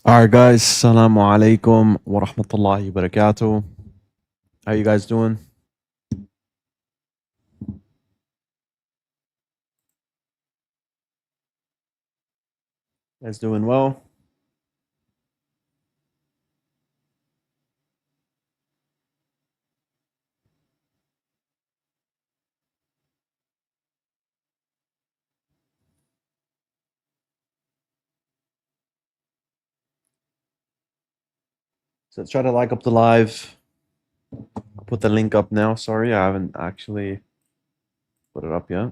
Alright, guys. Assalamu alaikum wa rahmatullahi wa barakatuh. How you guys doing? You guys doing well? So try to like up the live. I'll put the link up now. Sorry, I haven't actually put it up yet.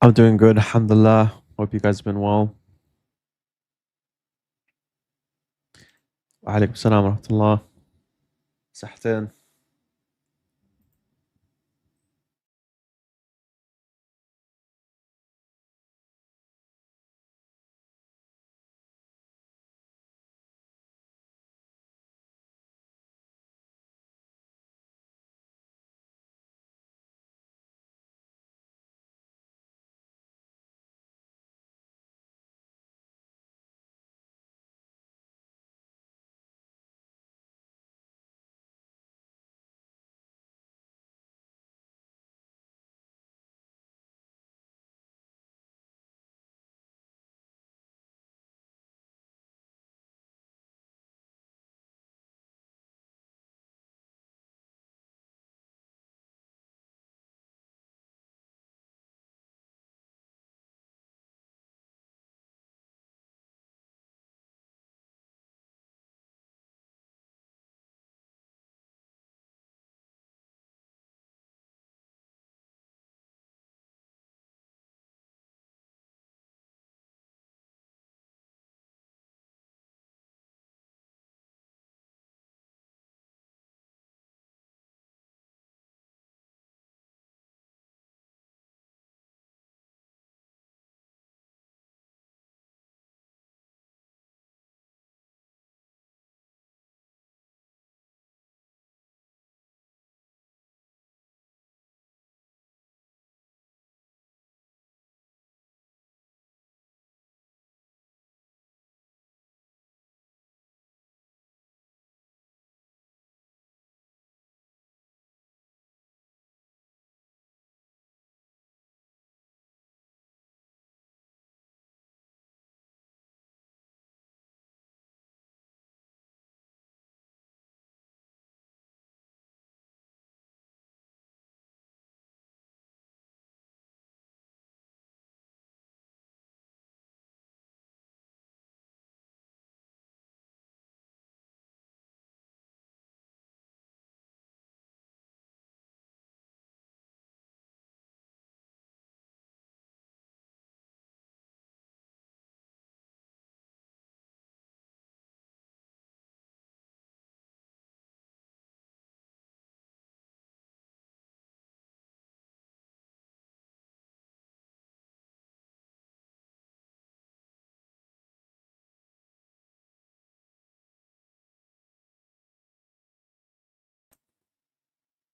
I'm doing good, alhamdulillah. Hope you guys have been well. Wa alaikum salam wa rahmatullah. صحتين.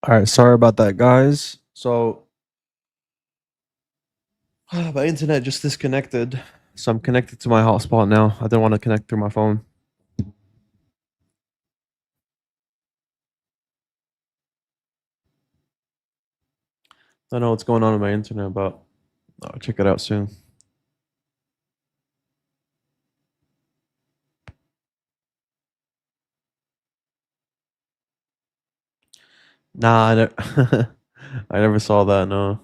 Alright, sorry about that, guys. So my internet just disconnected. So I'm connected to my hotspot now. I didn't want to connect through my phone. I don't know what's going on with my internet, but I'll check it out soon. Nah, I never, I never saw that. No.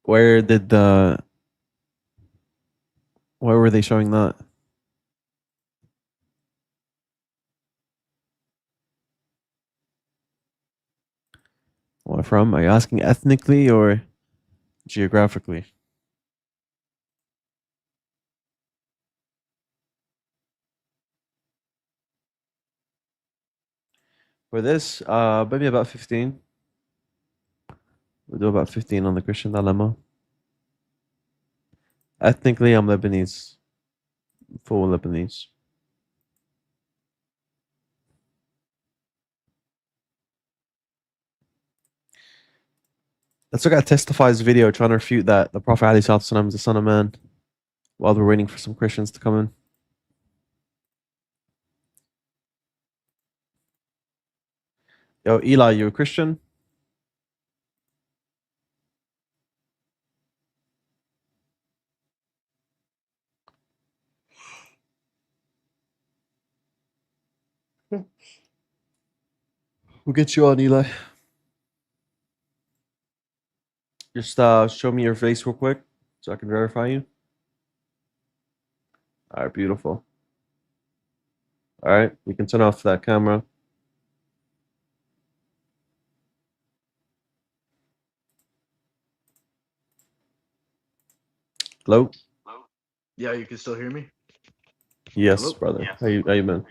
Where did where were they showing that? Where from? Are you asking ethnically or geographically? For this, maybe about 15. We'll do about 15 on the Christian dilemma. Ethnically, I'm Lebanese. Full Lebanese. Let's look at Testify's video trying to refute that the Prophet ﷺ is the Son of Man while we're waiting for some Christians to come in. Yo, Eli, you a Christian? We'll get you on, Eli. Just show me your face real quick so I can verify you. All right, beautiful. All right, you can turn off that camera. Hello? Yeah, you can still hear me? Yes, Hello? brother. Yes. How you been?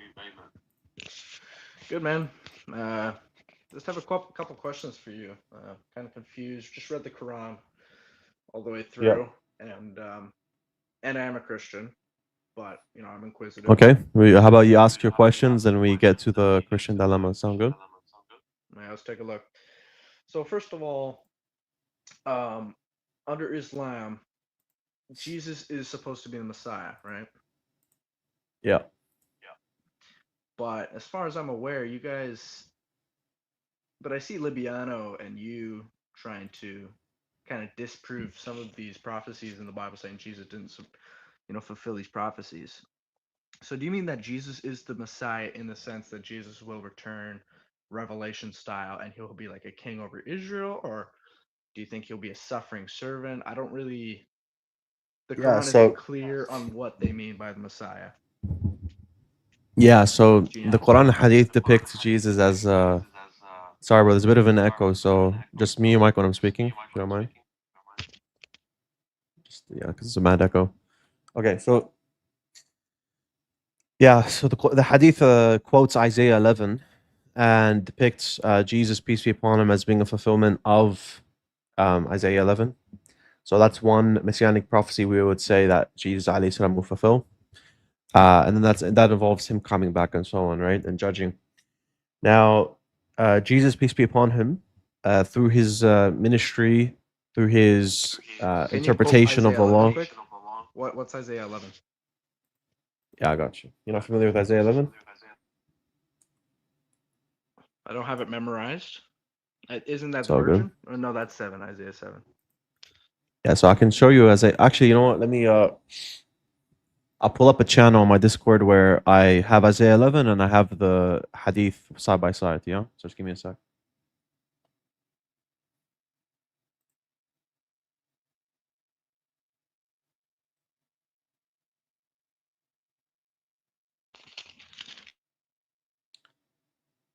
Good, man. Just have a couple questions for you. Kind of confused. Just read the Quran all the way through, and I am a Christian, but I'm inquisitive. Okay. How about you ask your questions and we get to the Christian dilemma? Sound good? Yeah, let's take a look. So first of all, under Islam, Jesus is supposed to be the Messiah, right? Yeah. But as far as I'm aware, you guys, but I see Libiano and you trying to kind of disprove some of these prophecies in the Bible, saying Jesus didn't, fulfill these prophecies. So do you mean that Jesus is the Messiah in the sense that Jesus will return Revelation style and he'll be like a king over Israel, or do you think he'll be a suffering servant? I don't really. The Quran isn't clear on what they mean by the Messiah. Yeah, so the Quran and Hadith depict Jesus as sorry, bro, there's a bit of an echo, so just me and Mike when I'm speaking, if you don't mind. Just because it's a mad echo. Okay, so yeah, so the Hadith quotes Isaiah 11 and depicts Jesus, peace be upon him, as being a fulfillment of Isaiah 11. So that's one messianic prophecy we would say that Jesus alayhi salam will fulfill. And then that involves him coming back and so on, right? And judging. Now, Jesus, peace be upon him, through his ministry, through his interpretation of the law. What's Isaiah 11? Yeah, I got you. You're not familiar with Isaiah 11? I don't have it memorized. Isn't that the version? Or no, that's 7, Isaiah 7. Yeah, so I can show you as actually, you know what? Let me I'll pull up a channel on my Discord where I have Isaiah 11 and I have the Hadith side by side. Yeah, so just give me a sec.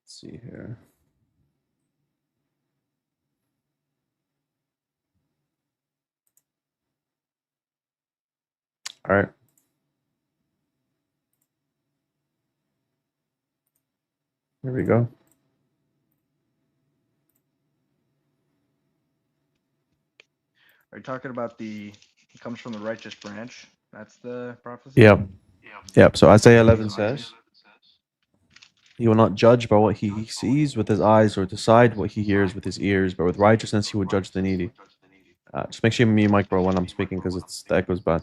Let's see here. All right. Here we go. Are you talking about it comes from the righteous branch? That's the prophecy? Yep. Yep. So Isaiah 11 says, he will not judge by what he sees with his eyes or decide what he hears with his ears, but with righteousness he will judge the needy. Just make sure you mute mic, bro, when I'm speaking because the echo's bad.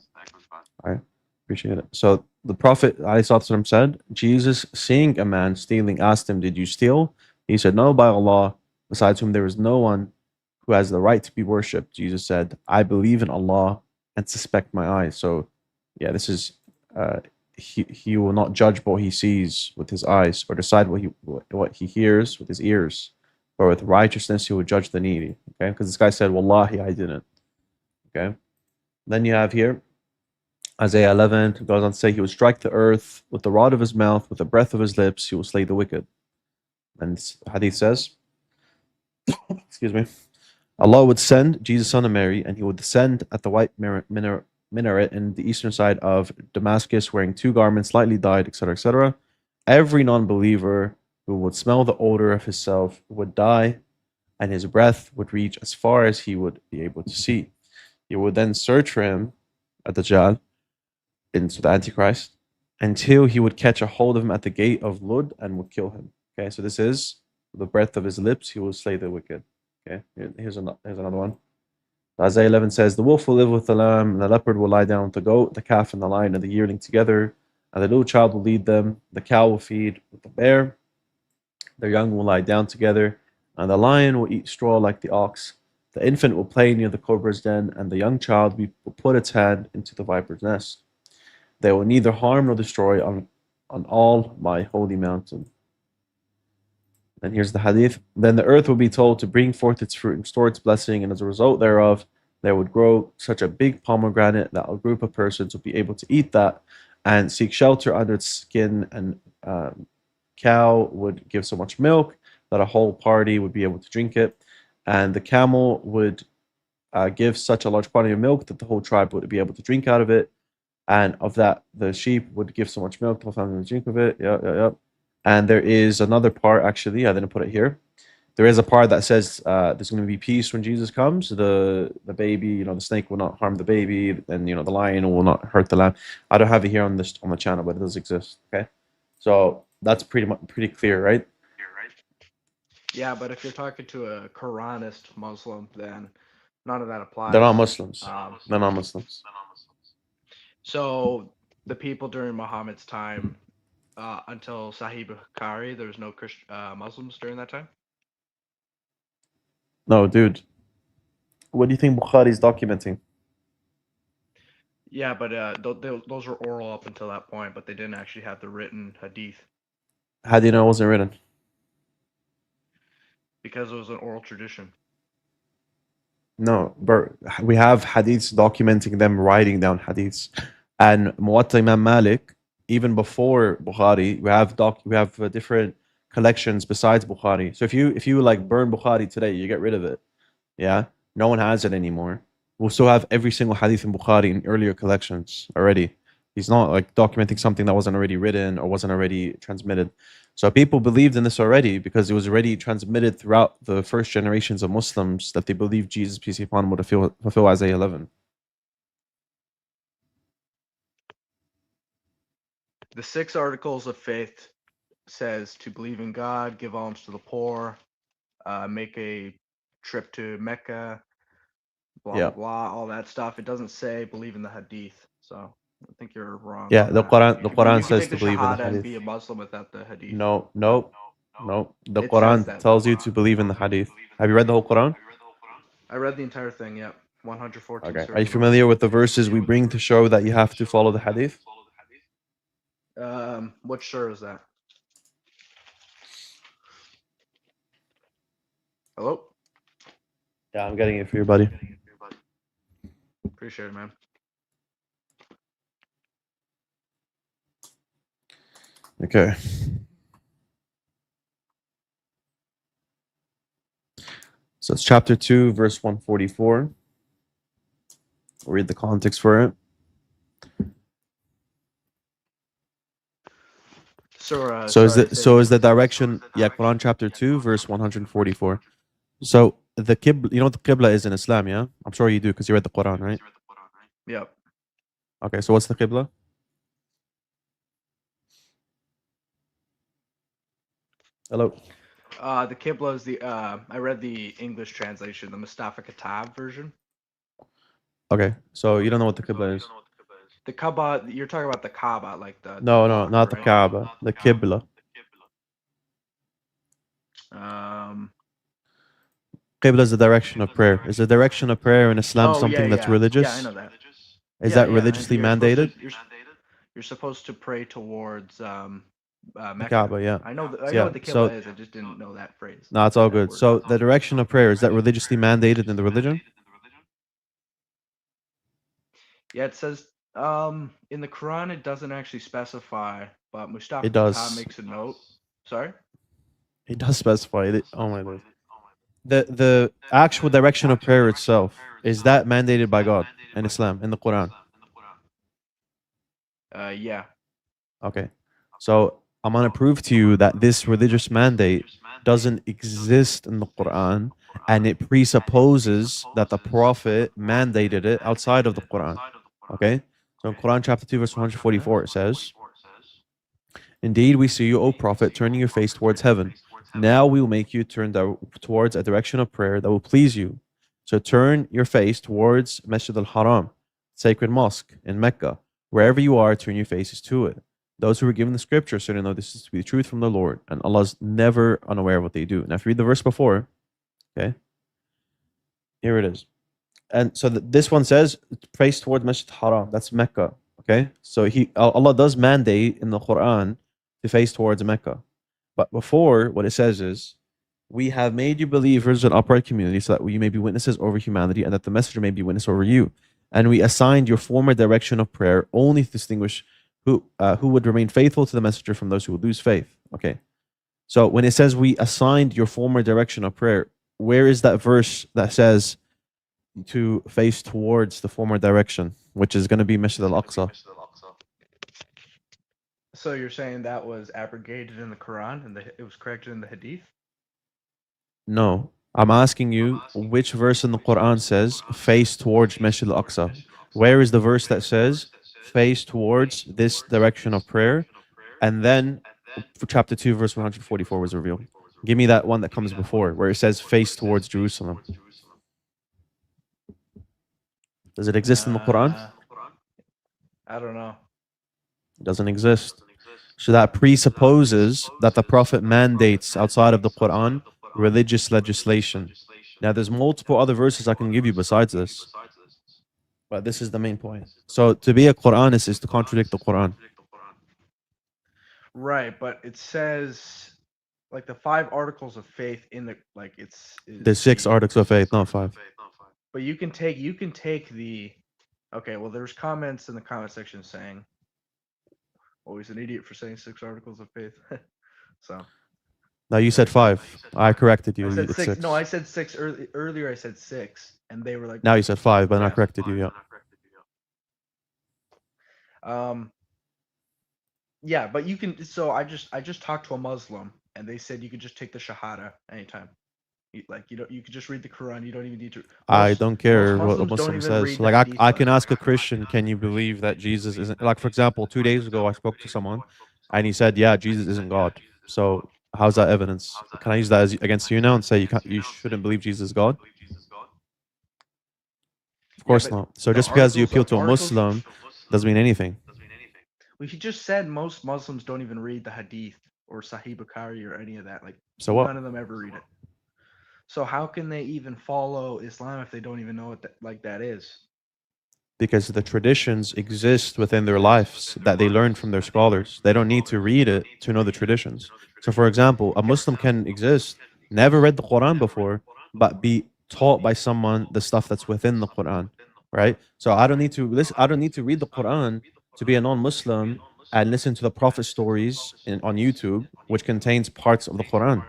All right. Appreciate it. So the Prophet ﷺ said, Jesus, seeing a man stealing, asked him, did you steal? He said, no, by Allah, besides whom there is no one who has the right to be worshipped. Jesus said, I believe in Allah and suspect my eyes. So, yeah, this is, he will not judge what he sees with his eyes or decide what he hears with his ears. but with righteousness he would judge the needy. Okay, because this guy said, Wallahi, I didn't. Okay, then you have here Isaiah 11 goes on to say, He will strike the earth with the rod of his mouth, with the breath of his lips, he will slay the wicked. And hadith says, excuse me, Allah would send Jesus, son of Mary, and he would descend at the white minaret in the eastern side of Damascus, wearing two garments, lightly dyed, etc., etc. Every non believer who would smell the odor of himself would die, and his breath would reach as far as he would be able to see. He would then search for him at the Dajjal, into the Antichrist, until he would catch a hold of him at the gate of Lud and would kill him. Okay, so this is the breath of his lips, he will slay the wicked. Okay, here's another one. Isaiah 11 says, The wolf will live with the lamb, and the leopard will lie down with the goat, the calf and the lion and the yearling together, and the little child will lead them. The cow will feed with the bear, their young will lie down together, and the lion will eat straw like the ox. The infant will play near the cobra's den, and the young child will put its hand into the viper's nest. They will neither harm nor destroy on all my holy mountain. And here's the hadith. Then the earth will be told to bring forth its fruit and store its blessing, and as a result thereof, there would grow such a big pomegranate that a group of persons would be able to eat that and seek shelter under its skin, and cow would give so much milk that a whole party would be able to drink it, and the camel would give such a large quantity of milk that the whole tribe would be able to drink out of it, and of that the sheep would give so much milk the whole family would drink of it. Yeah. And there is another part, actually, I didn't put it here. There is a part that says there's going to be peace when Jesus comes. The baby, the snake will not harm the baby, and the lion will not hurt the lamb. I don't have it here on the channel, but it does exist. Okay, so that's pretty clear, right? Yeah, but if you're talking to a Quranist Muslim, then none of that applies. They're not Muslims. They're not Muslims. So the people during Muhammad's time, until Sahih Bukhari, there was no Muslims during that time? No, dude. What do you think Bukhari is documenting? Yeah, but those were oral up until that point, but they didn't actually have the written hadith. How do you know it wasn't written? Because it was an oral tradition. No, but we have hadiths documenting them writing down hadiths. And Muwatta Imam Malik, even before Bukhari, we have different collections besides Bukhari. So if you like burn Bukhari today, you get rid of it. Yeah, no one has it anymore. We'll still have every single hadith in Bukhari in earlier collections already. He's not like documenting something that wasn't already written or wasn't already transmitted. So people believed in this already because it was already transmitted throughout the first generations of Muslims that they believed Jesus, peace be upon him, would fulfill Isaiah 11. The 6 articles of faith says to believe in God, give alms to the poor, make a trip to Mecca, blah blah, all that stuff. It doesn't say believe in the hadith. So I think you're wrong. Yeah, the Quran says to believe in the hadith and hadith. be a Muslim without the hadith. No. The Quran tells you to believe in the hadith. Have you read the whole Quran? I read the entire thing. Yeah, 114. Okay. Are you familiar with the verses we bring to show that you have to follow the hadith? What surah is that? Hello? Yeah, I'm getting it for you, buddy. Appreciate it, man. Okay. So it's chapter 2, verse 144. I'll read the context for it. Surah. So is the direction, Quran chapter 2, verse 144. So the Qibla, you know what the Qibla is in Islam, yeah? I'm sure you do because you read the Quran, right? Yep. Okay, so what's the Qibla? Hello. The Qibla is the I read the English translation, the Mustafa Kitab version. Okay, so you don't know what the Qibla is. The Kaaba, you're talking about the Kaaba, like the No, block, not the right? Kaaba, the Qibla. Qibla is the direction of prayer. Is the direction of prayer in Islam something that's religious? Yeah, I know that. Is that religiously mandated? You're supposed to pray towards The Mecca. Kaaba, yeah. I know Yeah. what the So Qibla is. I just didn't know that phrase. no, it's all That good. word. So the direction of prayer, is that religiously mandated in the religion? Yeah, it says in the Quran it doesn't actually specify, but It Mustafa Kitab does. makes a note. Sorry? It does specify it. Oh my lord. The actual direction of prayer itself, is that mandated by God in Islam, in the Quran? Yeah. Okay. So I'm gonna prove to you that this religious mandate doesn't exist in the Quran, and it presupposes that the Prophet mandated it outside of the Quran. Okay? So in Quran chapter 2, verse 144, it says, "Indeed, we see you, O Prophet, turning your face towards heaven. Now we will make you turn towards a direction of prayer that will please you. So turn your face towards Masjid al-Haram, sacred mosque in Mecca. Wherever you are, turn your faces to it. Those who were given the scripture certainly know this is to be the truth from the Lord, and Allah is never unaware of what they do." Now, if you read the verse before, okay, here it is. And so this one says, face towards Masjid Haram. That's Mecca. Okay. So Allah does mandate in the Quran to face towards Mecca. But before, what it says is, "We have made you believers in upright community so that you may be witnesses over humanity and that the messenger may be witness over you. And we assigned your former direction of prayer only to distinguish who would remain faithful to the messenger from those who would lose faith." Okay. So when it says we assigned your former direction of prayer, where is that verse that says to face towards the former direction, which is going to be Masjid al-Aqsa? So you're saying that was abrogated in the Quran and it was corrected in the Hadith? No. I'm asking you which verse in the Quran says face towards Masjid al-Aqsa. Where is the verse that says face towards this direction of prayer? And then for chapter 2, verse 144 was revealed. Give me that one that comes before, where it says face towards Jerusalem. Does it exist in the Quran? I don't know. It doesn't exist. So that presupposes that the Prophet mandates outside of the Quran religious legislation. Now, there's multiple other verses I can give you besides this, but this is the main point. So to be a Quranist is to contradict the Quran. Right, but it says like the 5 articles of faith in the like it's There's 6 articles of faith, not 5. But you can take the okay. Well, there's comments in the comment section saying, "Oh, he's an idiot for saying 6 articles of faith." So Now you said 5. I corrected you. I said It's 6. 6. No, I said 6 earlier. I said 6, and they were like, Now you said 5, but I yeah. corrected you. Yeah. Yeah, but you can. So I just talked to a Muslim, and they said you could just take the Shahada anytime. You could just read the Quran. You don't even need to. I Most don't care what the Muslims don't Muslim even says. read the Like Hadith. I can ask a Christian, can you believe that Jesus isn't, like, for example, 2 days ago I spoke to someone and he said, yeah, Jesus isn't God. So how's that evidence? Can I use that against you now and say you shouldn't believe Jesus is God? Of Yeah, course but not. So the just because you articles appeal of to a articles. Muslim doesn't mean anything. Well, he just said most Muslims don't even read the Hadith or Sahih Bukhari or any of that. Like So what? none of them ever read it. So how can they even follow Islam if they don't even know what that is? Because the traditions exist within their lives that they learn from their scholars. They don't need to read it to know the traditions. So, for example, a Muslim can exist, never read the Quran before, but be taught by someone the stuff that's within the Quran, right? So I don't need to listen. I don't need to read the Quran to be a non-Muslim and listen to the Prophet stories on YouTube, which contains parts of the Quran.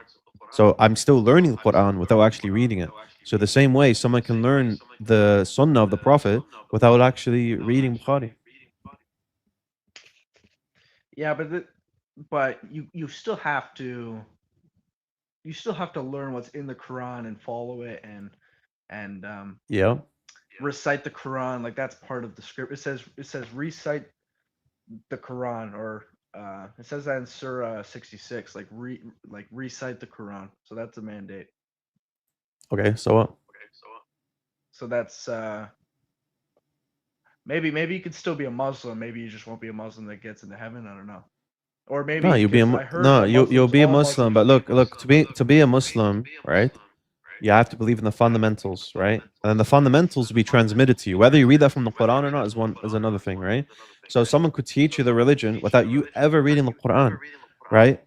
So I'm still learning the Quran without actually reading it. So the same way, someone can learn the Sunnah of the Prophet without actually reading Bukhari. Yeah, but you still have to learn what's in the Quran and follow it and Yeah. recite the Quran. Like that's part of the script. It says recite the Quran, or it says that in Surah 66. Like recite the Quran. So that's a mandate. Okay. So what? So that's maybe you could still be a Muslim. Maybe you just won't be a Muslim that gets into heaven. I don't know. Or maybe No, you'll be a because I heard no. that You'll Muslims, be a all Muslim, Muslims. but look to be a Muslim, right? You have to believe in the fundamentals, right? And then the fundamentals will be transmitted to you. Whether you read that from the Quran or not is another thing, right? So someone could teach you the religion without you ever reading the Quran. right?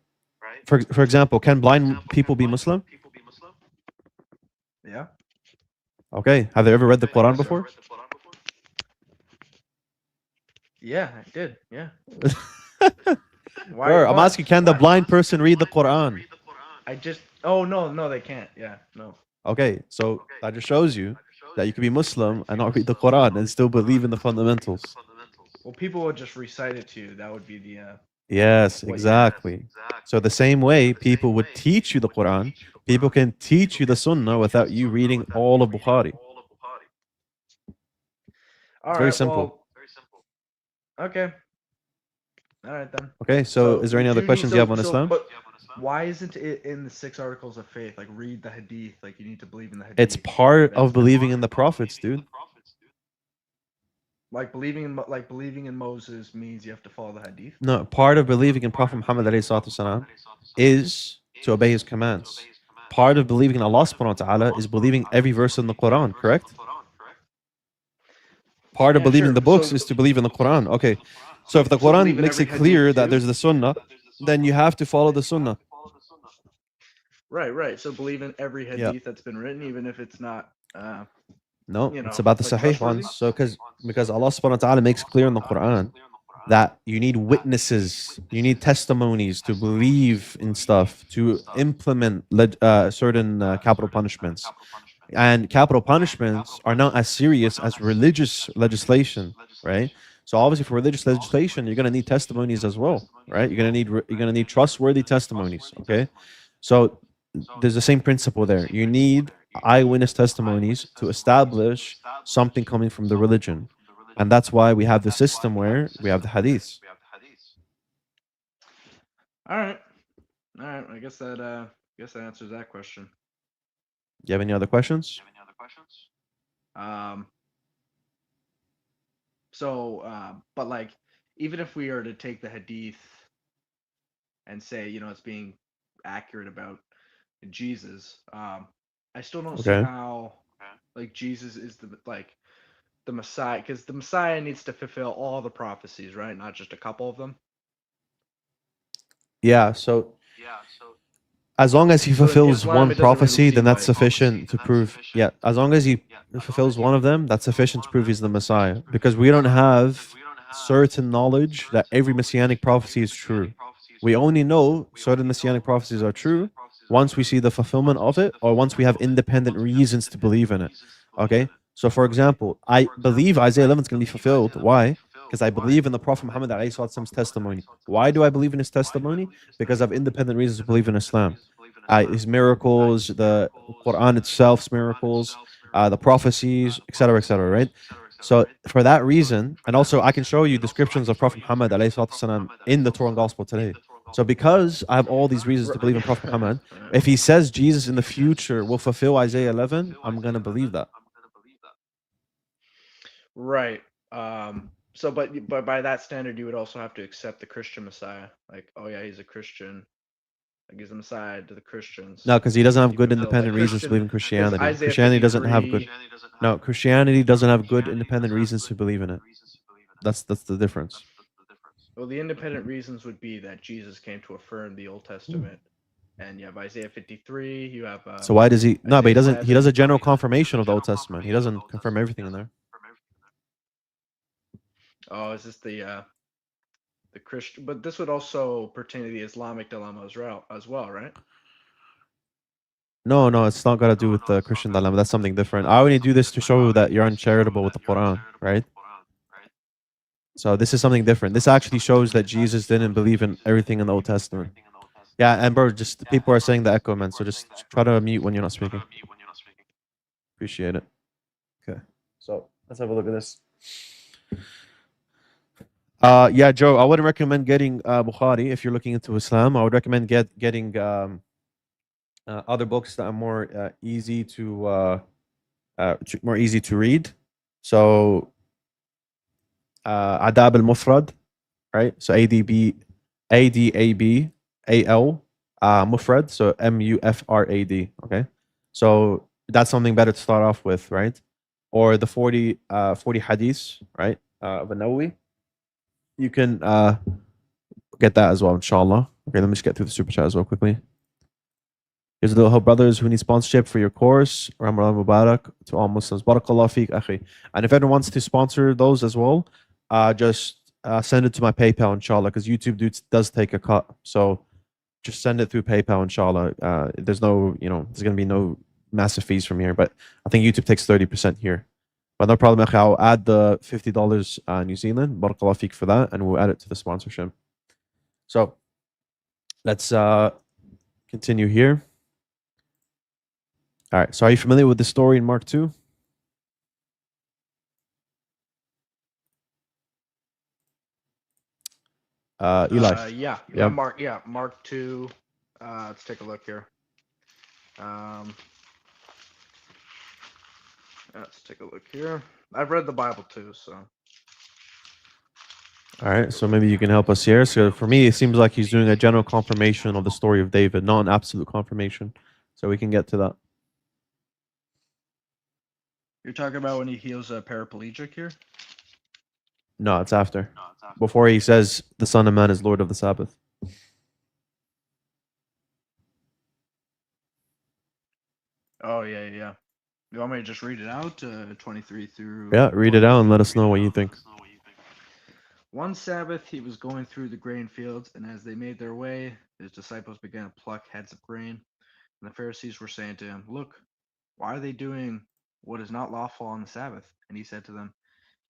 For example, can blind people be Muslim? Yeah. Okay. Have they ever read the Quran before? Yeah, I did. Yeah. Why? Bro, I'm What? asking, can the What? blind person read the Quran? I just. Oh no, they can't. Yeah, no. Okay, so that just shows you that you can be Muslim and not read the Quran and still believe in the fundamentals. Well, people would just recite it to you. That would be the Yes, what you have. exactly. So the same way people would teach you the Quran, people can teach you the Sunnah without you reading all of Bukhari. All It's very right. simple. Well. Okay. All right then. Okay, so So is there we any other do need questions you have on so Islam? but why isn't it in the 6 articles of faith? Like read the hadith. Like you need to believe in the It's hadith. part That's of believing in the prophets, dude. like believing in Moses means you have to follow the hadith. No, part of believing in Prophet Muhammad alayhi salatu wasalam is to obey his commands. Part of believing in Allah subhanahu wa ta'ala is believing every verse in the Quran, correct? Part of Yeah, believing the sure. books is to believe in the Quran. Okay. So if the So Quran believe in makes every it clear hadith that too. there's the Sunnah, then you have to follow the Sunnah. Right. So believe in every Yeah. hadith that's been written, even if it's not, No, you it's know, about the like Sahih trustworthy. ones. So because Allah subhanahu wa ta'ala makes clear in the Quran that you need witnesses, you need testimonies to believe in stuff, to implement certain capital punishments. And capital punishments are not as serious as religious legislation, right? So obviously for religious legislation, you're going to need testimonies as well, right? You're going to need trustworthy testimonies, okay? So there's the same principle there. You need eyewitness testimonies to establish something coming from the religion. And that's why we have the system where we have the hadiths. All right. I guess that answers that question. Do you have any other questions? Um. So, but like, even if we are to take the hadith and say, it's being accurate about Jesus, I still don't see Okay. how like Jesus is the Messiah, because the Messiah needs to fulfill all the prophecies, right? Not just a couple of them. Yeah, so as long as he So in fulfills Islam, one it doesn't really prophecy, then seem that's like. sufficient to prove. Yeah, as long as he fulfills one of them, that's sufficient to prove he's the Messiah. Because we don't have certain knowledge that every messianic prophecy is true. We only know certain messianic prophecies are true once we see the fulfillment of it or once we have independent reasons to believe in it. Okay? So, for example, I believe Isaiah 11 is going to be fulfilled. Why? Because I believe in the Prophet Muhammad Muhammad's testimony. Why do I believe in his testimony? Because I have independent reasons to believe in Islam. His miracles, the Quran itself's miracles, the prophecies, etc., right? So for that reason, and also I can show you descriptions of Prophet Muhammad والسلام, in the Torah and Gospel today. So because I have all these reasons to believe in Prophet Muhammad, if he says Jesus in the future will fulfill Isaiah 11, I'm gonna believe that. Right. So, but by that standard, you would also have to accept the Christian Messiah. Like, oh yeah, he's a Christian. Like he's the Messiah to the Christians. No, because he doesn't have He good fulfills like independent reasons to Christian, believe in because Christianity. Isaiah Christianity doesn't have good. 53. No, Christianity doesn't have good independent reasons to believe in it. That's the difference. Well, the independent reasons would be that Jesus came to affirm the Old Testament, and you have Isaiah 53. You have So why does he? No, but he Isaiah doesn't. He does 11. a general confirmation of the Old Testament. He doesn't confirm everything in there. Oh, is this the Christian? But this would also pertain to the Islamic dilemma as well, right? No, it's not got to do with the Christian dilemma. That's something different. I only do this to show that you're uncharitable with the Quran, right? So this is something different. This actually shows that Jesus didn't believe in everything in the Old Testament. Yeah, and bro, just people are saying the echo, man. So just try to mute when you're not speaking. Appreciate it. Okay, so let's have a look at this. Yeah, Joe, I wouldn't recommend getting Bukhari if you're looking into Islam. I would recommend getting other books that are more easy to more easy to read. So Adab al-Mufrad, right? So ADABAL Mufrad, so MUFRAD, okay? So that's something better to start off with, right? Or the 40 hadiths, right? Of Nawawi. You can get that as well, inshallah. Okay, let me just get through the super chat as well quickly. Here's a little help, brothers who need sponsorship for your course. Ramadan Mubarak to all Muslims. Barakallah feek, akhi. And if anyone wants to sponsor those as well, just send it to my PayPal, inshallah, because YouTube does take a cut. So just send it through PayPal, inshallah. There's no, there's going to be no massive fees from here, but I think YouTube takes 30% here. But no problem, akhi. I'll add the $50 New Zealand. Barakallah feek for that, and we'll add it to the sponsorship. So let's continue here. All right. So are you familiar with the story in Mark 2? Eli. Yeah. Mark 2. Let's take a look here. Let's take a look here. I've read the Bible too, so. All right. So maybe you can help us here. So for me, it seems like he's doing a general confirmation of the story of David, not an absolute confirmation. So we can get to that. You're talking about when he heals a paraplegic here? No, it's after. Before he says the Son of Man is Lord of the Sabbath. Oh, yeah. You want me to just read it out? 23 through... Yeah, read it out and let us know what you think. One Sabbath, he was going through the grain fields, and as they made their way, his disciples began to pluck heads of grain. And the Pharisees were saying to him, "Look, why are they doing what is not lawful on the Sabbath?" And he said to them,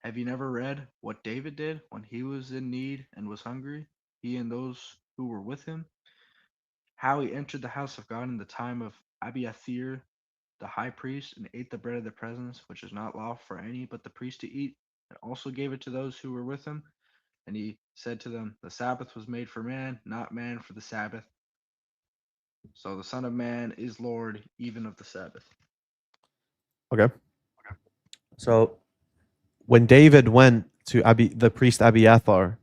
"Have you never read what David did when he was in need and was hungry, he and those who were with him? How he entered the house of God in the time of Abiathar, the high priest, and ate the bread of the presence, which is not lawful for any but the priest to eat, and also gave it to those who were with him. And he said to them, the Sabbath was made for man, not man for the Sabbath. So the Son of Man is Lord even of the Sabbath." Okay. So when David went to the priest Abiathar,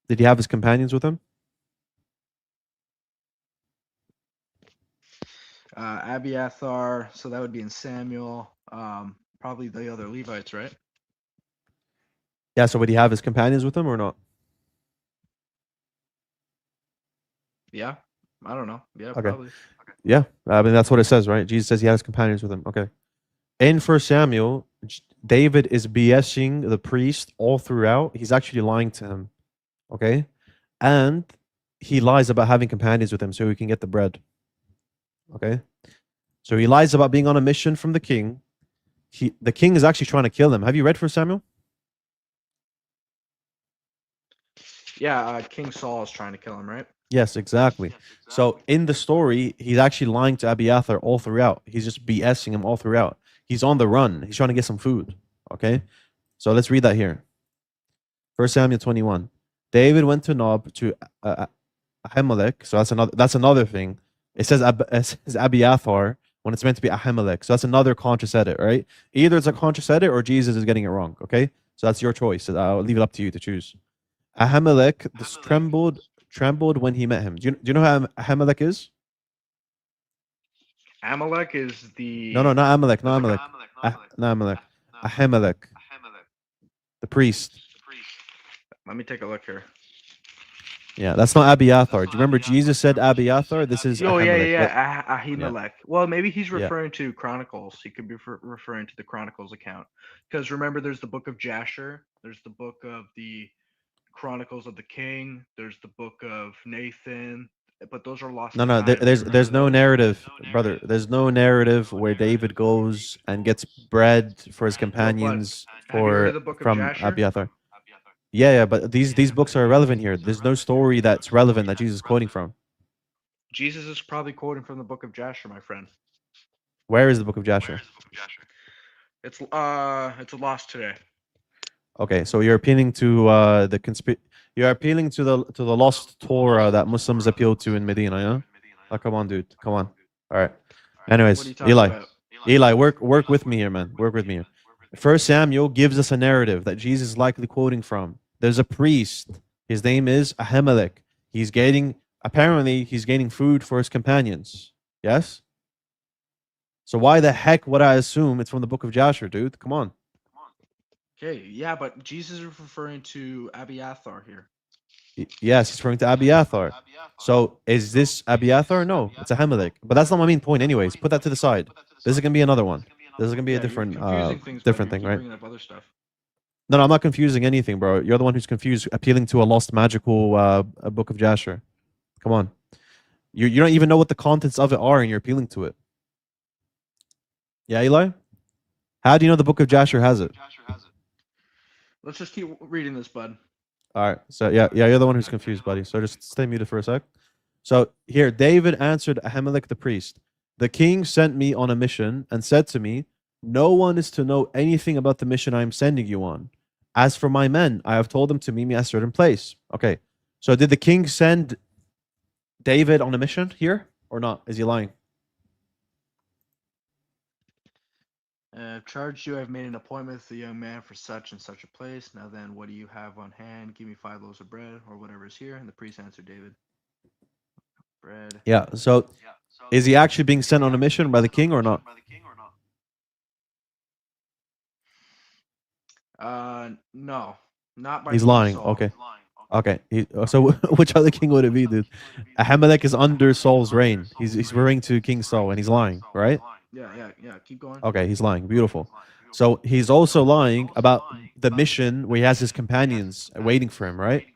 did he have his companions with him? Abiathar, so that would be in Samuel. Probably the other Levites, right? Yeah, so would he have his companions with him or not? Yeah, I don't know. Yeah, Okay. probably. Yeah, I mean, that's what it says, right? Jesus says he had his companions with him. Okay. In 1 Samuel, David is BSing the priest all throughout. He's actually lying to him. Okay. And he lies about having companions with him so he can get the bread. Okay. So he lies about being on a mission from the king. The king is actually trying to kill him. Have you read 1 Samuel? Yeah, King Saul is trying to kill him, right? Yes, exactly. So in the story, he's actually lying to Abiathar all throughout. He's just BSing him all throughout. He's on the run. He's trying to get some food. Okay. So let's read that here. 1 Samuel 21. David went to Nob to Ahimelech. So that's another thing. It says Abiathar when it's meant to be Ahimelech. So that's another conscious edit, right? Either it's a conscious edit or Jesus is getting it wrong. Okay. So that's your choice. I'll leave it up to you to choose. Ahimelech trembled when he met him. Do you know who Ahimelech is? Amalek is the... No, not Amalek. Not Amalek. Not Amalek. Ahimelech, the priest. Let me take a look here. Yeah, that's not Abiathar. Do you remember Jesus said Abiathar? This is Ahimelech. Ahimelech. Well, maybe he's referring to Chronicles. He could be referring to the Chronicles account. Because remember, there's the book of Jasher. There's the book of the Chronicles of the King. There's the book of Nathan. But those are lost. No. There's no narrative, brother. There's no narrative where David goes and gets bread for his companions from Abiathar. Yeah, but these books are irrelevant here. There's no story that's relevant that Jesus is quoting from. Jesus is probably quoting from the book of Jasher, my friend. Where is the book of Jasher? It's lost today. Okay, so you're appealing to you're appealing to the lost Torah that Muslims appeal to in Medina, yeah? Oh, come on, dude. Come on. All right. Anyways, Eli, work with me here, man. Work with me here. First Samuel gives us a narrative that Jesus is likely quoting from. There's a priest. His name is Ahimelech. Apparently he's gaining food for his companions. Yes? So why the heck would I assume it's from the book of Jasher, dude? Come on. Okay, yeah, but Jesus is referring to Abiathar here. Yes, he's referring to Abiathar. So is this Abiathar? No, it's Ahimelech. But that's not my main point, anyways. Put that to the side. This is gonna be another one. This is gonna be a Yeah, you're confusing things, buddy. different You thing, keep right? bringing up other stuff. No, I'm not confusing anything, bro. You're the one who's confused, appealing to a lost magical book of Jasher. Come on, you don't even know what the contents of it are, and you're appealing to it. Yeah, Eli. How do you know the book of Jasher has it? Let's just keep reading this, bud. All right. So yeah, you're the one who's confused, buddy. So just stay muted for a sec. So here, David answered Ahimelech the priest. The king sent me on a mission and said to me, "No one is to know anything about the mission I am sending you on. As for my men, I have told them to meet me at a certain place." Okay. So did the king send David on a mission here or not? Is he lying? I've charged you. I've made an appointment with the young man for such and such a place. Now then, what do you have on hand? Give me 5 loaves of bread or whatever is here. And the priest answered David, bread. Yeah. So is he actually being sent on a mission by the king or not? No, not by He's King lying. Saul. Okay. Okay. So which other king would it be, dude? Ahimelech is under Saul's reign. He's referring to King Saul and he's lying, right? Yeah. Keep going. Okay, he's lying. Beautiful. So he's also lying about the mission where he has his companions waiting for him, right?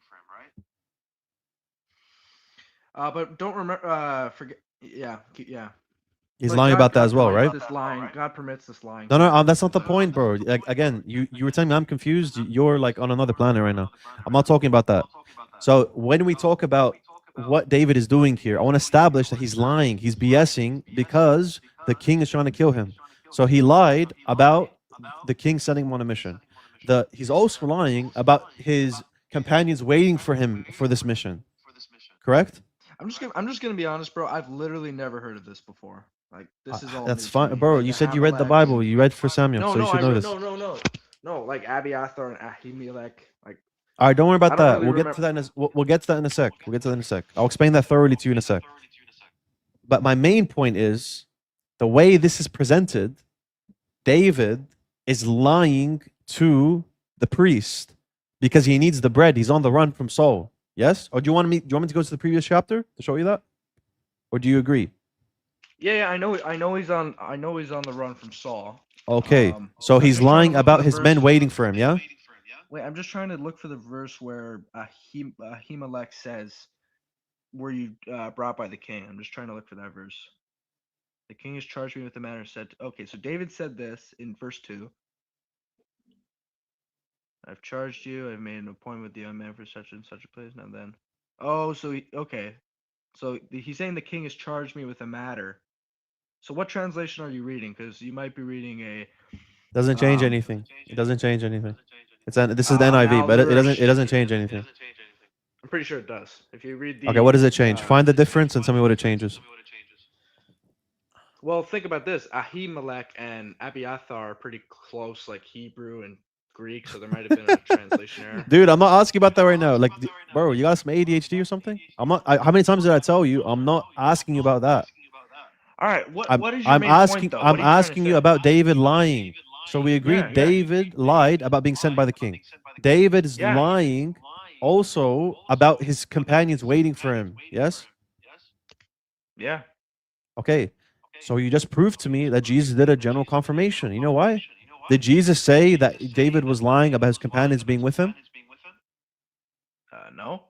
But don't remember. Forget. Yeah. He's But lying about that as well, permits right? This lying. God permits this lying. No, that's not the point, bro. Again, you were telling me I'm confused. You're like on another planet right now. I'm not talking about that. So when we talk about what David is doing here, I want to establish that he's lying. He's BSing because the king is trying to kill him. So he lied about the king sending him on a mission. He's also lying about his companions waiting for him for this mission. Correct? I'm just gonna be honest, bro. I've literally never heard of this before. Like this is all. That's new to fine, me. bro. Like, You the said you read the Amaleks. Bible. You read for Samuel, so you should know this. No. Like Abiathar and Ahimelech. Like All right, don't worry about I don't that. really We'll get remember. to that in a, we'll get to that in a sec. We'll get to that in a sec. I'll explain that thoroughly to you in a sec. But my main point is the way this is presented, David is lying to the priest because he needs the bread. He's on the run from Saul. Yes? Or do you want me to go to the previous chapter to show you that? Or do you agree? Yeah. I know he's on the run from Saul. Okay. So I'm he's just trying to lying look for about the his men verse. waiting for him, yeah? Wait, I'm just trying to look for the verse where Ahimelech says, "Were you brought by the king?" I'm just trying to look for that verse. The king has charged me with the matter. Said, okay, so David said this in verse 2. I've charged you. I've made an appointment with the young man for such and such a place. Now then, oh, so okay, so he's saying the king has charged me with a matter. So what translation are you reading? Because you might be reading a Doesn't change anything. It doesn't change anything. This is the NIV, but it doesn't change anything. I'm pretty sure it does. If you read the Okay, what does it change? Find the difference and tell me what it changes. Well, think about this. Ahimelech and Abiathar are pretty close, like Hebrew and Greek, so there might have been a translation error. Dude, I'm not asking about that right now. Like, bro, you got some ADHD or something? I'm not. How many times did I tell you? I'm not asking you about that. All right. What is your main asking. point, though? I'm asking you about David lying. So we agreed Yeah. David lied about being sent by the king. David is lying also about his companions waiting for him. Yes? Yeah. Okay. So you just proved to me that Jesus did a general confirmation. You know why? Did Jesus say that David was lying about his companions being with him? No.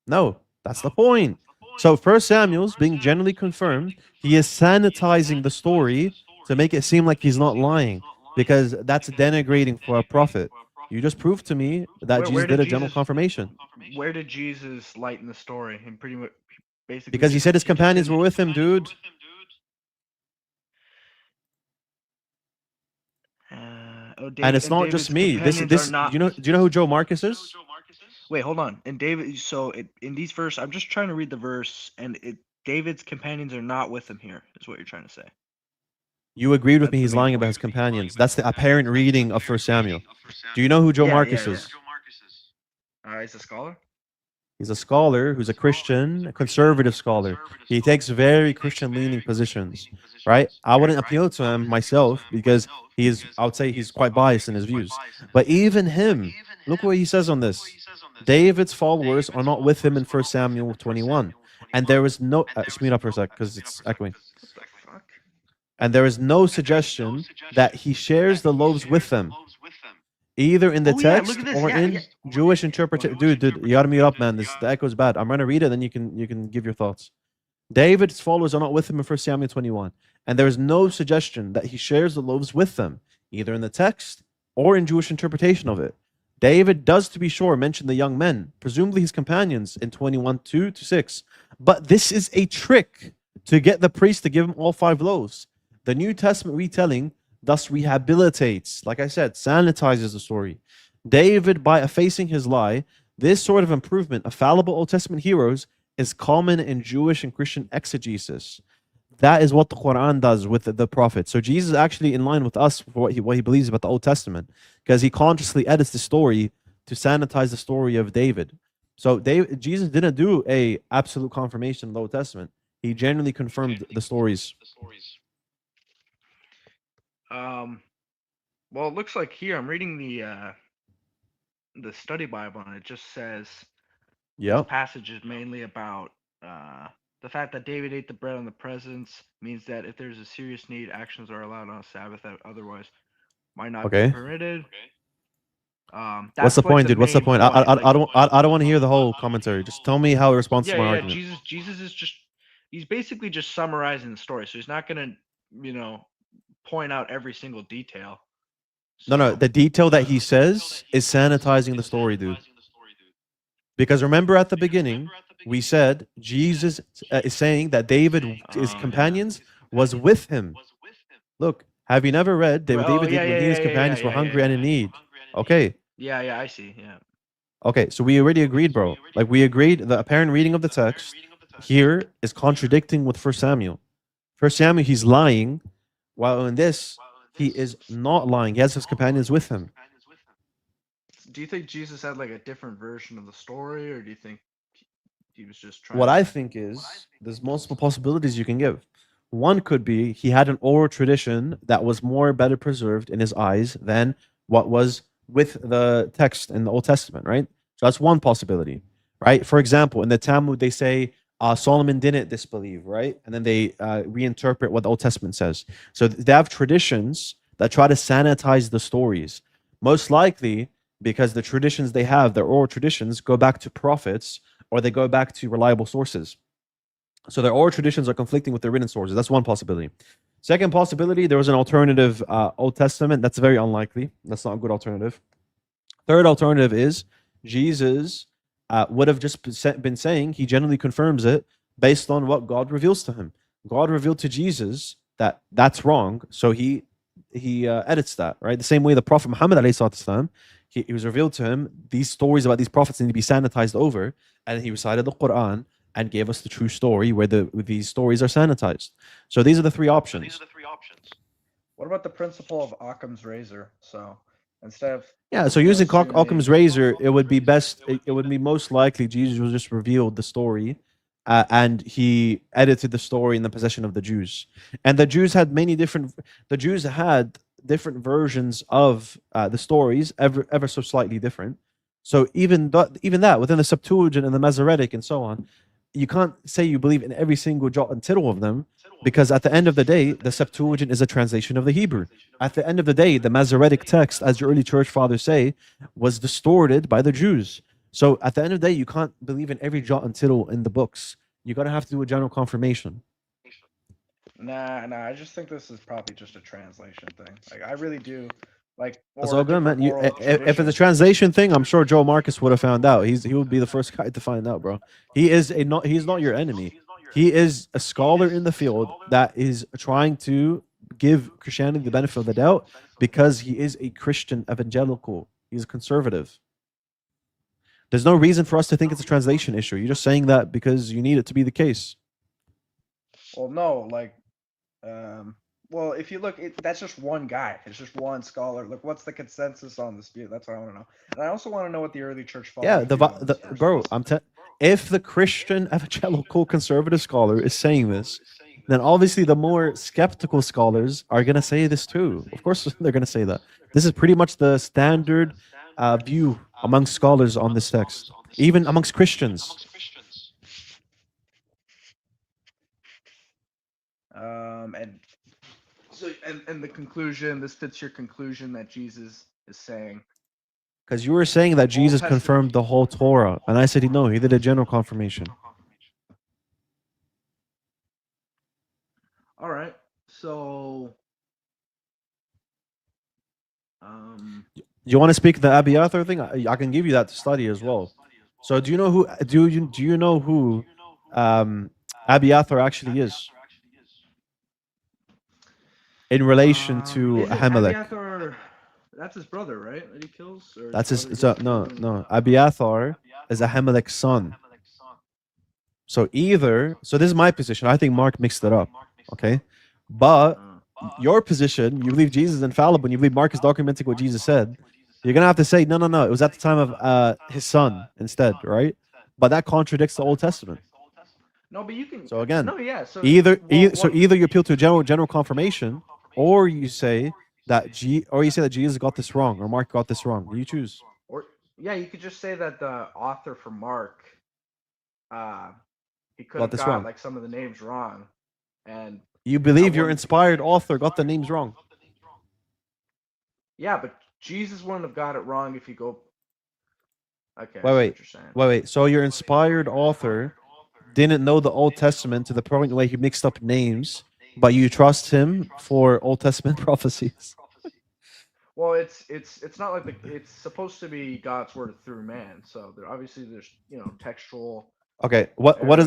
No, that's the point. So First Samuel's being generally confirmed. He is sanitizing the story to make it seem like he's not lying, because that's denigrating for a prophet. You just proved to me that Jesus did a general confirmation. Where did Jesus lighten the story? And pretty much, basically, because he said his companions were with him, dude. And it's not just me. Do you know who Joe Marcus is? Wait, hold on. And David, in these verses, I'm just trying to read the verse, and David's companions are not with him here, is what you're trying to say. You agreed with me. He's lying about his companions. That's the apparent reading of 1 Samuel. Do you know who Joe Marcus is? He's a scholar. He's a scholar who's a Christian, a conservative scholar. He takes very Christian-leaning positions, right? I wouldn't appeal to him myself because I would say he's quite biased in his views. But even him, Look what he says on this. David's followers are not with him in 1 Samuel 21. And there is no. Just mute up for a sec because it's echoing. What the fuck? And there is no suggestion that he shares the loaves with them, either in the Oh, yeah, look text at this. or Yeah, in yeah. Jewish interpretation. Dude, you gotta mute up, man. The echo's bad. I'm gonna read it, then you can give your thoughts. David's followers are not with him in 1 Samuel 21, and there is no suggestion that he shares the loaves with them, either in the text or in Jewish interpretation of it. David does, to be sure, mention the young men, presumably his companions, in 21 2 to 6. But this is a trick to get the priest to give him all 5 loaves. The New Testament retelling thus rehabilitates, like I said, sanitizes the story. David, by effacing his lie, this sort of improvement of fallible Old Testament heroes is common in Jewish and Christian exegesis. That is what the Quran does with the prophet. So Jesus is actually in line with us for what he believes about the Old Testament, because he consciously edits the story to sanitize the story of David. So Jesus didn't do a absolute confirmation of the Old Testament. He genuinely confirmed the stories. Well, it looks like here I'm reading the study Bible, and it just says this Yep. passage is mainly about the fact that David ate the bread in the presence means that if there's a serious need, actions are allowed on a Sabbath that otherwise might not be Okay. permitted. What's That's the like point, the dude? What's the main point? point. Like, I don't want to hear the whole commentary. Just tell me how it responds to my yeah, argument. Jesus is just he's basically just summarizing the story, so he's not gonna point out every single detail. No, So the detail that he says is sanitizing the story, dude. Because remember at the beginning, we said Jesus is saying that David, his companions, was with him. Look, have you never read what Oh, David did when he and his companions were hungry and in need? Okay. yeah, I see. Yeah. Okay, so we already agreed, bro. Like we agreed the apparent reading of the text here is contradicting with First Samuel. First Samuel, he's lying, while in this, he is not lying. He has his companions with him. Do you think Jesus had like a different version of the story, or do you think he was just trying What I to? think is there's multiple possibilities you can give. One could be he had an oral tradition that was more better preserved in his eyes than what was with the text in the Old Testament, right? So that's one possibility, right? For example, in the Talmud, they say Solomon didn't disbelieve, right? And then they reinterpret what the Old Testament says. So they have traditions that try to sanitize the stories. Most likely, because the traditions they have, their oral traditions, go back to prophets or they go back to reliable sources. So their oral traditions are conflicting with their written sources. That's one possibility. Second possibility, there was an alternative Old Testament. That's very unlikely. That's not a good alternative. Third alternative is Jesus would have just been saying, he generally confirms it based on what God reveals to him. God revealed to Jesus that that's wrong, so he edits that, right? The same way the Prophet Muhammad alayhi he was revealed to him, these stories about these prophets need to be sanitized over, and he recited the Quran and gave us the true story where these stories are sanitized. So these are the three options. What about the principle of Occam's razor? So instead of Yeah, so using Occam's razor, it would be best. It would be most likely Jesus was just revealed the story, and he edited the story in the possession of the Jews. And the Jews had many different. The Jews had different versions of the stories, ever so slightly different. So even that within the Septuagint and the Masoretic and so on, you can't say you believe in every single jot and tittle of them, because at the end of the day, the Septuagint is a translation of the Hebrew. At the end of the day, the Masoretic text, as the early church fathers say, was distorted by the Jews. So at the end of the day, you can't believe in every jot and tittle in the books. You're going to have to do a general confirmation. Nah. I just think this is probably just a translation thing. Like, I really do. Like, That's or all a good, man. different oral If it's a tradition. translation thing, I'm sure Joe Marcus would have found out. He would be the first guy to find out, bro. He's not your enemy. He is a scholar in the field that is trying to give Christianity the benefit of the doubt because he is a Christian evangelical. He's a conservative. There's no reason for us to think it's a translation issue. You're just saying that because you need it to be the case. Well, no, like, well, if you look, that's just one guy. It's just one scholar. Look, what's the consensus on this view? That's what I want to know. And I also want to know what the early church fathers. Yeah, view on this bro, if the Christian evangelical conservative scholar is saying this, then obviously the more skeptical scholars are going to say this too. Of course, they're going to say that. This is pretty much the standard view amongst scholars on this text, even amongst Christians. And so, and the conclusion, this fits your conclusion that Jesus is saying. Because you were saying that Jesus Testament. confirmed the whole Torah, and I said no, he did a general confirmation. All right, so you want to speak the Abiathar thing? I can give you that to study as well. So do you know who Abiathar actually is in relation to is it Ahimelech? Abiathar? That's his brother, right? That he kills. Or That's his. brother So, gets no, killed? no. Abiathar is Ahimelech's son. So this is my position. I think Mark mixed it up. Okay, but your position, you believe Jesus is infallible, and you believe Mark is documenting what Jesus said. You're gonna have to say no, no, no. It was at the time of his son instead, right? But that contradicts the Old Testament. No, but you can. So again, No, yeah. So either you appeal to general confirmation, or you say that Jesus got this wrong, or Mark got this wrong. You choose. Or yeah, you could just say that the author for Mark, he could Got have this got wrong. like some of the names wrong, and You believe your inspired author got the names wrong. Yeah, but Jesus wouldn't have got it wrong if you go. Okay, wait. So your inspired author didn't know the Old Testament to the point where he mixed up names, but you trust him for Old Testament prophecies. Well, it's not like it's supposed to be God's word through man. So there's textual. Okay,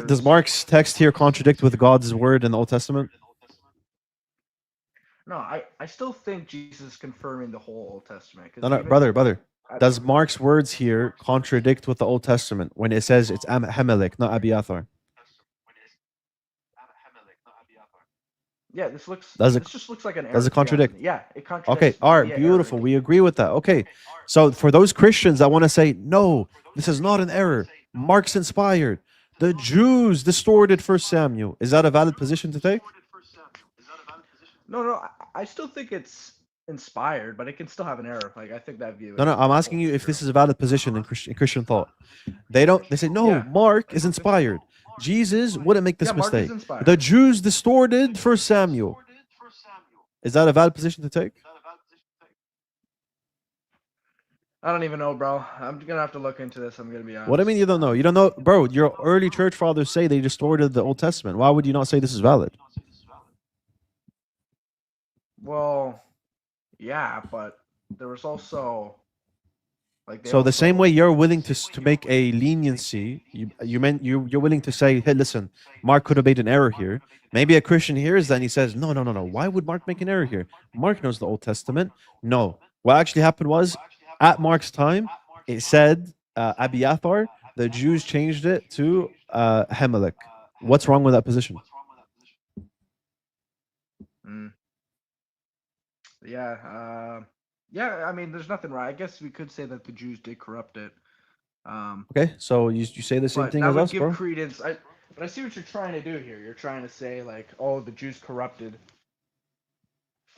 does Mark's text here contradict with God's word in the Old Testament? No, I still think Jesus is confirming the whole Old Testament. No, brother. Does Mark's words here contradict with the Old Testament when it says it's Ahimelech, not Abiathar? Yeah, this just looks like an error. Does it contradict? Yeah, it contradicts. Okay, all right, beautiful. We agree with that. Okay, so for those Christians that want to say, no, this is not an error, Mark's inspired, the Jews distorted 1 Samuel, is that a valid position to take? No, I still think it's inspired, but it can still have an error. Like I think that view. No, I'm asking you if this is a valid position in Christian thought. They say no, Mark is inspired. Jesus wouldn't make this mistake. The Jews distorted 1 Samuel. Is that a valid position to take? I don't even know, bro. I'm gonna have to look into this. I'm gonna be honest. What do you mean you don't know? You don't know, bro. Your early church fathers say they distorted the Old Testament. Why would you not say this is valid? Well, yeah, but there was also so the same way you're willing to make a leniency, you're willing to say, hey, listen, Mark could have made an error here. Maybe a Christian hears that and he says, no. Why would Mark make an error here? Mark knows the Old Testament. No. What actually happened was, at Mark's time, it said Abiathar. The Jews changed it to Ahimelech. What's wrong with that position? Yeah, I mean, there's nothing wrong. I guess we could say that the Jews did corrupt it. Okay, so you say the same thing as us, bro? Credence. But I see what you're trying to do here. You're trying to say, like, oh, the Jews corrupted.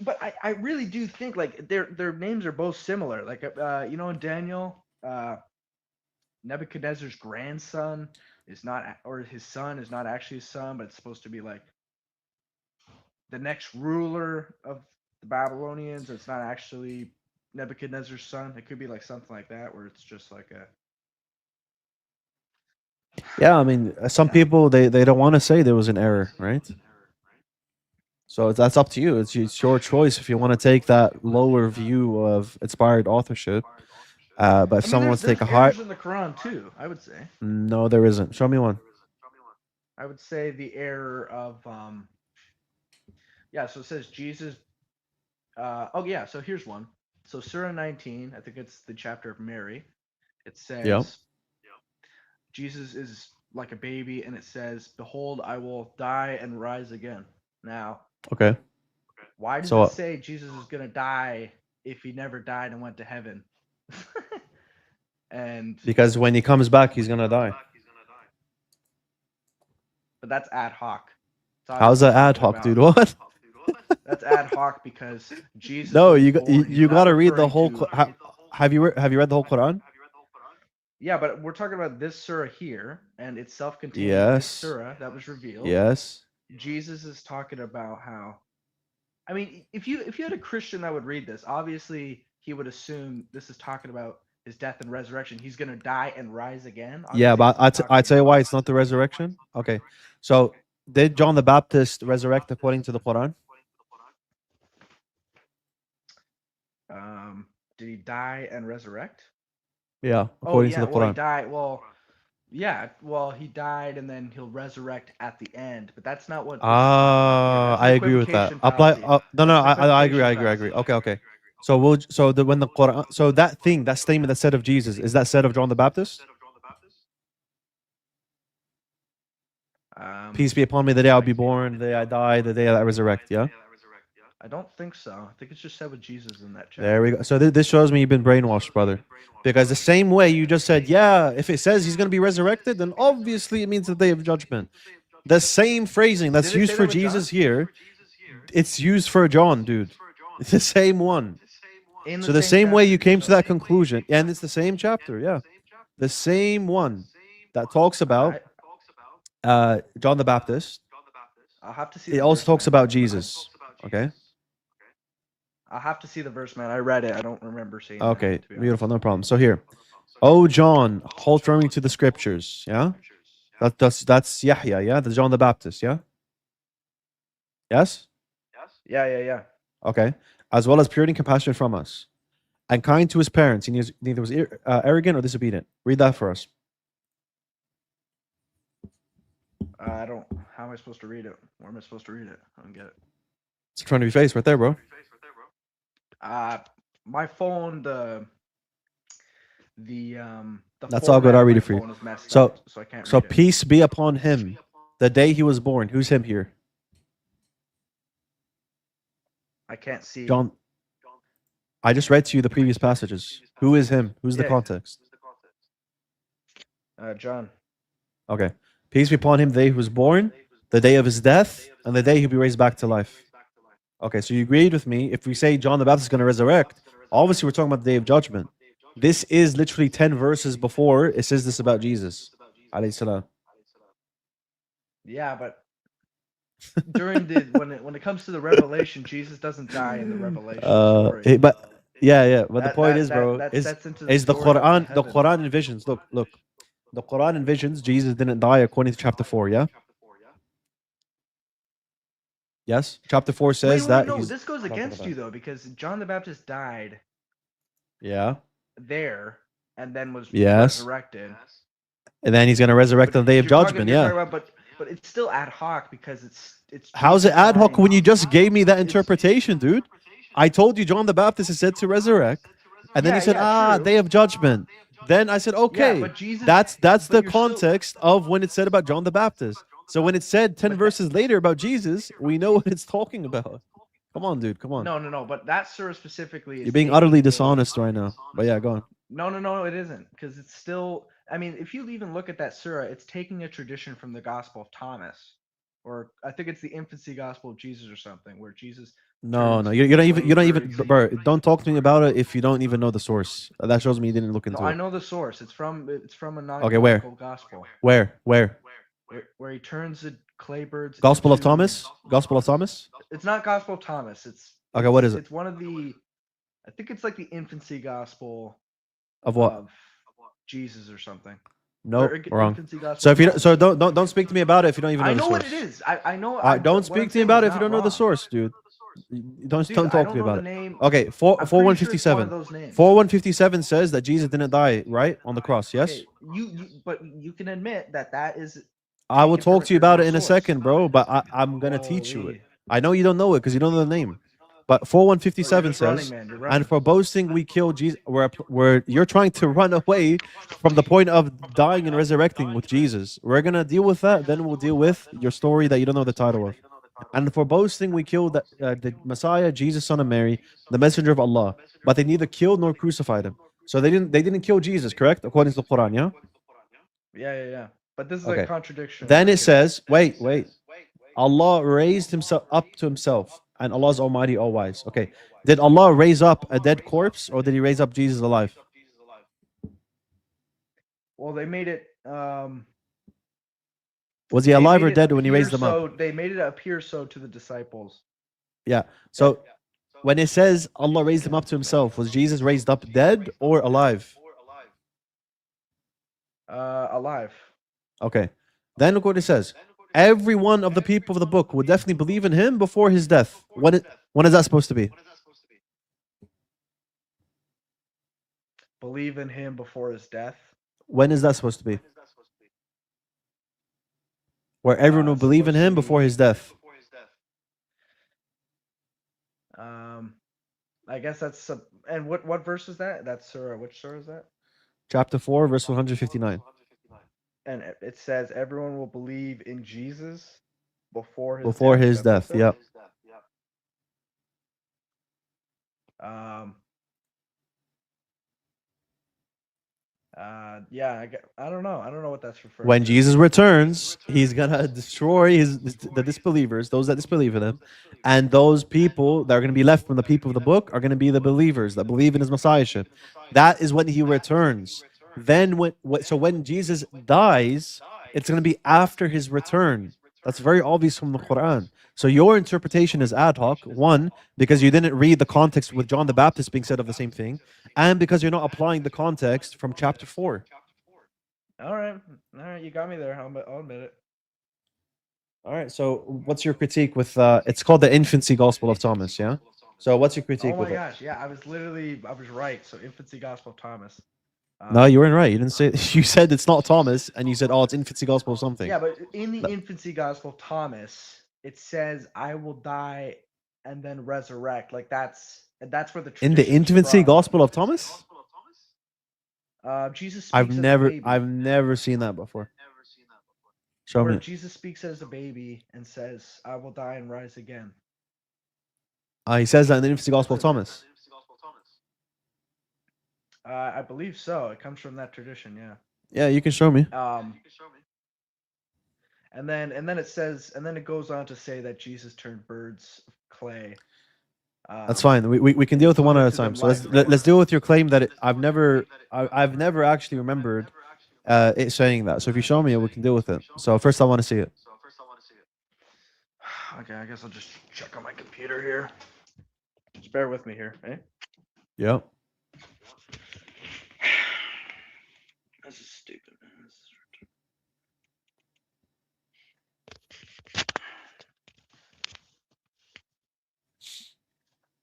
But I really do think, like, their names are both similar. Like, in Daniel, Nebuchadnezzar's grandson is not, or his son is not actually his son, but it's supposed to be, like, the next ruler of the Babylonians. It's not actually Nebuchadnezzar's son. It could be like something like that, where it's just like a. Yeah, I mean, some people they don't want to say there was an error, right? So that's up to you. It's your choice if you want to take that lower view of inspired authorship. But if someone wants to take a high, in the Quran too, I would say. No, there isn't. Show me one. I would say the error of Yeah, so it says Jesus. So here's one. So Surah 19, I think it's the chapter of Mary. It says, Jesus is like a baby, and it says, "Behold, I will die and rise again." Now, okay. Why does it say Jesus is gonna die if he never died and went to heaven? And because when he comes back, he's gonna die. But that's ad hoc. How's that ad hoc, dude? What? That's ad hoc because Jesus. No, you got to read the whole. Have you read the whole Quran? Yeah, but we're talking about this surah here, and it's self-contained. This Yes. surah that was revealed. Yes. Jesus is talking about how. I mean, if you had a Christian that would read this, obviously he would assume this is talking about his death and resurrection. He's gonna die and rise again. Yeah, Obviously, but this is I'd talking tell you about. why it's not the resurrection. Okay. So did John the Baptist resurrect according to the Quran? Um, did he die and resurrect? Yeah, Oh according to yeah, the well he Quran. died. Well, yeah, well he died and then he'll resurrect at the end. But that's not what this is talking about here. Ah, That's an I agree with that. equivocation Apply. fallacy. No, no, That's an I agree. I equivocation agree. I agree. fallacy. Okay, okay. So when the Quran, so that thing, that statement that said of Jesus, is that said of John the Baptist? Peace be upon me, the day I'll I be born, the day I die, the day that I resurrect. Yeah. I don't think so. I think it's just said with Jesus in that There we chapter. go. So this shows me you've been brainwashed, brother. Because the same way you just said, yeah, if it says he's going to be resurrected, then obviously it means the day of judgment. The same phrasing that's Did it used say for that with John? Jesus here, it's used for John, dude. It's the same one. In the So the same same way chapter. you came to that conclusion, and it's the same chapter, yeah, the same one that talks about I John the Baptist. I'll have to see It the also verse, talks man. about Jesus. Okay. I'll have to see the verse, man. I read it. I don't remember seeing that, Okay. to be Beautiful. honest. No problem. So here, oh John, hold firmly to the scriptures. Yeah. That's Yahya. Yeah. That's John the Baptist. Yeah. Yes. Yeah, yeah, yeah. Okay. As well as purity and compassion from us, and kind to his parents. He neither was arrogant or disobedient. Read that for us. I don't. How am I supposed to read it? Where am I supposed to read it? I don't get it. It's in front of your face, right there, bro. Uh, my phone, the That's all good. format I'll of read my it for you. phone is messed So, up, so I can't so read it. peace be upon him. The day he was born. Who's him here? I can't see. John. I just read to you the previous passages. Who is him? Who's the Yeah, context? John. Okay. Peace be upon him, the day he was born, the day of his death, and the day he'll be raised back to life. Okay, so you agreed with me. If we say John the Baptist is going to resurrect, obviously we're talking about the day of judgment. This is literally 10 verses before it says this about Jesus. Alayhi salam. Yeah, but during the when it comes to the revelation, Jesus doesn't die in the revelation story. But yeah. But the point is, bro, That is sets into the is the story of the Quran the heaven. Quran envisions. Look. The Quran envisions Jesus didn't die according to chapter 4, yeah? Yes? Chapter 4 says Wait, that no, he's this goes not gonna against die. you though, because John the Baptist died Yeah. there and then was Yes. resurrected. And then he's gonna resurrect on the day of judgment, You're yeah. talking about, but it's still ad hoc because it's How's it Jesus ad hoc dying. when you just gave me that It's interpretation, dude? I told you John the Baptist is said to resurrect, and then you said, true. day of judgment. Then I said, Yeah, okay, but Jesus, that's but the you're still context of when it said about John the Baptist. So when it said 10 but that, verses later about Jesus, we know what it's talking about. Come on, dude. Come on. no, but that surah specifically You're is being taking utterly a dishonest right now. But yeah, go on. no, it isn't because it's still. I mean, if you even look at that surah, it's taking a tradition from the Gospel of Thomas, or I think it's the infancy Gospel of Jesus or something, where Jesus No, no, turns you don't even, flames. bro. Don't talk to me about it if you don't even know the source. That shows me you didn't look No, into I it. know the source. It's from a Okay, where, non-canonical gospel where? where he turns the clay birds Gospel of into. Thomas. Gospel of Thomas. It's not Gospel of Thomas. Okay, what is it? It's one of the. I think it's like the infancy gospel Of what? of Jesus or something. Nope, wrong. Infancy gospel. So if you Thomas. so don't speak to me about it if you don't even know I the know source. what it is. I know. Don't what speak I'm to me saying about is it if you not don't know the wrong. source, dude. Don't Dude, I talk to don't me know about the it. name. Okay, I'm four pretty one sure fifty it's one of seven. those names. 4157 says that Jesus didn't die, right? On the cross, yes? Okay, but you can admit that is. I will Taken from talk to you about from it in a source. second, bro, but I'm going to teach you it. Holy. I know you don't know it because you don't know the name. But Oh, you're 4157 just running, says, man. You're and running. for boasting we kill Jesus, where you're trying to run away from the point of dying and resurrecting with Jesus. We're going to deal with that, then we'll deal with your story that you don't know the title of. And for boasting we killed the Messiah, Jesus, son of Mary, the messenger of Allah. But they neither killed nor crucified him. So they didn't kill Jesus, correct? According to the Quran, yeah? Yeah. But this is a Okay. contradiction. Then I it can. says, wait. Allah raised himself up to himself, and Allah is Almighty, all wise. Okay. Did Allah raise up a dead corpse, or did He raise up Jesus alive? Well, they made it. Was he They alive made or it dead when he appear raised them up? so. They made it appear so to the disciples. Yeah. So when it says Allah raised him up to himself, was Jesus raised up dead or alive? Alive. Okay. Then look what it says. Every one of the people of the book would definitely believe in him before his death. When is that supposed to be? Believe in him before his death. When is that supposed to be? Where everyone will believe in him before his death. I guess that's and what verse is that? That's surah. Which surah is that? Chapter 4, verse 159. And it says everyone will believe in Jesus before his Before death. his death. Yep. Yeah, I don't know. I don't know what that's referring When to. Jesus returns, he's gonna destroy the disbelievers, those that disbelieve in him, and those people that are gonna be left from the people of the book are gonna be the believers that believe in his messiahship. That is when he returns. Then so when Jesus dies, it's gonna be after his return. That's very obvious from the Quran. So your interpretation is ad hoc. One, because you didn't read the context with John the Baptist being said of the same thing, and because you're not applying the context from chapter 4. All right, you got me there. I'll admit it. All right. So, what's your critique with? It's called the Infancy Gospel of Thomas. Yeah. So, what's your Oh critique my with it? gosh, yeah, I was right. So Infancy Gospel of Thomas. No, you weren't right. You didn't say. You said it's not Thomas, and you said, "Oh, it's Infancy Gospel of something." Yeah, but in the No. Infancy Gospel of Thomas, it says, "I will die and then resurrect." Like that's where the In the tradition's Infancy from. Gospel of Thomas, Jesus speaks as a baby. I've never seen that before. Show Where me. Jesus speaks as a baby and says, "I will die and rise again." He says that in the Infancy Gospel of Thomas. I believe so. It comes from that tradition, yeah. Yeah, you can show me. And then it says, and then it goes on to say that Jesus turned birds of clay. That's fine. We can And deal he with it one blew at a into time. them So life. let's deal with your claim that I've never actually remembered it saying that. So if you show me it, we can deal with it. So first, I want to see it. Okay, I guess I'll just check on my computer here. Just bear with me here, eh? Yep. This is stupid, man.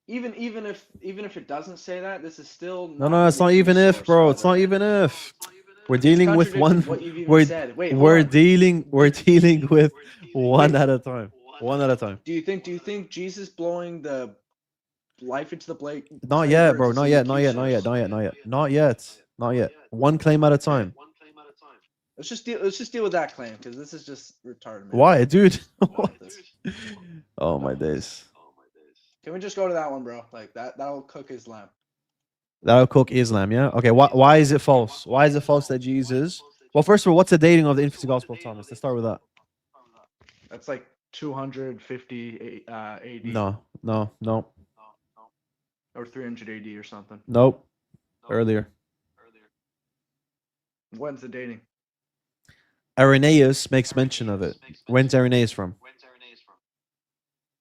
Even if it doesn't say that, this is still No, not no, it's coming not from a even if, source, bro. It's brother. not even if. We're It's dealing with contradicting one. what you've even said. Wait, hold We're on. dealing with one Wait. at a time. One at a time. Do you think Jesus blowing the life into the Not clay yet, birds bro. is Not in the yet. key Not yet. Not yet. source? Not yet. Not yet. Not yet. Not yet. One claim at a Okay. time. Let's just deal with that claim because this is just retarded, man. Why, dude? I'm done What? with this. Oh I'm my done with this. days. Can we just go to that one, bro? Like that'll cook Islam. That'll cook Islam, yeah? Okay, why is it false? Why is it false that Jesus... Well, first of all, what's the dating of the Infancy Gospel of Thomas? Let's start with that. That's like 250 AD No, no, no, or 300 AD or something. nope. Earlier. When's the dating? Irenaeus makes mention of it. When's Irenaeus from?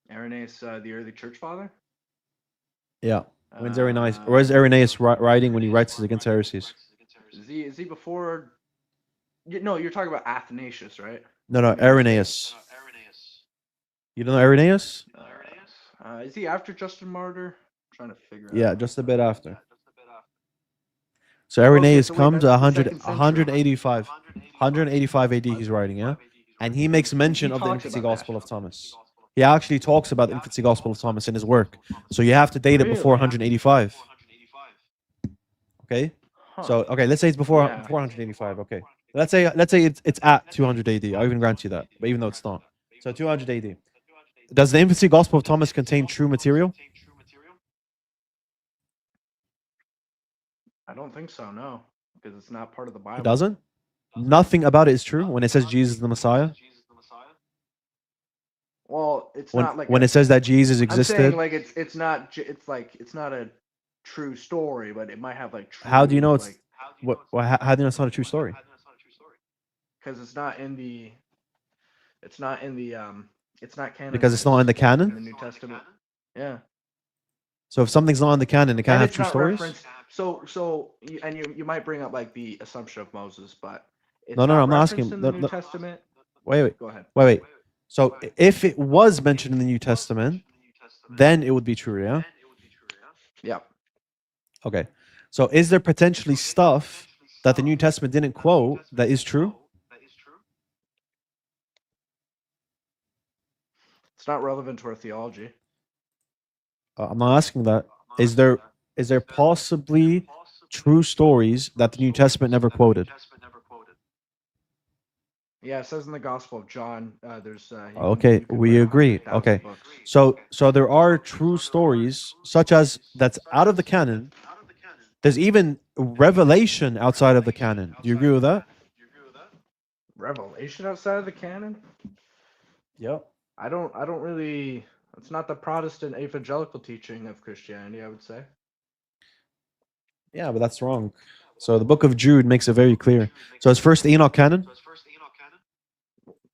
Irenaeus, the early church father? Yeah. When's Irenaeus? Where's Irenaeus writing when he writes against heresies? Is he before? No, you're talking about Athanasius, right? No, no, Irenaeus. You don't know Irenaeus? Is he after Justin Martyr? I'm trying to figure out. Yeah, just a bit after. So Irenaeus comes that's the 100, second century. 185 AD he's writing, yeah? And he makes mention of the talks Infancy about that. Gospel of Thomas. He actually talks about the Infancy Gospel of Thomas in his work. So you have to date it before Really? 185. Okay? Huh. So okay, let's say it's before Yeah. 485. Okay. Let's say it's at 200 AD. I'll even grant you that. But even though it's not. So 200 AD. Does the Infancy Gospel of Thomas contain true material? I don't think so, no. Because it's not part of the Bible. It doesn't? Nothing about it is true when it says Jesus is the Messiah? Well, it's When, not like when it says that Jesus I'm existed? saying like it's not a true story, but it might have like true, How do you know it's like, How do you know it's not a true story? Because it's not in the it's not in the it's not Because it's not in the canonized in canon. the New Testament. Yeah. So if something's not in the canon, it can't And have it's true not stories. referenced. And you might bring up like the Assumption of Moses, but it's No. not I'm not referenced asking. in the No, New no, Testament. wait. Go ahead. So if it was mentioned in the New Testament, then it would be true. Yeah. Yeah. Okay. So is there potentially stuff that the New Testament didn't quote that is true? It's not relevant to our theology. I'm not asking that. Is there possibly true stories that the New Testament never quoted? Yeah, it says in the Gospel of John, there's Okay, you can we win agree. 100,000 Okay. books. So there are true stories such as that's out of the canon. There's even revelation outside of the canon. Do you agree with that? Revelation outside of the canon? Yep. I don't really. It's not the Protestant evangelical teaching of Christianity, I would say. Yeah, but that's wrong. So the book of Jude makes it very clear. So is First Enoch canon?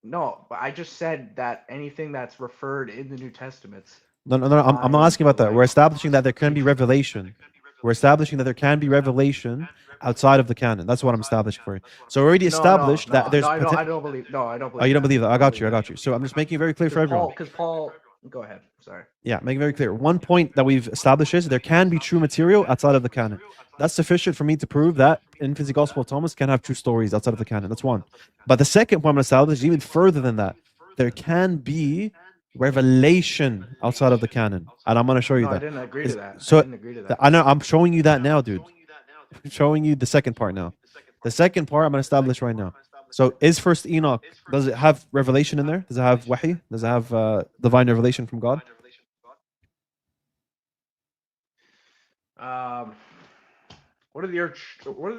No, but I just said that anything that's referred in the New Testaments. No. I'm not asking about that. We're establishing that there can be revelation. We're establishing that there can be revelation outside of the canon. That's what I'm establishing for you. So we already established that there's I don't believe. No, I don't believe. Oh, you don't that. believe that? I got believe you. that. So I'm just making it very clear for everyone. Because Paul. Go ahead. Sorry. Yeah, make it very clear. One point that we've established is there can be true material outside of the canon. That's sufficient for me to prove that Infancy Gospel of Thomas can have true stories outside of the canon. That's one. But the second point I'm going to establish is even further than that. There can be revelation outside of the canon. And I'm going to show you No, I that. didn't agree to that. So I didn't agree to that. I know I'm showing you that now, dude. I'm showing you the second part now. The second part I'm going to establish right now. So is First Enoch, does it have revelation in there? Does it have wahi? Does it have divine revelation from God? What did the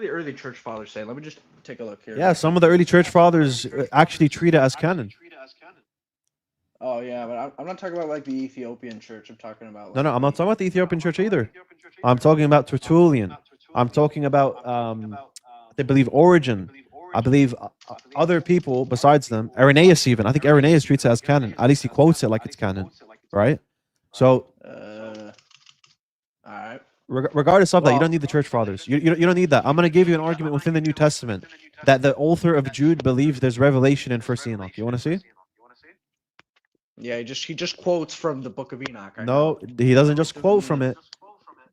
early church fathers say? Let me just take a look here. Yeah, some of the early church fathers actually treat it as canon. Oh yeah, but I'm not talking about like the Ethiopian church. I'm talking about. No, I'm not talking about the Ethiopian church either. I'm talking about Tertullian. I'm talking about they believe Origen. I believe other people besides them. Irenaeus even. I think Irenaeus treats it as canon. At least he quotes it like it's canon, right? So, all right. Regardless of that, you don't need the church fathers. You don't need that. I'm going to give you an argument within the New Testament that the author of Jude believes there's revelation in First Enoch. You want to see? Yeah, he just quotes from the Book of Enoch. No, he doesn't just quote from it.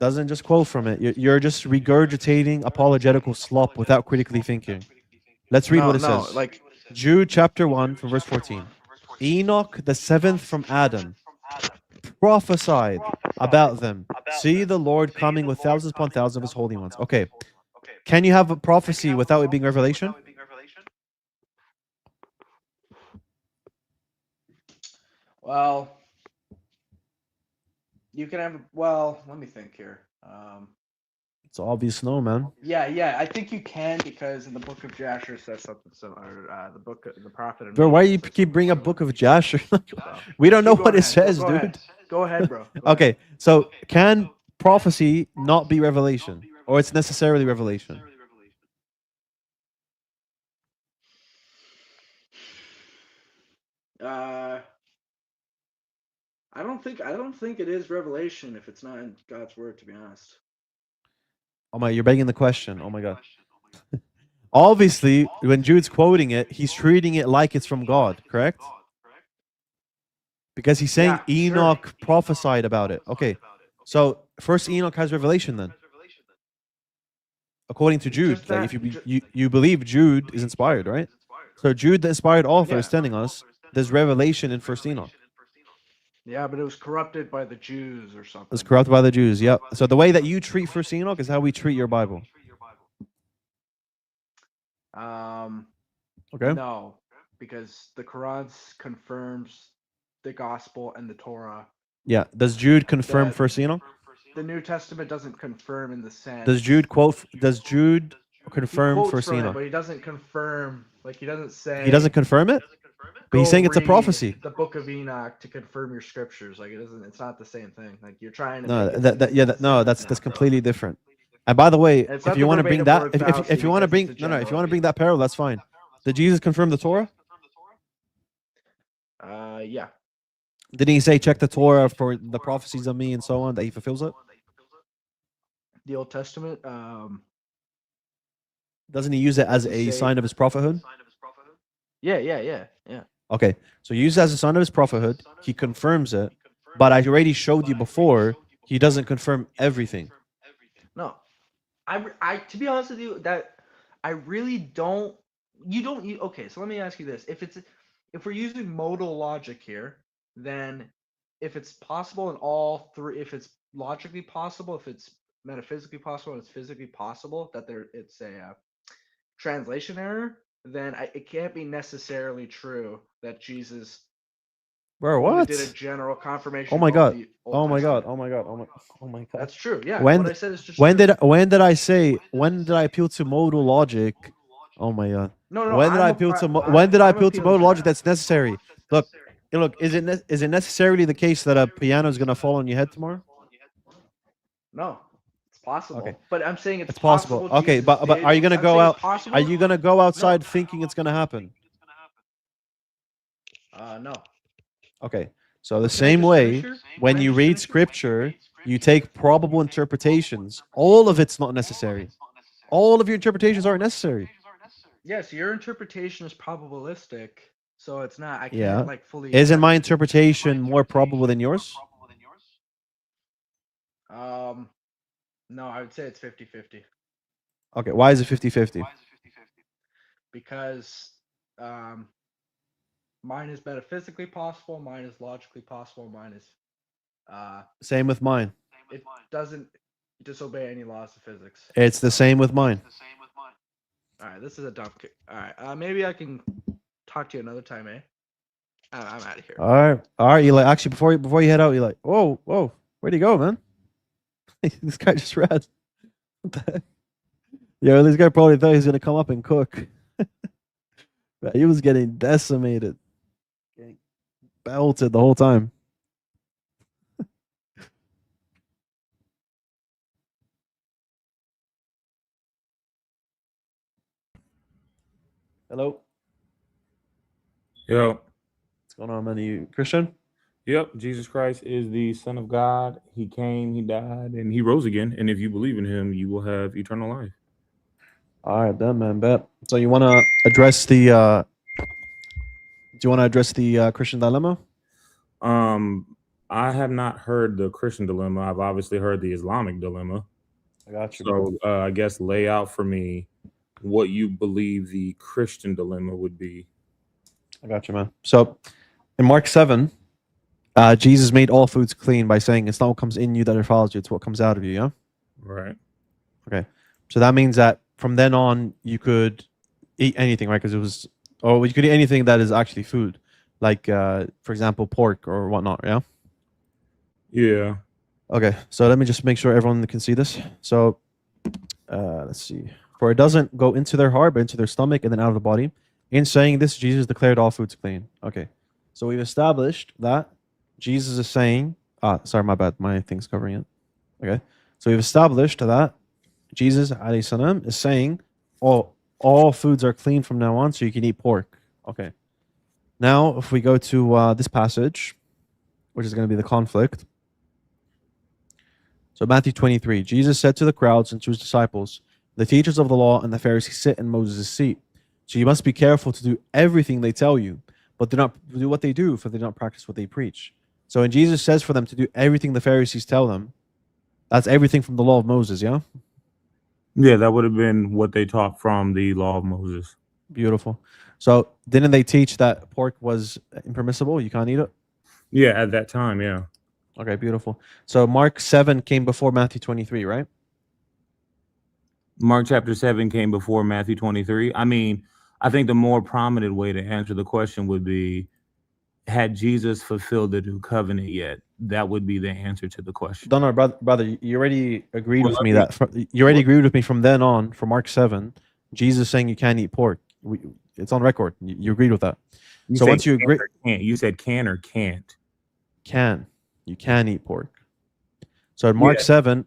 Doesn't just quote from it. You're just regurgitating apologetical slop without critically thinking. Let's read what it says. Like Jude chapter 1 from verse 14. Enoch, the seventh from Adam, prophesied about them. See the Lord coming with thousands upon thousands of his holy ones. Okay. Can you have a prophecy without it being revelation? Well, you can have. Well, let me think here. It's obvious no, man. Yeah, I think you can because in the book of Jasher says something similar. The prophet. Bro, why do you keep bringing up book of Jasher? We don't know what it says, dude. Go ahead, bro. Okay, so can prophecy not be revelation, or it's necessarily revelation? I don't think it is revelation if it's not in God's word, to be honest. Oh my, you're begging the question. Oh my god. Obviously, when Jude's quoting it, he's treating it like it's from God, correct? Because he's saying Enoch prophesied about it. Okay, so first Enoch has revelation then, according to Jude. Like if you believe Jude is inspired, right? So Jude, the inspired author, is telling us there's revelation in First Enoch. Yeah, but it was corrupted by the Jews or something. It was corrupted by the Jews. Yep. So the way that you treat First Enoch is how we treat your Bible. Okay. No, because the Quran confirms the Gospel and the Torah. Yeah. Does Jude confirm First Enoch? The New Testament doesn't confirm in the sense. Does Jude confirm First Enoch? But he doesn't confirm. Like he doesn't say. He doesn't confirm it. But he's saying it's a prophecy. The Book of Enoch to confirm your scriptures. Like it doesn't. It's not the same thing. Like you're trying to. No, that's completely different. And by the way, It's if not you the want to bring verbatim that, word if fallacy you want to because bring it's a if you general. want to bring that parallel, that's fine. Did Jesus confirm the Torah? Yeah. Didn't he say check the Torah for the prophecies of me and so on that he fulfills it? The Old Testament. Doesn't he use it Does as he a say? sign of his prophethood? Yeah. Okay, so he uses it as a sign of his prophethood. He confirms it, but I already showed you before he doesn't confirm everything. No, I to be honest with you, that I really don't. You don't. Okay, so let me ask you this: if we're using modal logic here, then if it's possible in all three, if it's logically possible, if it's metaphysically possible, and it's physically possible that it's a translation error, then it can't be necessarily true that Jesus Bro, only did a what? general Oh confirmation my of god! the Old Oh my god! Testament. Oh my god! Oh my god! That's true. Yeah, what When I said is just true. when did I appeal to modal logic? Oh my god! No, When did I appeal to when did I I'm appeal to appealing modal to logic? that. That's necessary. Look, is it necessarily the case that a piano is gonna fall on your head tomorrow? No, it's Okay, possible, but I'm saying it's it's possible. possible Okay, Jesus but are did. you gonna I'm go saying it's out? Are possible. you gonna go No, outside thinking it's gonna happen? no. Okay, so the Can I same just finish way, here? Can when I you just read finish here? scripture, you take probable interpretations. All of it's not necessary. All of your interpretations aren't necessary. Yes, your interpretation is probabilistic, so it's not. I can't Yeah. like fully Isn't my like. interpretation more probable than yours? Um, no, I would say it's 50-50 Okay, why is it 50-50? because um, mine is metaphysically possible, mine is logically possible, mine is uh, Same with mine. it doesn't disobey any laws of physics. It's the So, same with mine. all right, this is a dumb. All right, maybe I can talk to you another time, eh? I'm out of here. All right, Eli. Actually, before you head out, Eli. Whoa, where'd he go, man? This guy just ran. What the heck? Yo, this guy probably thought he was gonna come up and cook. But he was getting decimated, getting belted the whole time. Hello, Yo, what's going on, man? Are you Christian? yep, Jesus Christ is the Son of God. He came, he died, and he rose again. And if you believe in him, you will have eternal life. All right, then, man. Bet. So you want to address the? Do you want to address the Christian dilemma? I have not heard the Christian dilemma. I've obviously heard the Islamic dilemma. I got you, bro. So I guess lay out for me what you believe the Christian dilemma would be. I got you, man. So in Mark 7, Jesus made all foods clean by saying, "It's not what comes in you that defiles you; it's what comes out of you." Yeah. Right. Okay. So that means that from then on, you could eat anything, right? Because it was, or you could eat anything that is actually food, like, for example, pork or whatnot. Yeah. Yeah. Okay. So let me just make sure everyone can see this. So let's see. For it doesn't go into their heart, but into their stomach and then out of the body. In saying this, Jesus declared all foods clean. Okay. So we've established that Jesus is saying, sorry, my bad. My thing's covering it. Okay. So we've established that Jesus alayhi salam is saying, all foods are clean from now on, so you can eat pork. Okay. Now, if we go to this passage, which is going to be the conflict. So Matthew 23, Jesus said to the crowds and to his disciples, the teachers of the law and the Pharisees sit in Moses' seat. So you must be careful to do everything they tell you, but do not do what they do, for they do not practice what they preach. So when Jesus says for them to do everything the Pharisees tell them, that's everything from the law of Moses, yeah? Yeah, that would have been what they taught from the law of Moses. Beautiful. So didn't they teach that pork was impermissible? You can't eat it? Yeah, at that time, yeah. Okay, beautiful. So Mark 7 came before Matthew 23, right? Mark chapter 7 came before Matthew 23. I mean, I think the more prominent way to answer the question would be, had Jesus fulfilled the new covenant yet? That would be the answer to the question. No, brother, you already agreed Well, with let me me- that you already agreed with me from then on for Mark 7. Jesus saying you can't eat pork. It's on record. You agreed with that. So said once you can agree, or can't. You said can or can't. you can eat pork. So in Mark 7,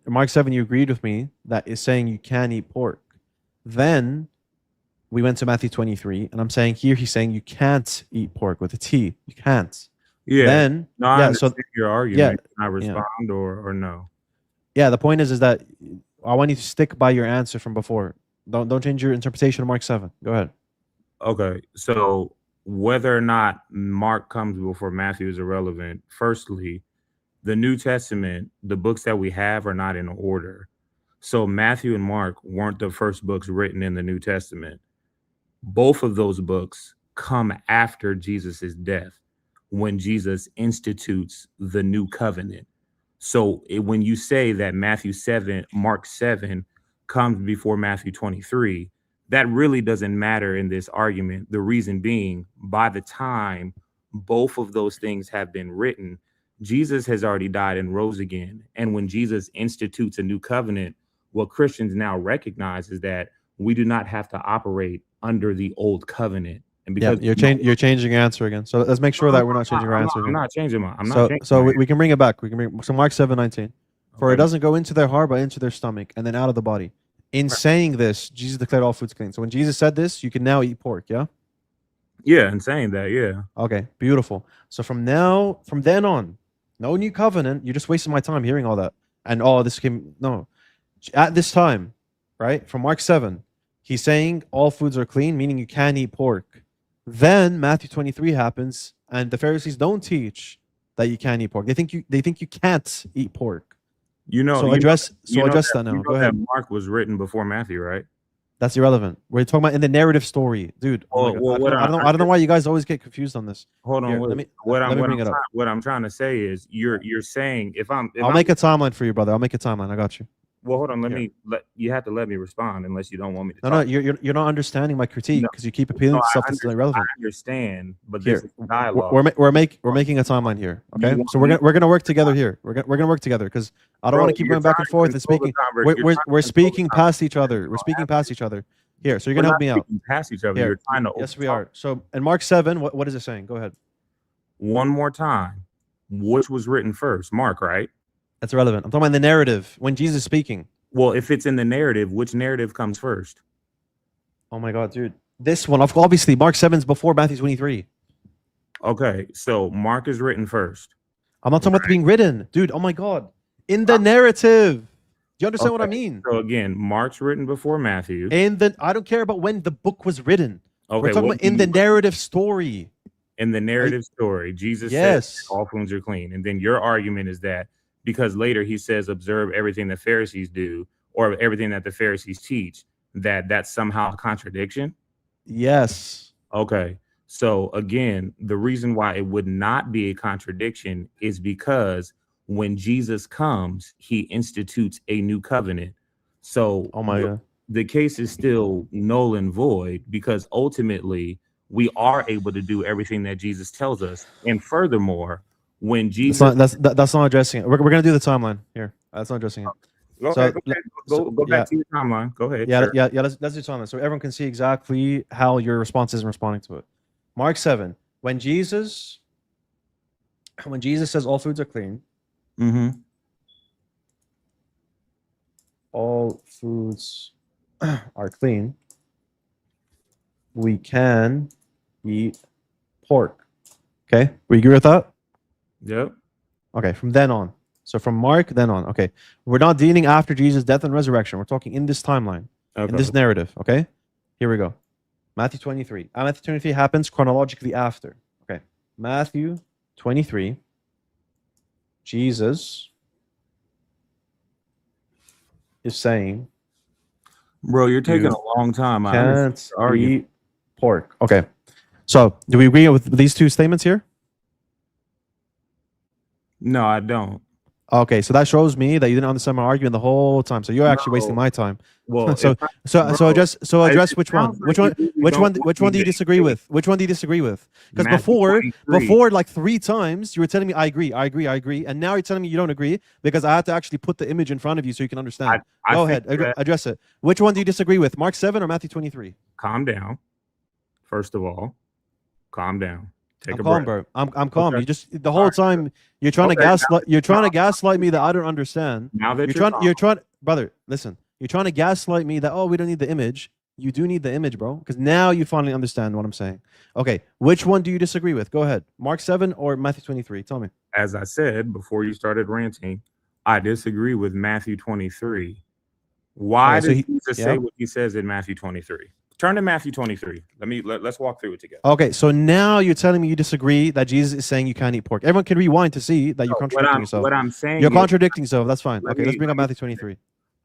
you agreed with me that is saying you can eat pork. Then we went to Matthew 23, and I'm saying here he's saying you can't eat pork with a T. You can't. Yeah. Then No, I understand your argument. Can I yeah. respond or no? Yeah, the point is that I want you to stick by your answer from before. Don't change your interpretation of Mark 7. Go ahead. Okay, so whether or not Mark comes before Matthew is irrelevant. Firstly, the New Testament, the books that we have are not in order. So Matthew and Mark weren't the first books written in the New Testament. Both of those books come after Jesus's death, when Jesus institutes the new covenant. So when you say that Mark 7 comes before Matthew 23, that really doesn't matter in this argument. The reason being, by the time both of those things have been written, Jesus has already died and rose again. And when Jesus institutes a new covenant, what Christians now recognize is that we do not have to operate under the old covenant. And because you're changing your answer again. So let's make sure that we're not changing our answer. I'm not changing my. We can bring it back. So Mark 7:19. For it doesn't go into their heart, but into their stomach, and then out of the body. In saying this, Jesus declared all foods clean. So when Jesus said this, you can now eat pork. Yeah. Yeah, in saying that, yeah. Okay, beautiful. So from then on, no new covenant. You just wasted my time hearing all that. And this came at this time, right? From Mark 7, he's saying all foods are clean, meaning you can eat pork. Then Matthew 23 happens, and the Pharisees don't teach that you can eat pork. They think you can't eat pork. So address that now. Go ahead. Mark was written before Matthew, right? That's irrelevant. We're talking about in the narrative story, dude. I don't know why you guys always get confused on this. Hold on. What I'm trying to say is you're saying I'll make a timeline for you, brother. I'll make a timeline. I got you. Well, hold on. You have to let me respond unless you don't want me to. No, you're not understanding my critique because you keep appealing to stuff that's irrelevant. I understand, but this is dialogue. We're making a timeline here. Okay, so we're gonna work together here. We're gonna work together because I don't want to keep going back and forth and speaking. We're speaking past each other. We're speaking past each other here. So you're gonna help me out. Past each other. You're trying to. Yes, we are. So in Mark 7, what is it saying? Go ahead. One more time. Which was written first? Mark, right? That's irrelevant. I'm talking about the narrative when Jesus is speaking. Well, if it's in the narrative, which narrative comes first? Oh my God, dude. This one, obviously, Mark 7's before Matthew 23. Okay, so Mark is written first. I'm not talking about being written. Dude, oh my God. In the narrative. Do you understand what I mean? So again, Mark's written before Matthew. I don't care about when the book was written. Okay, we're talking about in the narrative story. In the narrative story, Jesus says all foods are clean. And then your argument is that because later he says, observe everything the Pharisees do or everything that the Pharisees teach, that's somehow a contradiction? Yes. Okay. So again, the reason why it would not be a contradiction is because when Jesus comes, he institutes a new covenant. So the case is still null and void because ultimately we are able to do everything that Jesus tells us. And furthermore, when Jesus that's not addressing it. We're gonna do the timeline here. That's not addressing it. Go back to your timeline. Go ahead. Yeah. Let's do timeline so everyone can see exactly how your response is responding to it. Mark 7. When Jesus says all foods are clean, all foods are clean, we can eat pork. Okay, we agree with that? Yep. Okay, from then on. So from Mark, then on. Okay, we're not dealing after Jesus' death and resurrection. We're talking in this timeline, in this narrative. Okay, here we go. Matthew 23. Matthew 23 happens chronologically after. Okay, Matthew 23. Jesus is saying, bro, you're taking a long time. Can't eat pork. Okay, so do we agree with these two statements here? No, I don't. Okay, so that shows me that you didn't understand my argument the whole time. So you're actually wasting my time. Well, so address which one? Which one do you disagree with? Which one do you disagree with? Because before like 3 times you were telling me I agree, and now you're telling me you don't agree because I had to actually put the image in front of you so you can understand. Go ahead, address it. Which one do you disagree with? Mark 7 or Matthew 23? Calm down. First of all, calm down. Take I'm a calm, breath. bro. I'm calm. Okay. You just the whole time you're trying to Okay, gaslight. You're trying to gaslight me that I don't understand. Now that You're trying, brother. Listen, you're trying to gaslight me that we don't need the image. You do need the image, bro, because now you finally understand what I'm saying. Okay, which one do you disagree with? Go ahead. Mark 7 or Matthew 23? Tell me. as I said before you started ranting, I disagree with Matthew 23. Why Okay, so does Jesus say what he says in Matthew 23? Turn to Matthew 23. Let's walk through it together. Okay, so now you're telling me you disagree that Jesus is saying you can't eat pork. Everyone can rewind to see that you're contradicting yourself. What I'm saying You're is, contradicting yourself. That's fine. let Okay, let's me- bring up let me- Matthew 23.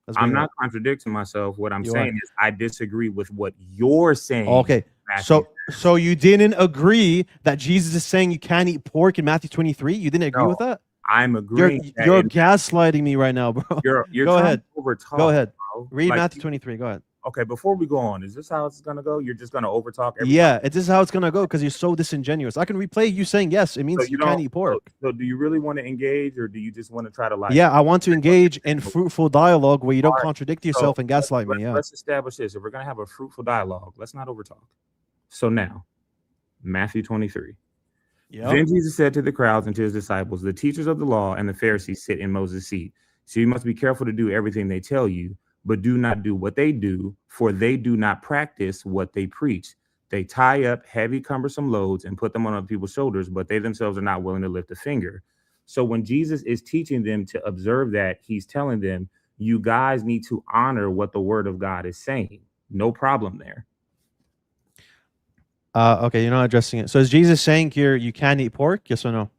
Let's I'm bring it not up. contradicting myself. What I'm You saying are. is I disagree with what you're saying. Okay, so you didn't agree that Jesus is saying you can't eat pork in Matthew 23? You didn't agree with that? I'm agreeing. You're gaslighting me right now, bro. You're Go trying ahead. to overtalk. Go ahead. Bro. Read Matthew 23. Go ahead. Okay, before we go on, is this how it's gonna go? You're just gonna overtalk every Yeah, this is how it's gonna go because you're so disingenuous. I can replay you saying yes. It means So you can't eat pork. So do you really want to engage, or do you just want to try to like? Yeah, I want to engage in fruitful dialogue where you don't contradict yourself So and gaslight me. Yeah. Let's establish this. If we're gonna have a fruitful dialogue, let's not overtalk. So now, Matthew 23. Yeah. Then Jesus said to the crowds and to his disciples, "The teachers of the law and the Pharisees sit in Moses' seat. So you must be careful to do everything they tell you, but do not do what they do, for they do not practice what they preach. They tie up heavy, cumbersome loads and put them on other people's shoulders, but they themselves are not willing to lift a finger." So when Jesus is teaching them to observe that, he's telling them, you guys need to honor what the word of God is saying. No problem there. Okay, you're not addressing it. So is Jesus saying here you can't eat pork? Yes or no?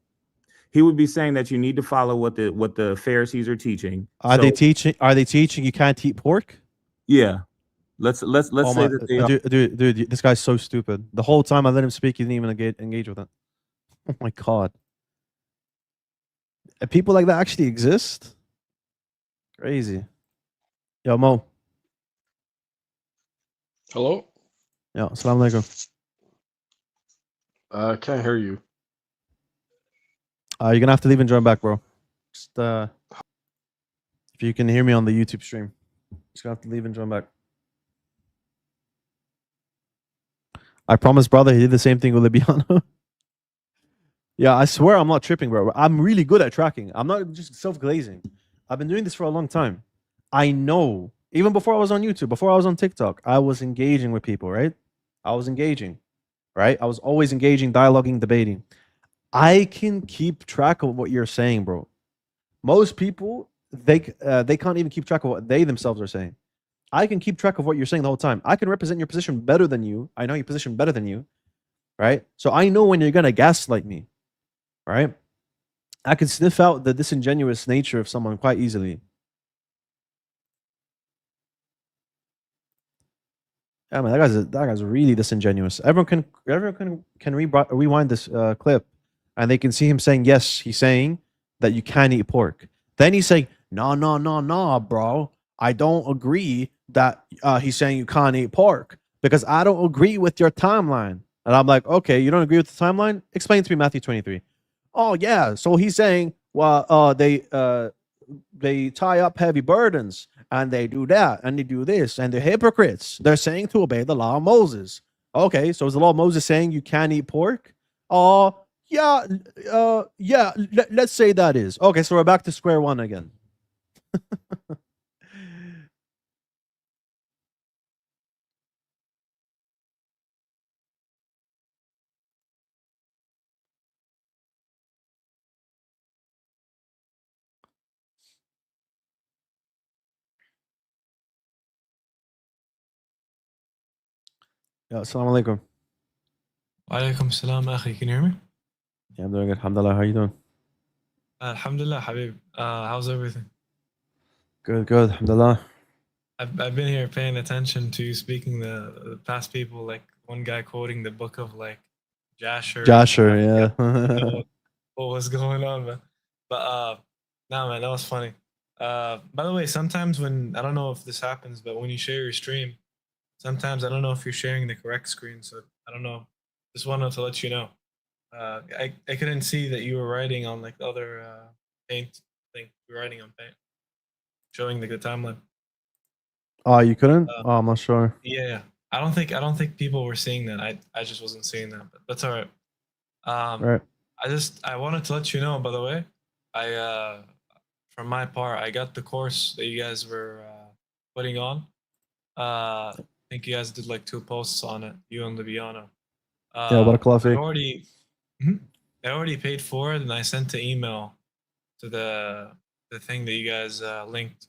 He would be saying that you need to follow what the Pharisees are teaching. Are they teaching you can't eat pork? Yeah. Let's say that dude, this guy's so stupid. The whole time I let him speak, he didn't even engage with it. Oh my god. People like that actually exist? Crazy. Yo, Mo. Hello? Yeah, assalamu alaikum. Can't hear you. You're gonna have to leave and join back, bro. Just if you can hear me on the YouTube stream, just gonna have to leave and join back. I promise, brother, he did the same thing with Libiano. Yeah, I swear I'm not tripping, bro. I'm really good at tracking. I'm not just self-glazing. I've been doing this for a long time. I know, even before I was on YouTube, before I was on TikTok, I was engaging with people, right? I was engaging, right? I was always engaging, dialoguing, debating. I can keep track of what you're saying, bro. Most people, they can't even keep track of what they themselves are saying. I can keep track of what you're saying the whole time. I can represent your position better than you. I know your position better than you, right? So I know when you're gonna gaslight me, right? I can sniff out the disingenuous nature of someone quite easily. Yeah, man, that guy's really disingenuous. Everyone can rewind this clip, and they can see him saying yes. He's saying that you can't eat pork. Then he's saying no, bro. I don't agree that he's saying you can't eat pork because I don't agree with your timeline. And I'm like, okay, you don't agree with the timeline? Explain to me Matthew 23. Oh yeah, so he's saying, well, they tie up heavy burdens and they do that and they do this and they're hypocrites. They're saying to obey the law of Moses. Okay, so is the law of Moses saying you can't eat pork? Yeah, let's say that is. Okay, so we're back to square one again. Yeah, assalamu alaikum. Walaikum salam, akhi. Can you hear me? Yeah, I'm doing good. Alhamdulillah. How are you doing? Alhamdulillah, Habib. How's everything? Good. Alhamdulillah. I've been here paying attention to you speaking the past people, like one guy quoting the book of like Jasher. Yeah. What was going on, man? But nah, man, that was funny. By the way, sometimes when I don't know if this happens, but when you share your stream, sometimes I don't know if you're sharing the correct screen. So I don't know. Just wanted to let you know. I couldn't see that you were writing on like the other paint thing. You're writing on paint, showing the timeline. Oh, you couldn't? I'm not sure. Yeah. I don't think people were seeing that. I just wasn't seeing that, but that's all right. Right. I wanted to let you know, by the way, I from my part, I got the course that you guys were putting on. I think you guys did like 2 posts on it, you and Liviano. Yeah, what a I coffee. already, Mhm. I already paid for it, and I sent the email to the thing that you guys linked.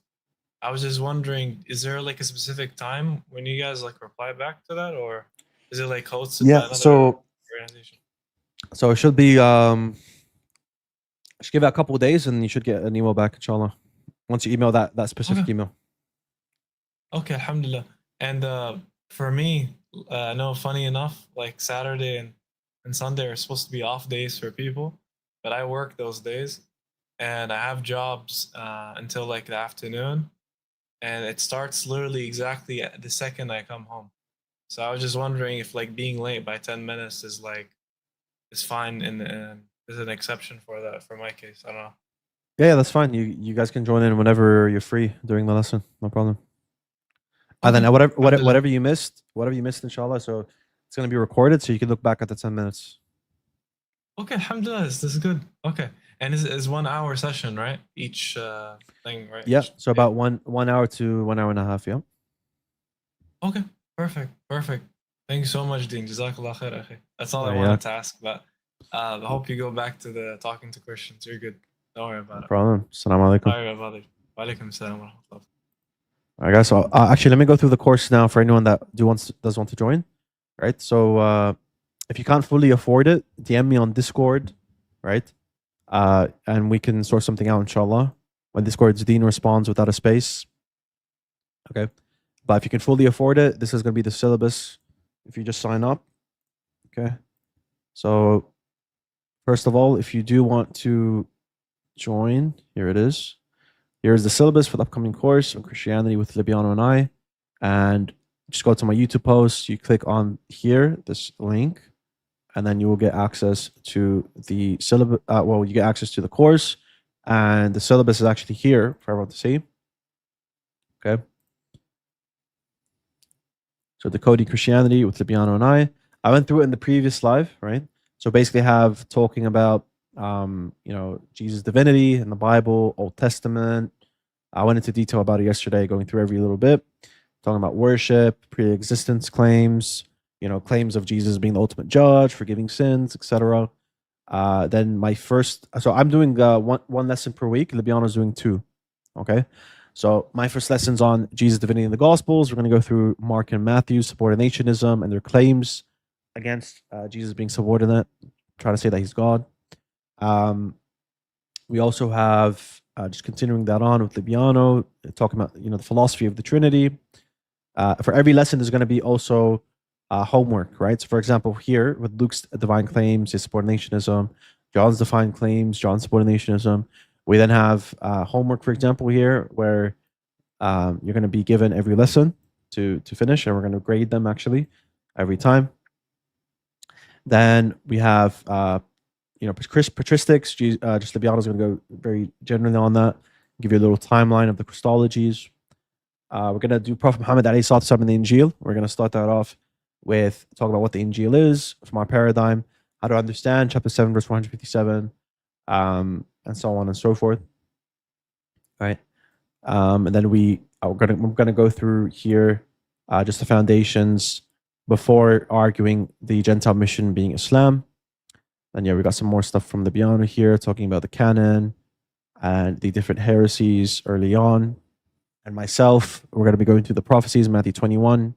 I was just wondering, is there like a specific time when you guys like reply back to that, or is it like hosted by Yeah, another organization? so it should be just give it a couple of days and you should get an email back, inshallah. Once you email that specific Okay. email. Okay, alhamdulillah. And for me, no, funny enough, like Saturday and Sunday are supposed to be off days for people, but I work those days, and I have jobs until like the afternoon, and it starts literally exactly at the second I come home. So I was just wondering if like being late by 10 minutes is fine, and is an exception for that for my case. I don't know. Yeah, that's fine. You guys can join in whenever you're free during the lesson. No problem. And Okay. then Alhamdulillah. whatever you missed, inshallah. So it's gonna be recorded, so you can look back at the 10 minutes. Okay, alhamdulillah, this is good. Okay. And is 1 hour session, right? Each thing, right? Yeah. Each So day. about 1 hour to 1 hour and a half. Yeah. Okay, perfect, perfect. Thank you so much, Dean. Jazakallah khair, akhi. That's all I Yeah. wanted to ask, but I hope you go back to the talking to Christians. You're good. Don't worry No about it. problem. Assalamu alaikum. Sorry about it. Wa alaikum salam wa rahmatullah. All right, guys. So actually, let me go through the course now for anyone that does want to join. Right. So if you can't fully afford it, DM me on Discord, right? And we can sort something out, inshallah. When Discord's Dean responds without a space. Okay. But if you can fully afford it, this is going to be the syllabus if you just sign up. Okay. So, first of all, if you do want to join, here it is. Here's the syllabus for the upcoming course on Christianity with Libiano and I. And just go to my YouTube post. You click on here, this link, and then you will get access to the syllabus. Well, you get access to the course, and the syllabus is actually here for everyone to see. Okay. So decoding Christianity with Libiano and I went through it in the previous live, right? So basically have talking about, Jesus' divinity in the Bible, Old Testament. I went into detail about it yesterday, going through every little bit, talking about worship, pre-existence claims, claims of Jesus being the ultimate judge, forgiving sins, etc. Then so I'm doing one lesson per week. Libiano's doing 2. Okay. So my first lesson's on Jesus' divinity in the Gospels. We're going to go through Mark and Matthew's subordinationism and their claims against Jesus being subordinate, try to say that he's God. We also have just continuing that on with Libiano, talking about the philosophy of the Trinity. For every lesson, there's going to be also homework, right? So, for example, here with Luke's divine claims, his subordinationism, John's divine claims, John's subordinationism. We then have homework, for example, here where you're going to be given every lesson to finish, and we're going to grade them actually every time. Then we have patristics. Just Libiano is going to go very generally on that, give you a little timeline of the Christologies. We're going to do Prophet Muhammad alayhi salatu in the Injil. We're going to start that off with talk about what the Injil is from our paradigm, how to understand chapter 7, verse 157, and so on and so forth. Right. And then we're gonna go through here just the foundations before arguing the Gentile mission being Islam. And we got some more stuff from the Libiano here, talking about the canon and the different heresies early on. And myself, we're going to be going through the prophecies, Matthew 21.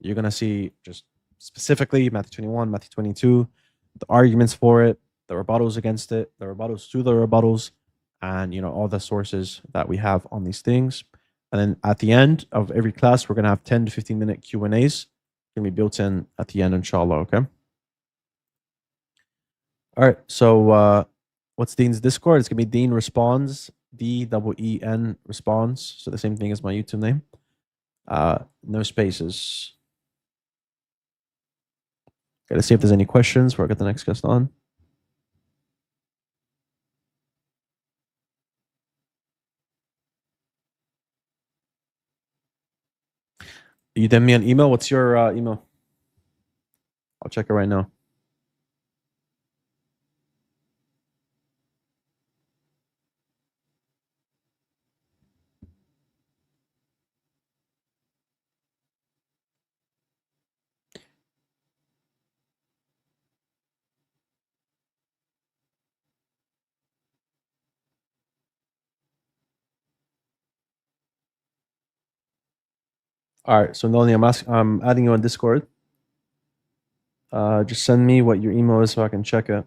You're going to see just specifically Matthew 21, Matthew 22, the arguments for it, the rebuttals against it, the rebuttals to the rebuttals, and all the sources that we have on these things. And then at the end of every class, we're going to have 10 to 15 minute Q&As going to be built in at the end, inshallah. Okay. All right. So what's Dean's Discord? It's going to be Dean Responds, DEEN Responds. So the same thing as my YouTube name. No spaces. Okay, let's see if there's any questions before I get the next guest on. You send me an email. What's your email? I'll check it right now. All right. So Nolani, I'm adding you on Discord. Just send me what your email is so I can check it.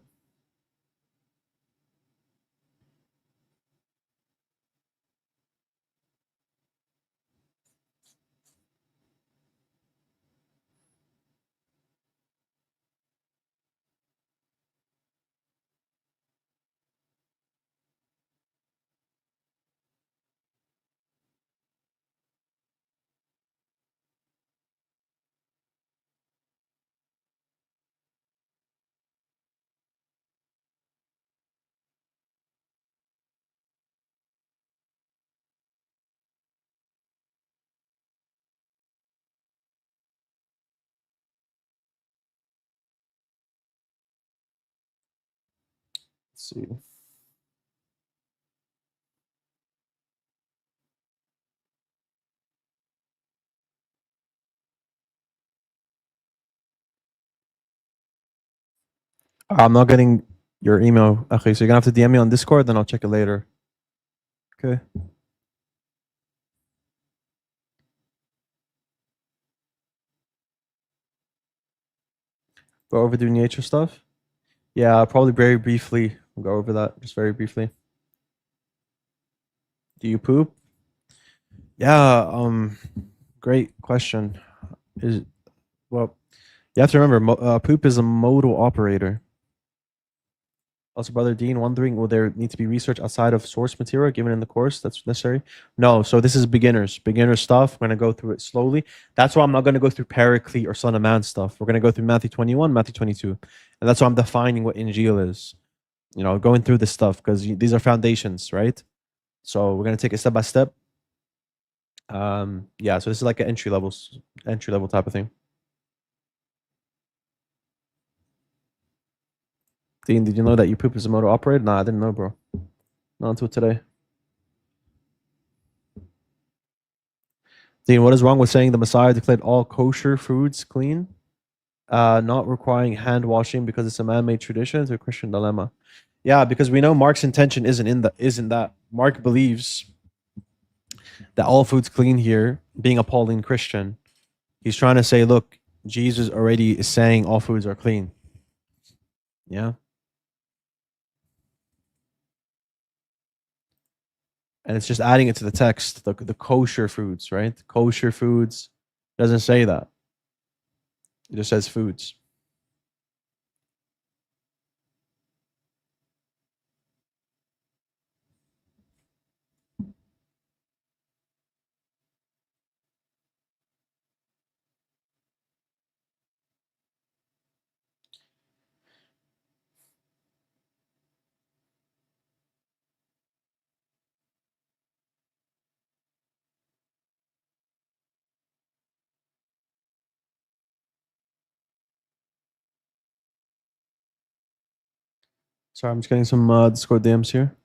Let's see. I'm not getting your email. Okay, so you're gonna have to DM me on Discord, then I'll check it later. Okay. Go over the nature stuff. Yeah, probably very briefly. We'll go over that just very briefly. Do you poop? Yeah. Great question. Is well, you have to remember, poop is a modal operator. Also, Brother Dean, wondering, will there need to be research outside of source material given in the course that's necessary? No, so this is beginner stuff. We're going to go through it slowly. That's why I'm not going to go through Paraclete or Son of Man stuff. We're going to go through Matthew 21, Matthew 22. And that's why I'm defining what Injil is. You know, going through this stuff because these are foundations, right? So we're going to take it step by step. Yeah, so this is like an entry level type of thing. Dean, did you know that you poop is a motor operator? Nah, I didn't know, bro. Not until today. Dean, what is wrong with saying the Messiah declared all kosher foods clean, not requiring hand washing because it's a man-made tradition? It's a Christian dilemma. Yeah, because we know Mark's intention isn't that. Mark believes that all food's clean here, being a Pauline Christian. He's trying to say, look, Jesus already is saying all foods are clean. Yeah. And it's just adding it to the text, the kosher foods, right? Kosher foods doesn't say that. It just says foods. Sorry, I'm just getting some Discord DMs here.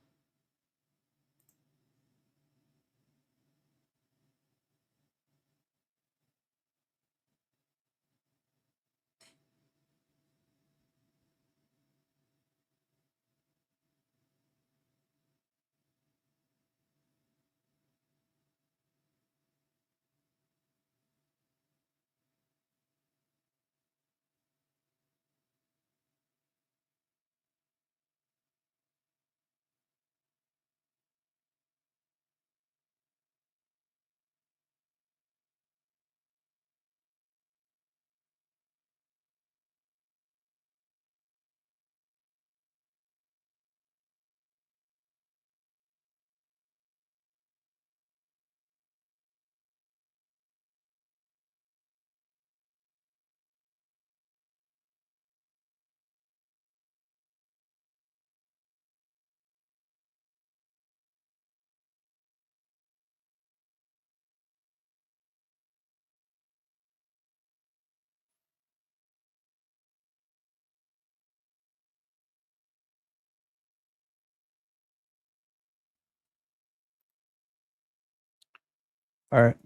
All right.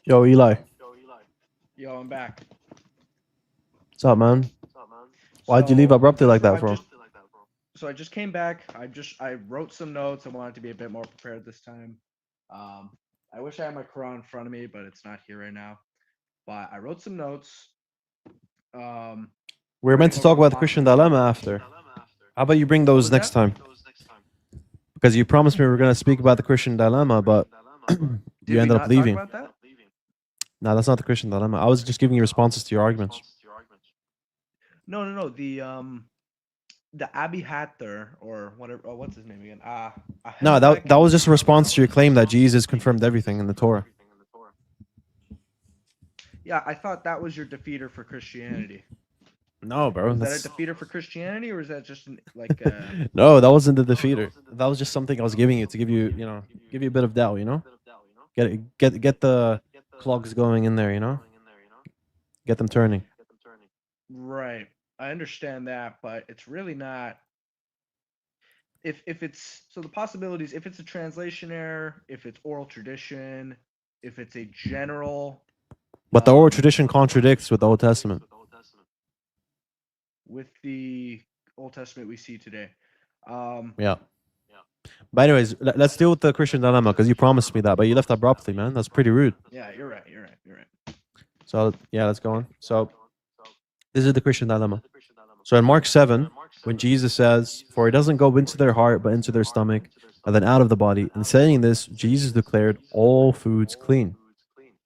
Yo, Eli. Yo, I'm back. What's up, man? Why'd you leave abruptly like that, bro? So I just came back. I wrote some notes. I wanted to be a bit more prepared this time. I wish I had my Quran in front of me, but it's not here right now. But I wrote some notes. We're meant to talk about the Christian dilemma after. How about you bring those next time? Because you promised me we were going to speak about the Christian dilemma, but you ended up leaving. Talk about that? No, that's not the Christian dilemma. I was just giving you responses to your arguments. No. The Abi Hatter or whatever. Oh, what's his name again? No, that was just a response to your claim that Jesus confirmed everything in the Torah. Yeah, I thought that was your defeater for Christianity. No, bro. Is that a defeater for Christianity, or is that just like? No, that wasn't the defeater. That was just something I was giving you to give you a bit of doubt. Get the clogs going in there. Get them turning. Right. I understand that, but it's really not. If it's so, the possibilities. If it's a translation error, if it's oral tradition, if it's a general. But the oral tradition contradicts with the Old Testament. With the Old Testament we see today. Yeah. But anyways, let's deal with the Christian dilemma because you promised me that, but you left abruptly, man. That's pretty rude. Yeah, you're right. So yeah, let's go on. So this is the Christian dilemma. So in Mark 7, when Jesus says, "For it doesn't go into their heart, but into their stomach, and then out of the body," in saying this, Jesus declared all foods clean.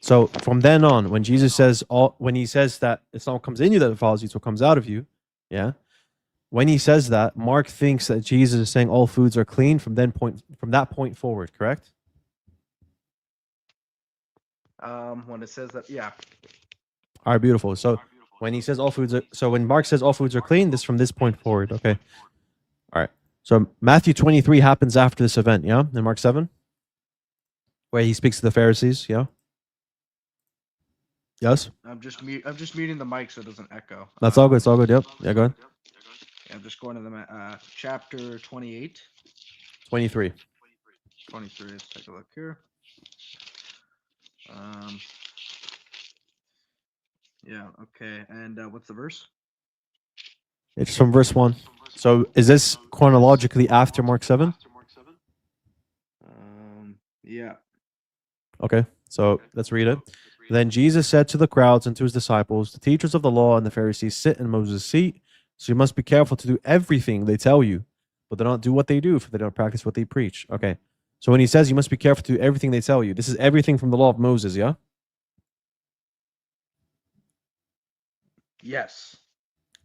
So from then on, when Jesus says when he says that it's not what comes in you that defiles you, it's what comes out of you, yeah. When he says that, Mark thinks that Jesus is saying all foods are clean from that point forward, correct? When it says that, yeah. All right, beautiful. So when he says when Mark says all foods are clean, this from this point forward, okay. All right. So Matthew 23 happens after this event, yeah, in Mark 7, where he speaks to the Pharisees, yeah. Yes. I'm just muting the mic so it doesn't echo. That's all good. It's all good. Yep. Yeah. Go ahead. I'm just going to the chapter 28. 23. 23. Let's take a look here. Yeah. Okay. And what's the verse? It's from verse 1. So is this chronologically after Mark 7? Yeah. Okay. So let's read it. Then Jesus said to the crowds and to his disciples, "The teachers of the law and the Pharisees sit in Moses' seat. So you must be careful to do everything they tell you, but do not do what they do, for they don't practice what they preach." Okay. So when he says you must be careful to do everything they tell you, this is everything from the law of Moses, yeah? Yes.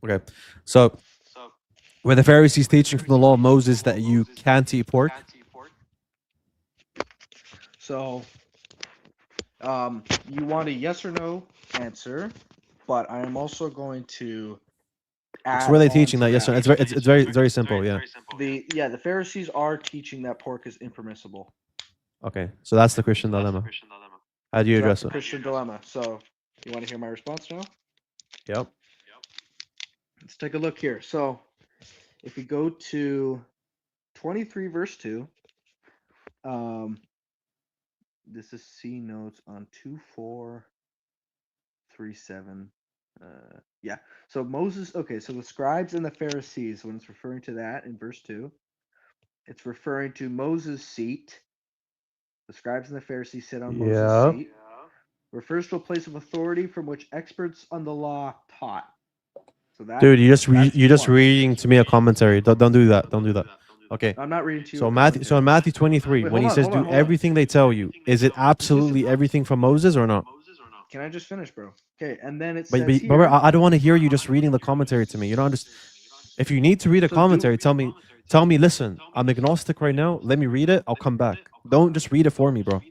Okay. So were the Pharisees teaching from the law of Moses that you can't eat pork? So, you want a yes or no answer, but I am also going to add. So were they teaching that? Yes or no? It's very simple, yeah. The Pharisees are teaching that pork is impermissible. Okay, so that's the Christian dilemma. How do you address it? Christian dilemma. So, you want to hear my response now? Yep. Let's take a look here. So, if we go to 23 verse 2, this is C notes on 2437. Yeah. So Moses, okay, so the scribes and the Pharisees, when it's referring to that in verse 2, it's referring to Moses' seat. The scribes and the Pharisees sit on Moses' seat. Refers to a place of authority from which experts on the law taught. So that, dude, you're just reading to me a commentary. Don't do that. Don't do that. Okay. I'm not reading to you. So in Matthew 23, when he says do everything they tell you, is it absolutely everything from Moses or not? Can I just finish, bro? Okay, and then it But says here, bro, I don't want to hear you just reading the commentary to me. You don't understand. If you need to read a commentary, tell me. Listen, I'm agnostic right now. Let me read it. I'll come back. Don't just read it for me, bro.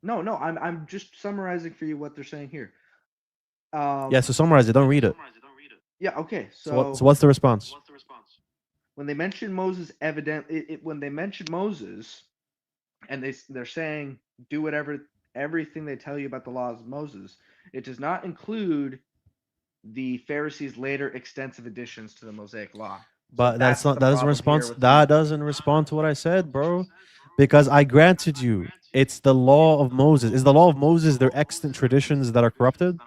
No, I'm just summarizing for you what they're saying here. Yeah, so summarize it. Don't read it. Yeah. Okay. So what's the response? When they mention Moses, when they mention Moses, and they're saying do everything they tell you about the laws of Moses, it does not include the Pharisees' later extensive additions to the Mosaic law. But that doesn't respond to what I said, bro. Because I granted you, it's the law of Moses. Is the law of Moses their extant traditions that are corrupted?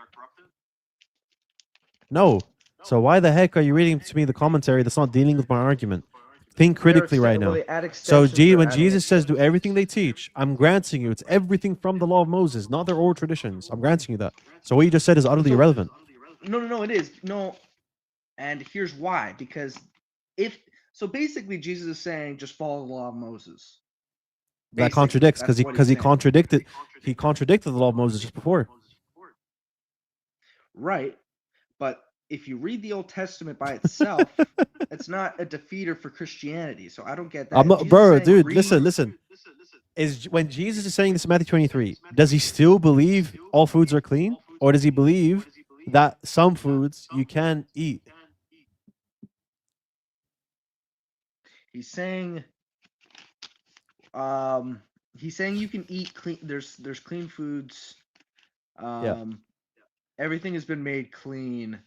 No. So why the heck are you reading to me the commentary that's not dealing with my argument? Think critically right now. Well, they add So extensions. They're when adding Jesus says do extensions. everything they teach, I'm granting you it's everything from the law of Moses, not their oral traditions. I'm granting you that. So what you just said is utterly irrelevant. No, it is. No, and here's why. Because basically Jesus is saying just follow the law of Moses. That Basically, contradicts that's what because he's he saying. contradicted the law of Moses just before. Right. But if you read the Old Testament by itself, it's not a defeater for Christianity. So I don't get that. I'm not, Jesus bro, saying, dude. read- Listen. Is when Jesus is saying this in Matthew 23, does he still believe all foods are clean, or does he believe that some foods you can eat? He's saying you can eat clean. There's clean foods. Yeah. Everything has been made clean.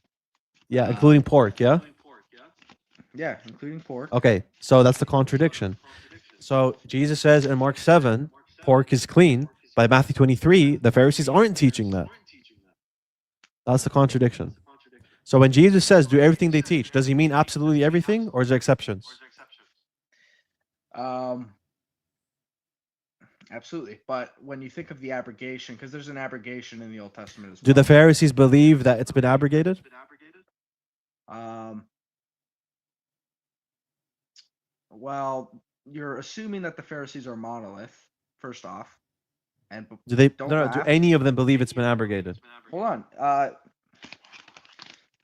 Yeah, including pork. Yeah. Yeah, including pork. Okay, so that's the contradiction. So Jesus says in Mark 7, pork is clean. By Matthew 23, the Pharisees aren't teaching that. That's the contradiction. So when Jesus says do everything they teach, does he mean absolutely everything, or is there exceptions? Absolutely. But when you think of the abrogation, because there's an abrogation in the Old Testament as well. Do the Pharisees believe that it's been abrogated? Well, you're assuming that the Pharisees are monolith, first off. And Do they? don't No, do laugh. any of them believe it's been abrogated? Hold on. I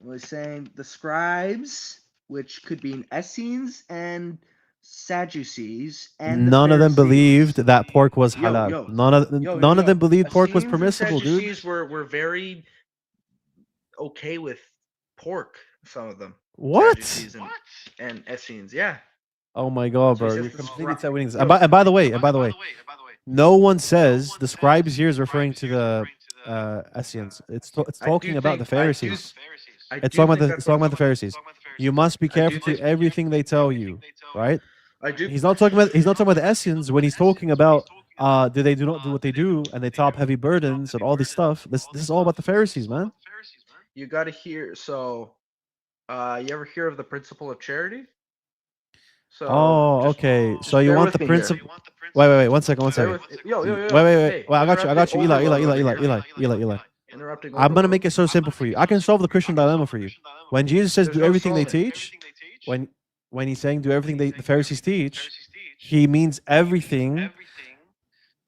was saying the scribes, which could be Essenes and Sadducees, and None of them Pharisees. believed that pork was Yo, halal. yo, None of them believed pork was Essenes and permissible, dude. Sadducees were very okay with pork. Some of them. What? Sadducees and Essenes, yeah. Oh my god, So bro! it's You're just the completely scri- winning this. Yo. And by the way, no one says the scribes here is referring to the Essenes. It's talking about the Pharisees. It's talking about the Pharisees. You must be careful to everything they tell you, right? He's not talking about the Essenes when he's talking about they do not do what they do and they top heavy burdens and all this stuff. This is all about the Pharisees, man. You got to hear. So, you ever hear of the principle of charity? So. Okay. So you bear want with the me here. principle? Wait. 1 second. Yo. Wait. Hey, Well, I got you. interrupting Eli. Interrupting. I'm gonna make it so simple for you. I can solve the Christian dilemma for you. When Jesus says There's do no everything they solving. teach, when he's saying do everything the Pharisees teach, he means everything,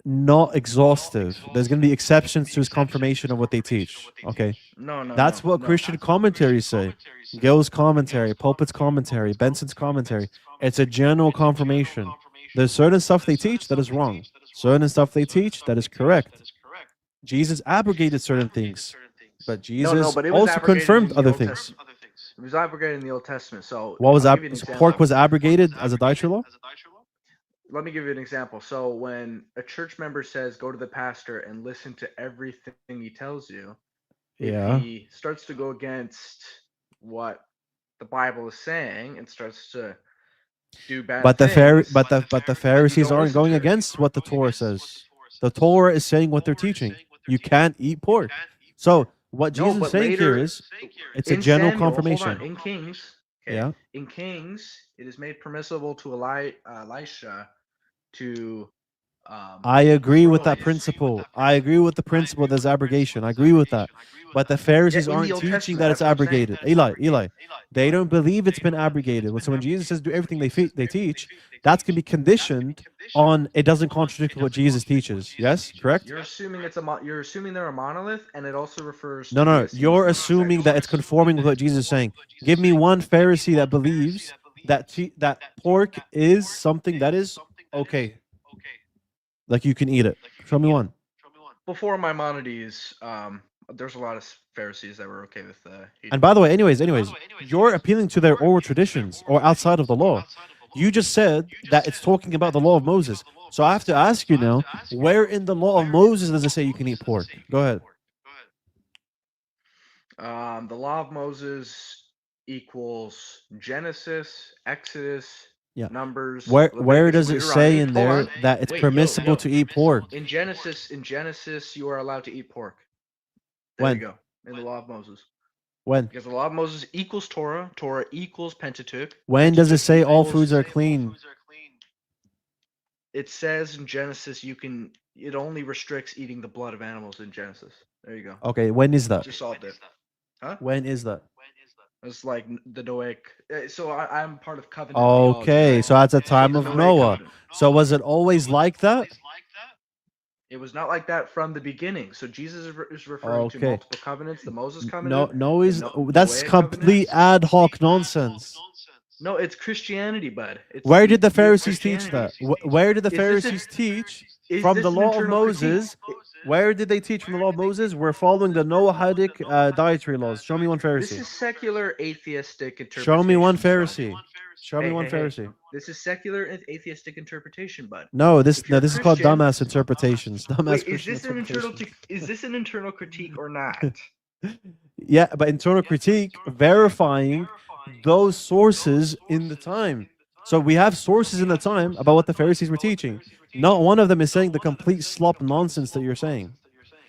not exhaustive. There's gonna be exceptions to his confirmation of what they teach. Okay. No. That's what Christian commentaries say. Gill's commentary, Pulpit's commentary, Benson's commentary. It's a general confirmation. There's certain stuff they teach that is wrong. Certain stuff they teach that is correct. Jesus abrogated certain things, but Jesus but it was also abrogated confirmed in the other Old things. Testament. It was abrogated in the Old Testament. So What was I'll that? give you an So example. pork was abrogated as a dietary law? Let me give you an example. So when a church member says go to the pastor and listen to everything he tells you, Yeah. if he starts to go against what the Bible is saying and starts to do bad But the things, but the Pharisees don't aren't listen going to it. against what the Torah says. The Torah is saying what they're teaching. You can't eat pork. So what Jesus is saying here is it's a in general Samuel, confirmation. Hold on, in Kings, Yeah. in Kings, it is made permissible to Elisha to. I agree with that destroy. principle. I agree with the principle there's abrogation. I agree with that. But the Pharisees Yeah, in the aren't Old teaching Testament, that it's that's what I'm saying. abrogated. Eli, they don't believe it's been abrogated. So when Jesus says do everything they teach, that's going to be conditioned on it doesn't contradict what Jesus teaches. Yes, correct? You're assuming you're assuming they're a monolith, and it also refers to No. the Essenes You're and assuming that it's Sadducees. conforming with what Jesus is saying. Give me one Pharisee that believes that that pork is something that is okay. Like you can eat it. Show me one. Before Maimonides, there's a lot of Pharisees that were okay with eating. And by the way, anyways, you're appealing to their oral traditions or outside of the law. You just said that it's talking about the law of Moses. So I have to ask you now, where in the law of Moses does it say you can eat pork? Go ahead. The law of Moses equals Genesis, Exodus, Yeah. Numbers. Where Leviticus, does it Deuteronomy. say in Hold there on. that it's Wait, permissible yo. to eat pork? In Genesis, you are allowed to eat pork. There When? you go. In the law of Moses. When? Because the law of Moses equals Torah. Torah equals Pentateuch. When does it Pentateuch say all equals- foods are clean? It says in Genesis it only restricts eating the blood of animals in Genesis. There you go. Okay, when is that? Just solved it. Huh? When is that? It's like the Noahic. So I'm part of covenant Okay, theology, right? so that's a time the of Noahic Noah. covenant. So was it always like that? It was not like that from the beginning. So Jesus is referring to Okay. multiple covenants. The Moses No, covenant. no, the is No- that's Noahic complete covenant. ad hoc nonsense. No, it's Christianity, bud. It's Where did the you have Pharisees teach that? Christianity. Where did the Is this a- Pharisees teach Is from this the an law of internal critique? Moses? Where did they teach from the law of Moses? We're following the Noahic dietary laws. Show me one This Pharisee. is secular atheistic interpretation. Show me one bro. Pharisee. Show me one Pharisee. This is secular and atheistic interpretation, bud. No, If you're this is called Christian- dumbass interpretations. Dumbass Wait, Christian interpretations. is this an internal critique or not? Yeah, but internal critique verifying those sources in the time. So we have sources in the time about what the Pharisees were teaching. Not one of them is saying the complete slop nonsense that you're saying.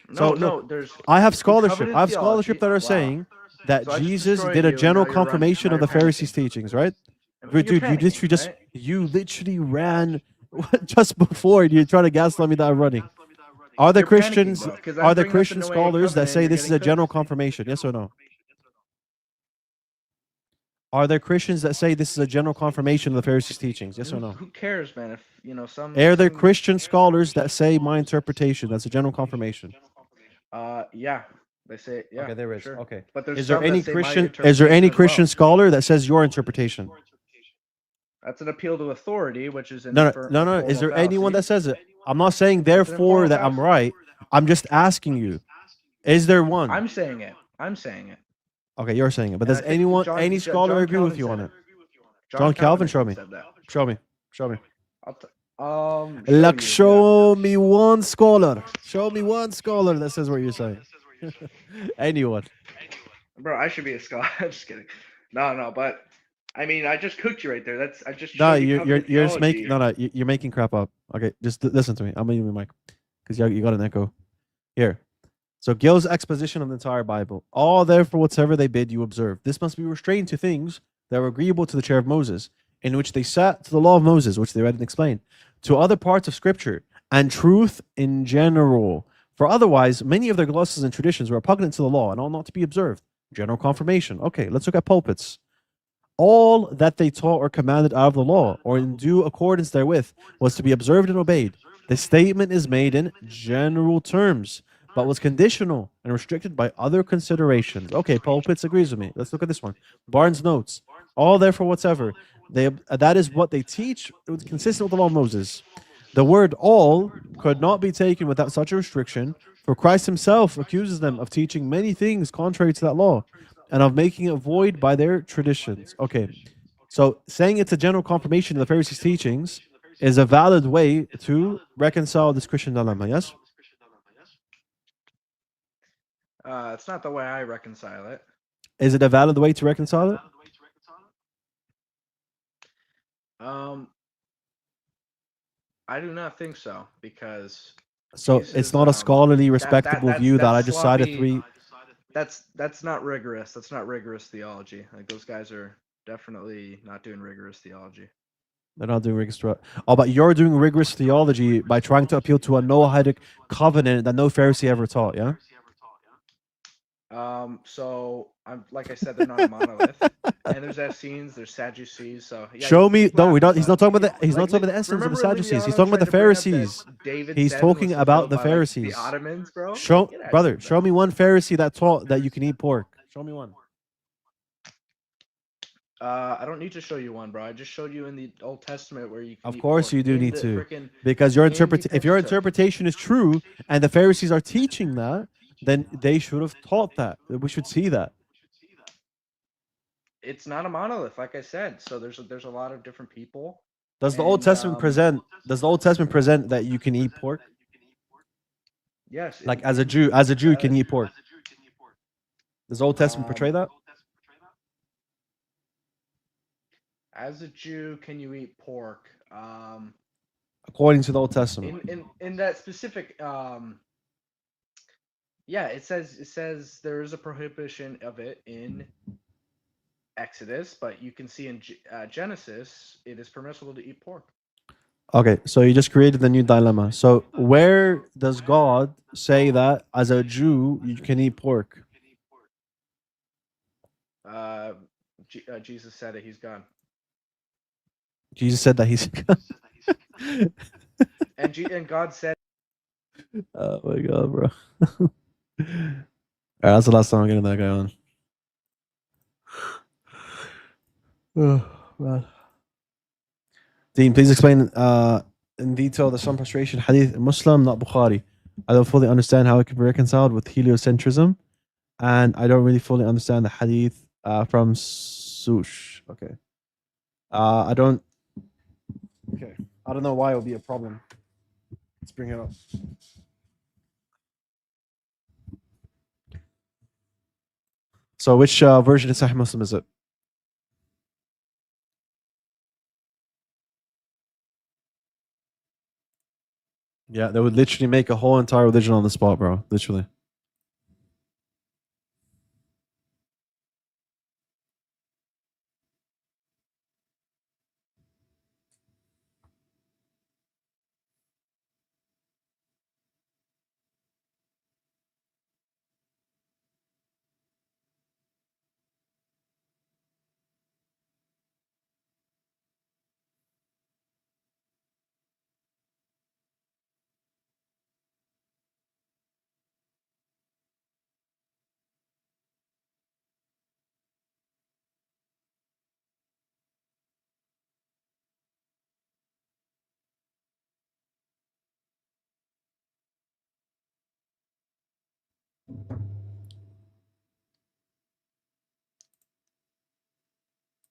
No, So, no, there's I have scholarship. covenant I have scholarship that are theology- wow. saying that So I just Jesus destroyed did a you, and general now you're running- confirmation now of the you're Pharisees' panicking. teachings, right? You're Dude, you panicking, literally just right? you literally ran just before and you're trying to gaslight me that I'm running. Are there You're panicking, Christians bro, 'cause I'm are there bringing up the Christian Noahic scholars that covenant, say you're this is getting a general cooked. confirmation? Yes or no? Are there Christians that say this is a general confirmation of the Pharisees' teachings? Yes or no? Who cares, man? If some. Are there some- Christian scholars that say my interpretation that's a general confirmation? Yeah, they say yeah. Okay, there is. Sure. Okay. But there's Is there some that any say my Christian interpretation is there any as well. Christian scholar that says your interpretation? That's an appeal to authority, which is No. Is there anyone that says it? I'm not saying therefore informal that I'm fallacy. right. I'm just asking you. Is there one? I'm saying it. Okay, you're saying it. But And does I think anyone, John- any John scholar agree Calvin with you said on it. it? John Calvin, I show think me. said that. Show me. Show me. Show Show me one scholar. Show me one scholar that says what you're saying. Anyone. Bro, I should be a scholar. I'm just kidding. No, but I mean, I just cooked you right there. I just No, showed you you're covenant just making theology. you're making crap up. Okay, just listen to me. I'm gonna use my mic because you got an echo. Here. So Gil's exposition of the entire Bible. All therefore whatsoever they bid you observe. This must be restrained to things that were agreeable to the chair of Moses, in which they sat to the law of Moses, which they read and explained, to other parts of Scripture, and truth in general. For otherwise, many of their glosses and traditions were repugnant to the law and ought not to be observed. General confirmation. Okay, let's look at pulpits. All that they taught or commanded out of the law, or in due accordance therewith, was to be observed and obeyed. The statement is made in general terms, but was conditional and restricted by other considerations. Okay, pulpits agrees with me. Let's look at this one. Barnes notes, all therefore whatsoever, that is what they teach, it was consistent with the law of Moses. The word all could not be taken without such a restriction, for Christ himself accuses them of teaching many things contrary to that law, and of making it void by their traditions. Okay, so saying it's a general confirmation of the Pharisees' teachings is a valid way to reconcile this Christian dilemma, yes? It's not the way I reconcile it. Is it a valid way to reconcile it? I do not think so, because So Jesus, it's not a scholarly, respectable view that I that's just cited sloppy. three. That's not rigorous. That's not rigorous theology. Like, those guys are definitely not doing rigorous theology. They're not doing rigorous. Oh, but you're doing rigorous theology by trying to appeal to a Noahic covenant that no Pharisee ever taught, yeah? So I'm like I said, they're not a monolith. And there's Essenes, there's Sadducees. So yeah, Show you me. keep No, laughing, he's but- not talking about the. He's not like, talking about the essence of the remember Sadducees. He's Liviano talking about the tried to bring up that Pharisees. David He's 7 talking was about the fulfilled by, like, Pharisees. the Ottomans, bro. Show, Get out of brother. here, Show me one Pharisee that taught that you can eat pork. Show me one. I don't need to show you one, bro. I just showed you in the Old Testament where you can Of eat course pork. you do In need the to, frickin- because your in the if your Pentateuch. interpretation is true and the Pharisees are teaching that, then they should have taught that. We should see that. It's not a monolith, like I said. So there's a lot of different people. Does the Old And, Testament present? Does the Old Testament present that you can eat pork? Yes. Like as a Jew, can you eat pork? Does the Old Testament portray that? As a Jew, can you eat pork? According to the Old Testament. In that specific yeah, it says there is a prohibition of it in Exodus, but you can see in Genesis it is permissible to eat pork. Okay, so you just created the new dilemma. So where does God say that as a Jew you can eat pork? Jesus said it. He's gone. Jesus said that he's. And God said. Oh my god, bro. All right, that's the last time I'm getting that guy on. Oh, man. Dean, please explain in detail the sun prostration hadith in Muslim, not Bukhari. I don't fully understand how it can be reconciled with heliocentrism, and I don't really fully understand the hadith from Sush. Okay. I don't. Okay. I don't know why it would be a problem. Let's bring it up. So, which version of Sahih Muslim is it? Yeah, they would literally make a whole entire religion on the spot, bro. Literally.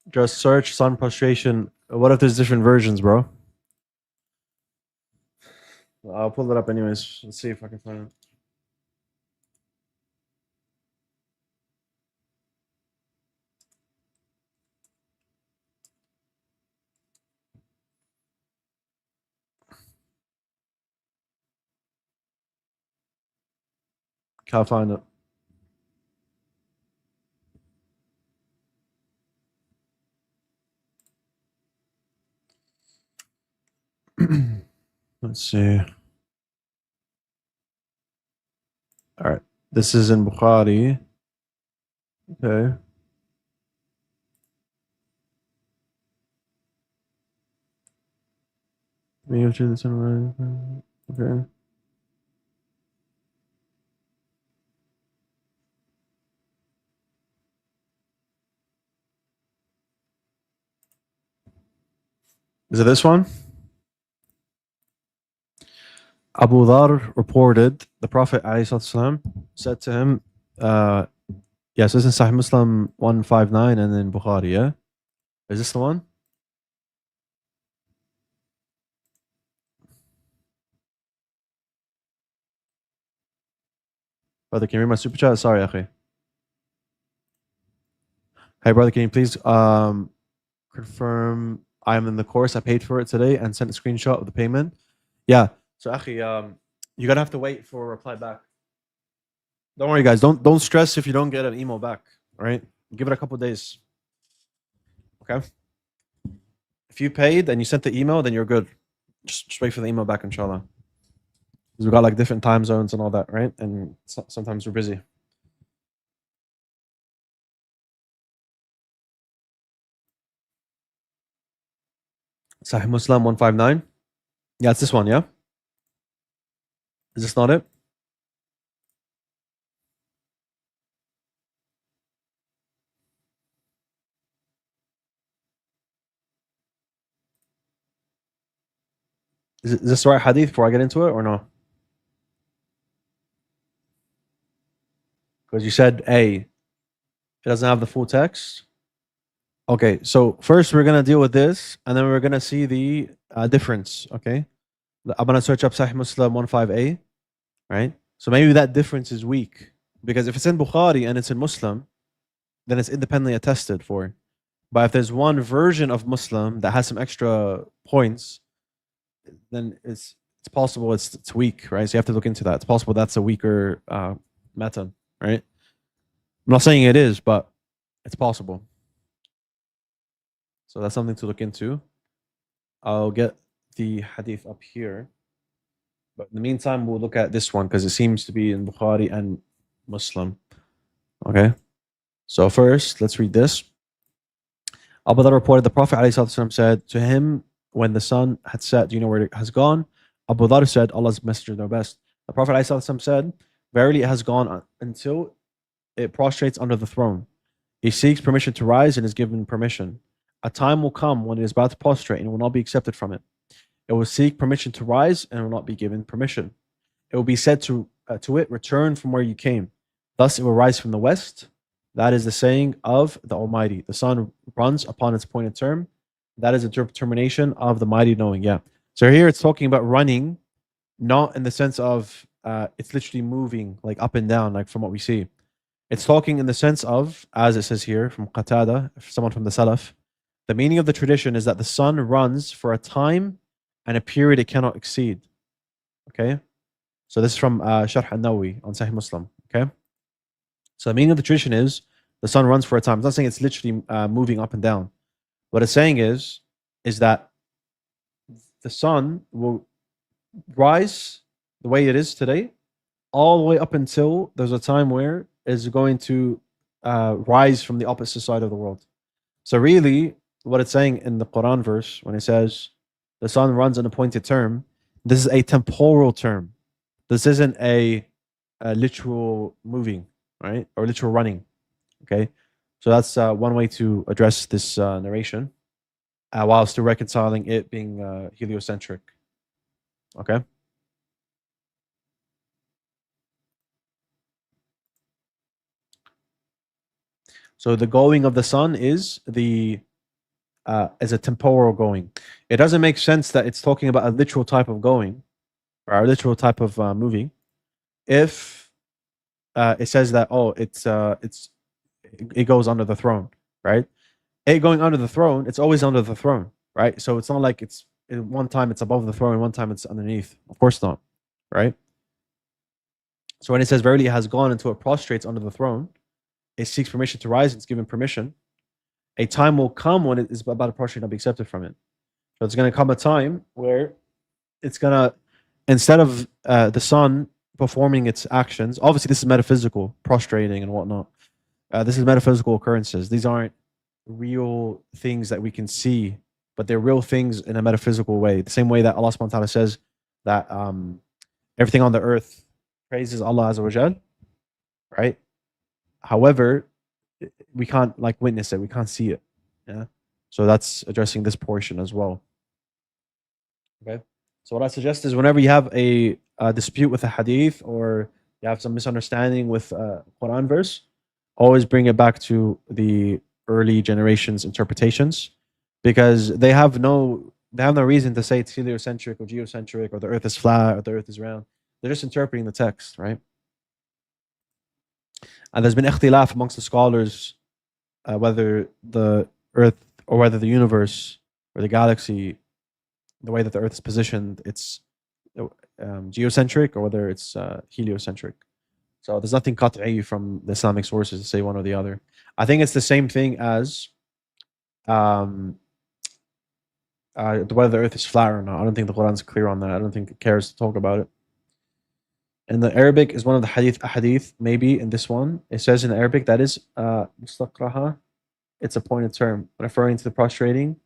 Just search sun prostration. What if there's different versions, bro? I'll pull it up anyways. Let's see if I can find it. Can't find it. Let's see. All right. This is in Bukhari. Okay. Okay. Is it this one? Abu Dhar reported the Prophet ﷺ said to him, yes, this is Sahih Muslim 159 and then Bukhari, yeah? Is this the one? Brother, can you read my super chat? Sorry, Akhi. Hey, brother, can you please confirm I'm in the course? I paid for it today and sent a screenshot of the payment. Yeah. So, Akhi, you're gonna have to wait for a reply back. Don't worry, guys. Don't stress if you don't get an email back. All right, give it a couple days. Okay. If you paid and you sent the email, then you're good. Just wait for the email back, inshallah. Because we got like different time zones and all that, right? And sometimes we're busy. Sahih Muslim 159. Yeah, it's this one, yeah? Is this not it? Is this the right hadith before I get into it or no? Because you said A. It doesn't have the full text. Okay, so first we're going to deal with this and then we're going to see the difference, okay? I'm going to search up Sahih Muslim 15A, right? So maybe that difference is weak because if it's in Bukhari and it's in Muslim, then it's independently attested for. But if there's one version of Muslim that has some extra points, then it's possible it's weak, right? So you have to look into that. It's possible that's a weaker method, right? I'm not saying it is, but it's possible. So that's something to look into. I'll get the hadith up here. But in the meantime, we'll look at this one because it seems to be in Bukhari and Muslim. Okay. So first, let's read this. Abu Dhar reported the Prophet ﷺ said to him when the sun had set, do you know where it has gone? Abu Dhar said, Allah's messenger knows best. The Prophet ﷺ said, verily it has gone until it prostrates under the throne. He seeks permission to rise and is given permission. A time will come when it is about to prostrate and will not be accepted from it. It will seek permission to rise and will not be given permission. It will be said to it, return from where you came. Thus it will rise from the west. That is the saying of the Almighty. The sun runs upon its appointed term. That is a determination of the mighty knowing. Yeah. So here it's talking about running, not in the sense of it's literally moving like up and down, like from what we see. It's talking in the sense of, as it says here from Qatada, someone from the Salaf, the meaning of the tradition is that the sun runs for a time and a period it cannot exceed. Okay? So this is from Sharh al-Nawawi on Sahih Muslim. Okay? So the meaning of the tradition is the sun runs for a time. It's not saying it's literally moving up and down. What it's saying is that the sun will rise the way it is today, all the way up until there's a time where it's going to rise from the opposite side of the world. So really, what it's saying in the Quran verse, when it says the sun runs an appointed term, this is a temporal term. This isn't a literal moving, right? Or literal running. Okay? So that's one way to address this narration, while still reconciling it being heliocentric. Okay? So the going of the sun is a temporal going. It doesn't make sense that it's talking about a literal type of going, or a literal type of moving, if it says that it goes under the throne, right? It going under the throne, it's always under the throne, right? So it's not like it's in one time it's above the throne and one time it's underneath. Of course not, right? So when it says verily it has gone until it prostrates under the throne, it seeks permission to rise, it's given permission. A time will come when it is about to prostrate and not be accepted from it. So it's going to come a time where it's going to, instead of the sun performing its actions, obviously this is metaphysical, prostrating and whatnot. This is metaphysical occurrences. These aren't real things that we can see, but they're real things in a metaphysical way. The same way that Allah subhanahu wa ta'ala says that everything on the earth praises Allah Azza wa Jal, right? However, we can't like witness it. We can't see it. Yeah. So that's addressing this portion as well. Okay. So what I suggest is whenever you have a dispute with a hadith or you have some misunderstanding with a Quran verse, always bring it back to the early generations' interpretations, because they have no reason to say it's heliocentric or geocentric or the earth is flat or the earth is round. They're just interpreting the text, right? And there's been ikhtilaf amongst the scholars whether the earth or whether the universe or the galaxy, the way that the earth is positioned, it's geocentric or whether it's heliocentric. So there's nothing qat'i from the Islamic sources to say one or the other. I think it's the same thing as whether the earth is flat or not. I don't think the Quran's clear on that. I don't think it cares to talk about it. In the Arabic is one of the hadith, maybe in this one, it says in Arabic that is mustaqraha, it's a pointed term, referring to the prostrating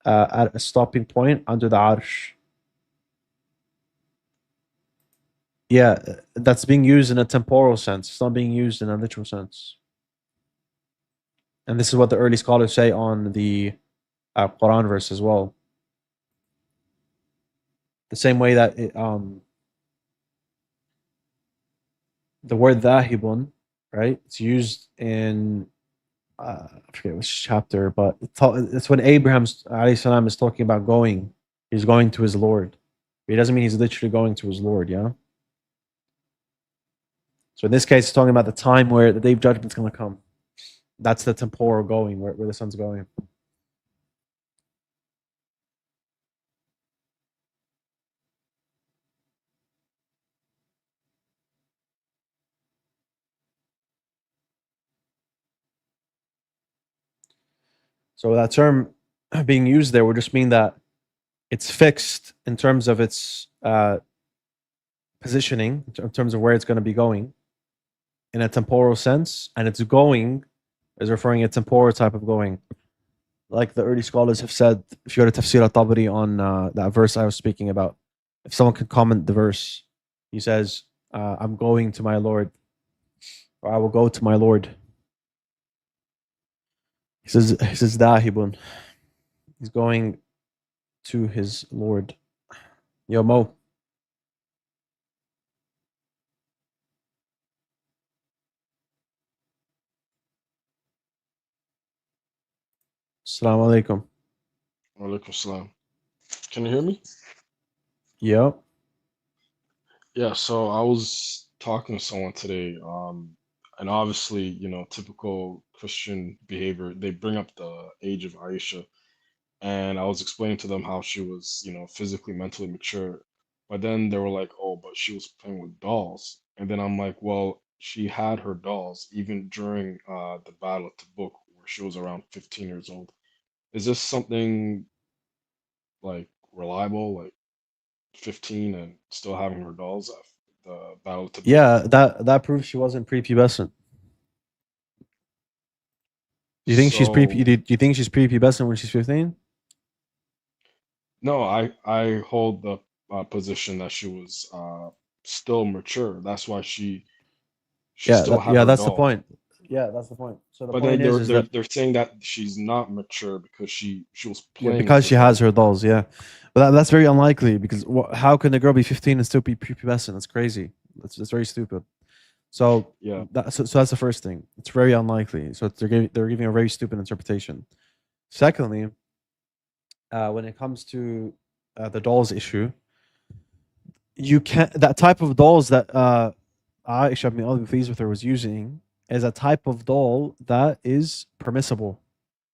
at a stopping point under the arsh. Yeah, that's being used in a temporal sense. It's not being used in a literal sense. And this is what the early scholars say on the Quran verse as well. The same way that the word dhahibun, right? It's used in I forget which chapter, but it's when Abraham alayhi salam is talking about going. He's going to his Lord. But it doesn't mean he's literally going to his Lord, yeah? So in this case, it's talking about the time where the day of judgment is going to come. That's the temporal going, where the sun's going. So that term being used there would just mean that it's fixed in terms of its positioning, in terms of where it's going to be going in a temporal sense, and its going is referring a temporal type of going. Like the early scholars have said, if you go to Tafsir al-Tabari on that verse I was speaking about, if someone could comment the verse, he says, I'm going to my Lord, or I will go to my Lord. He says Dahibun. He's going to his Lord. Yo, Mo. Assalamu alaikum. Walaikum salam. Can you hear me? Yep. Yeah, so I was talking to someone today, and obviously, typical Christian behavior, they bring up the age of Aisha, and I was explaining to them how she was, physically, mentally mature, but then they were like, oh, but she was playing with dolls. And then I'm like, well, she had her dolls even during the Battle of Tabuk, where she was around 15 years old. Is this something like reliable? Like 15 and still having her dolls at the Battle of Tabuk? Yeah, that proves she wasn't prepubescent. Do you think she's So do you think she's prepubescent when she's 15? no, I hold the position that she was still mature. That's why she still had Yeah, her that's the dolls. point. Yeah, that's the point. So the But point then is that they're saying that she's not mature because she was yeah, playing because with she her has dolls. her dolls, yeah. But that's very unlikely because how can a girl be 15 and still be prepubescent? That's crazy. That's very stupid. So, Yeah. so that's the first thing. It's very unlikely. So they're giving a very stupid interpretation. Secondly, when it comes to the dolls issue, you can't that type of dolls that Aisha, may Allah be pleased with her, was using is a type of doll that is permissible.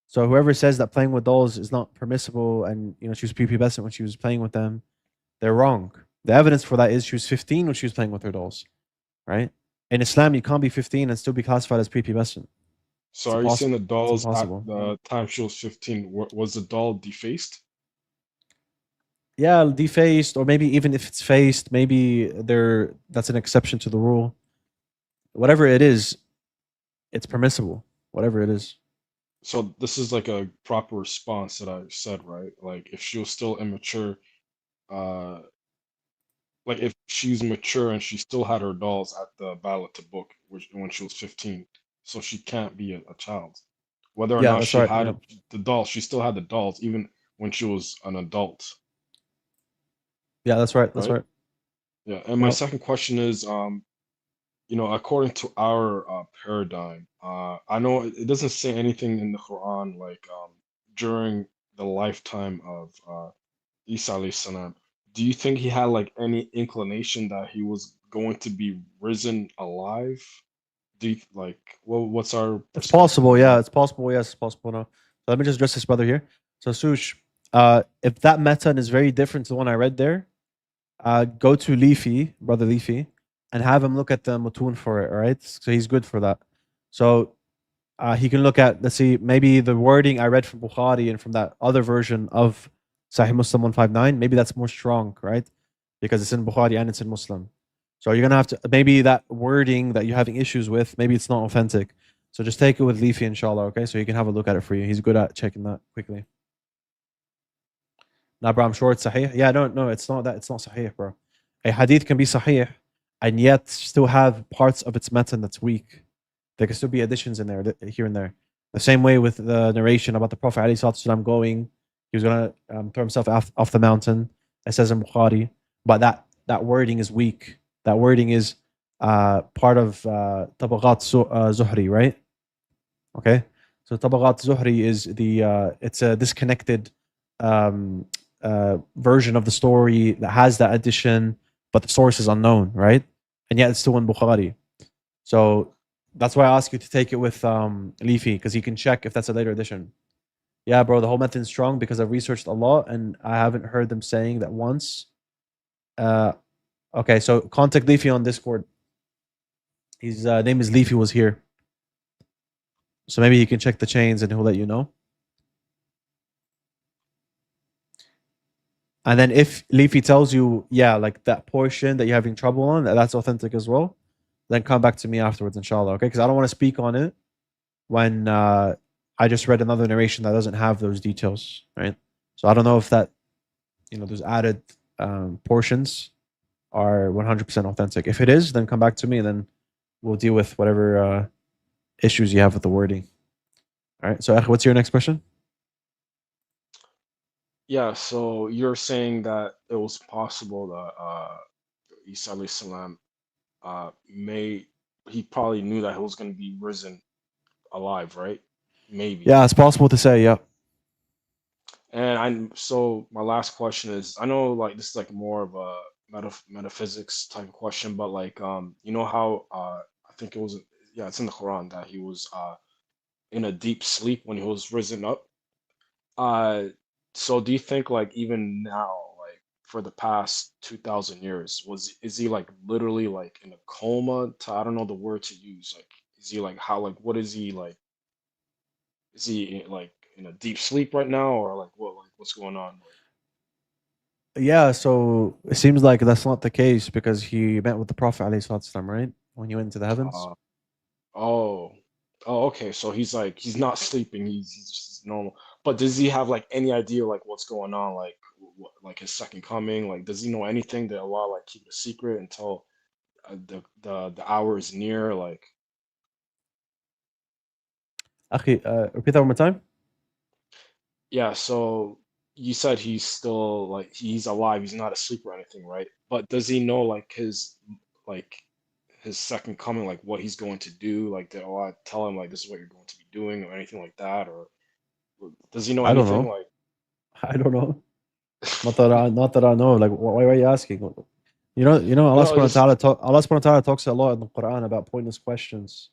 So whoever says that playing with dolls is not permissible and she was prepubescent when she was playing with them, they're wrong. The evidence for that is she was 15 when she was playing with her dolls, right? In Islam, you can't be 15 and still be classified as prepubescent. So It's are you saying the impossible. It's dolls at impossible. the time she was 15, was the doll defaced? Yeah, defaced, or maybe even if it's faced, maybe that's an exception to the rule. Whatever it is, it's permissible. Whatever it is. So this is like a proper response that I said, right? Like if she was still immature, uh like if she's mature and she still had her dolls at the Battle of Tabuk, which when she was 15, so she can't be a child. Whether or Yeah, not that's she right. Yeah. had the dolls, she still had the dolls even when she was an adult, Yeah, that's right. That's right? right. Yeah. And my Yep. second question is, according to our paradigm, I know it doesn't say anything in the Quran like during the lifetime of Isa alayhi salam, do you think he had like any inclination that he was going to be risen alive? Do you like what's our It's perspective possible. on Yeah, that? it's possible. Yes, it's possible. No. So let me just address this brother here. So Sush, if that method is very different to the one I read there, go to Leafy, brother Leafy, and have him look at the mutun for it. All right. So he's good for that. So he can look at, let's see, maybe the wording I read from Bukhari and from that other version of Sahih Muslim 159, maybe that's more strong, right? Because it's in Bukhari and it's in Muslim. So you're going to have to, maybe that wording that you're having issues with, maybe it's not authentic. So just take it with Leafy, inshallah, okay? So he can have a look at it for you. He's good at checking that quickly. Nah, bro, I'm sure it's sahih. Yeah, no, it's not that. It's not sahih, bro. A hadith can be sahih and yet still have parts of its matan that's weak. There can still be additions in there, here and there. The same way with the narration about the Prophet ﷺ going, he was going to throw himself off the mountain. It says in Bukhari, but that wording is weak. That wording is part of Tabaqat Zuhri, right? Okay, so Tabaqat Zuhri is it's a disconnected version of the story that has that addition, but the source is unknown, right? And yet it's still in Bukhari. So That's why I ask you to take it with Leafy, because he can check if that's a later edition. Yeah, bro, the whole method's strong because I've researched a lot and I haven't heard them saying that once. Okay, so contact Leafy on Discord. His name is Leafy was here. So maybe he can check the chains and he'll let you know. And then if Leafy tells you, yeah, like that portion that you're having trouble on, that's authentic as well, then come back to me afterwards, inshallah, okay? Because I don't want to speak on it when I just read another narration that doesn't have those details, right? So I don't know if that, those added portions are 100% authentic. If it is, then come back to me and then we'll deal with whatever issues you have with the wording. All right. So, what's your next question? Yeah, so you're saying that it was possible that Isa alayhi salam he probably knew that he was going to be risen alive, right? Maybe. Yeah, it's possible to say, yeah. And so my last question is, I know like this is like more of a metaphysics type of question, but like you know how I think it was, yeah, it's in the Quran that he was in a deep sleep when he was risen up. Uh, so do you think like even now, like for the past 2000 years, is he like literally like in a coma? I don't know the word to use. Like, is he like how like what is he like? Is he like in a deep sleep right now, or like what's going on? Yeah, so it seems like that's not the case because he met with the Prophet ﷺ, right? When he went into the heavens. Uh, oh, oh, okay. So he's not sleeping. He's just normal. But does he have like any idea like what's going on? Like like his second coming? Like does he know anything that Allah like keep a secret until the hour is near? Like Akhi, repeat that one more time. yeah. So you said he's still like he's alive. He's not asleep or anything, right? But does he know like his second coming, like what he's going to do? Like did Allah tell him like this is what you're going to be doing or anything like that? Or does he know I don't anything? know. Like I don't know. Not that I know. Like, why are you asking? Allah no, subhanahu wa just ta'ala Allah subhanahu wa ta'ala talks a lot in the Quran about pointless questions.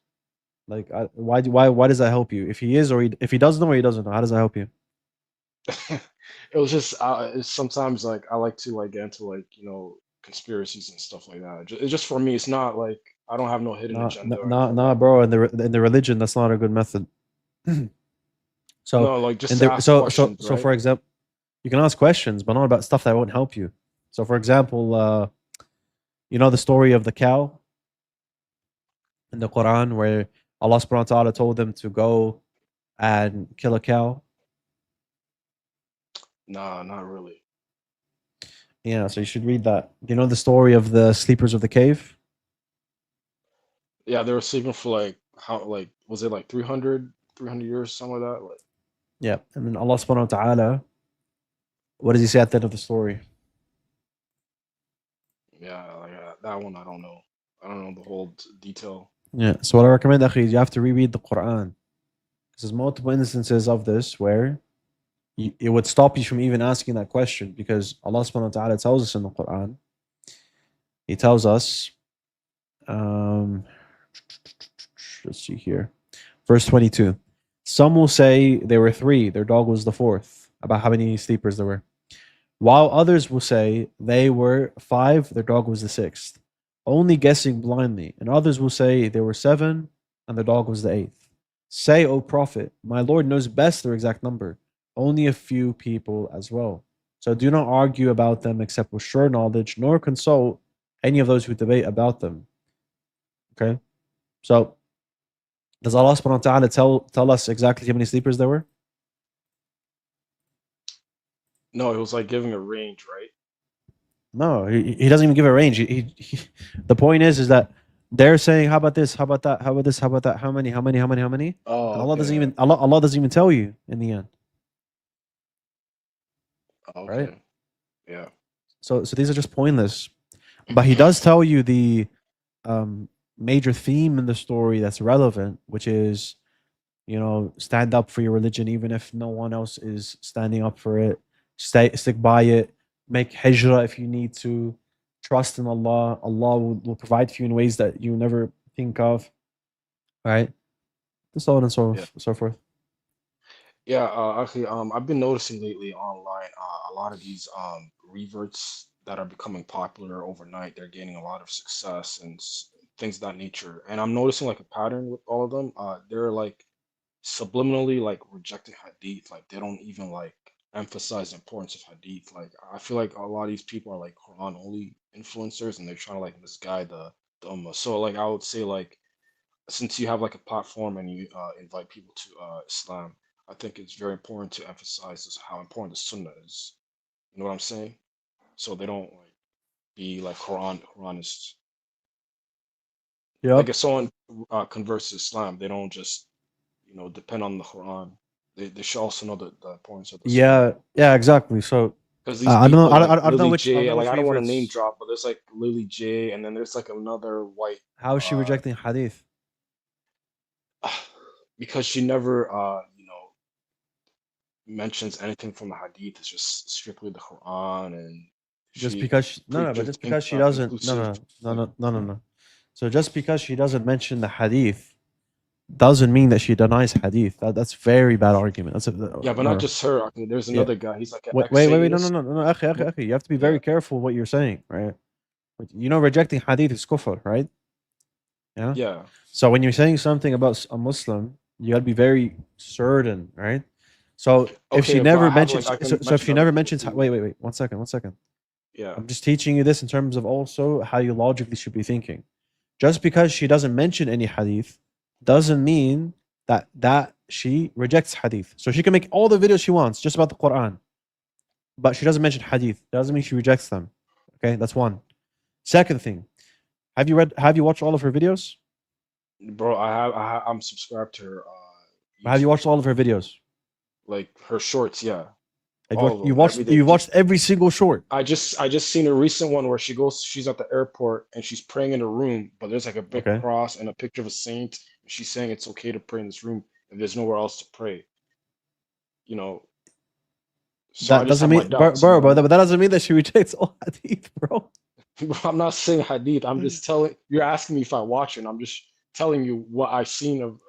Like, why does that help you? If he is if he doesn't know or he doesn't know, how does that help you? it was just sometimes like I like to like get into like conspiracies and stuff like that. It's just for me. It's not like I don't have no hidden agenda or anything like Nah, that. bro. In the religion, that's not a good method. So, No, like just in to the ask questions, so right? for example, you can ask questions, but not about stuff that won't help you. So, for example, you know the story of the cow in the Quran where Allah subhanahu wa ta'ala told them to go and kill a cow. Nah, not really. Yeah, so you should read that. Do you know the story of the sleepers of the cave? Yeah, they were sleeping for like how like was it like 300 years, something like that? Like Yeah. And then Allah subhanahu wa ta'ala, what does he say at the end of the story? yeah, like that one I don't know. I don't know the whole detail. Yeah. So what I recommend, akhi, is you have to reread the Quran. Because there's multiple instances of this where it would stop you from even asking that question because Allah subhanahu wa ta'ala tells us in the Quran, He tells us, um, let's see here, verse 22. Some will say there were three, their dog was the fourth, about how many sleepers there were. While others will say they were five, their dog was the sixth, only guessing blindly. And others will say there were seven, and the dog was the eighth. Say, O Prophet, my Lord knows best their exact number, only a few people as well. So do not argue about them except with sure knowledge, nor consult any of those who debate about them. Okay? So does Allah subhanahu wa ta'ala tell us exactly how many sleepers there were? No, it was like giving a range, right? No, he doesn't even give a range. The point is that they're saying, how about this? How about that? How about this? How about that? How many? How many? How many? How many? And Oh, Allah doesn't okay. even Allah doesn't even tell you in the end, right? Okay. Yeah. So these are just pointless. But he does tell you the major theme in the story that's relevant, which is, stand up for your religion even if no one else is standing up for it. Stick by it. Make hijrah if you need to. Trust in Allah. Allah will provide for you in ways that you never think of. right? And so on and Yeah. so forth. Yeah, actually, I've been noticing lately online, a lot of these reverts that are becoming popular overnight. They're gaining a lot of success and things of that nature. And I'm noticing like a pattern with all of them. They're like subliminally like rejecting hadith. Like they don't even like emphasize the importance of hadith. Like I feel like a lot of these people are like Quran only influencers, and they're trying to like misguide the ummah. So like I would say like since you have like a platform and you invite people to Islam, I think it's very important to emphasize how important the Sunnah is. You know what I'm saying? So they don't like be like Quranists. Like Yep. if someone converts to Islam, they don't just depend on the Quran. They should also know the importance of the Sunnah. Yeah, exactly. So Because these I don't know. people like I don't know Lily which. I don't J, know like which I don't want to name reverts. drop, but there's like Lily J, and then there's like another white How is she uh rejecting hadith? because she never mentions anything from the Hadith. It's just strictly the Quran, and Just she because no, but just because she doesn't inclusive. Like, no. So just because she doesn't mention the hadith doesn't mean that she denies hadith. That's very bad argument. That's a yeah, but not no. just her. I mean, there's Yeah. another guy. He's like an Wait. ex-Satanist. No. Akhi. You have to be Yeah, very careful what you're saying, right? You know, rejecting hadith is kufr, right? Yeah. yeah. So when you're saying something about a Muslim, you gotta be very certain, right? So if she Okay, but never I have like mentions, I can so if mention she other never people mentions, too. wait, 1 second, 1 second. Yeah, I'm just teaching you this in terms of also how you logically should be thinking. Just because she doesn't mention any hadith doesn't mean that she rejects hadith. So she can make all the videos she wants just about the Quran, but she doesn't mention hadith. Doesn't mean she rejects them. Okay, that's one. Second thing, have you watched all of her videos? bro. I'm subscribed to her Have you YouTube watched all of channel, her videos? like her shorts. Yeah, Have all of them, every day. you watched every single short? I just seen a recent one where she's at the airport and she's praying in a room, but there's like a big Okay. cross and a picture of a saint. And she's saying it's okay to pray in this room if there's nowhere else to pray. You know, so I That just doesn't have my mean, bro, doubts. You bro, know, but that doesn't mean that she rejects all hadith, bro. I'm not saying hadith. I'm just telling you're asking me if I watch it. And I'm just telling you what I've seen of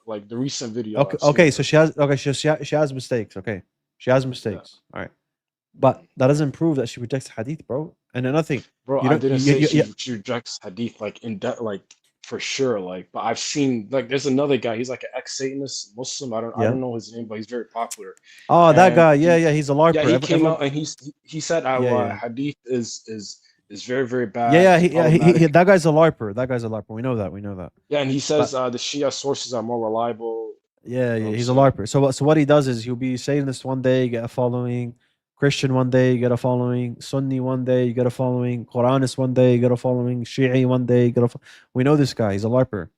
like the recent video Okay, I've seen of so her. she has mistakes. Okay, she has Yeah, mistakes. All right, but that doesn't prove that she rejects hadith, bro. And another thing, bro. you I don't, didn't say yeah, she rejects hadith like in depth, like for sure. Like, but I've seen like there's another guy. He's like an ex-Satanist Muslim. I yeah. don't know his name, but he's very popular. Oh, that And guy, yeah, he's a yeah, larper. he came Everyone, out and he said yeah. hadith is very very bad. It's That problematic. guy's a larper. That guy's a larper. We know that. We know that. Yeah, and he says But the Shia sources are more reliable. You know what I'm he's a saying? larper. So what he does is he'll be Satanist one day, get a following. Christian one day, you get a following. Sunni one day, you get a following. Quranist one day, you get a following. Shi'i one day, you get a. We know this guy. He's a larper.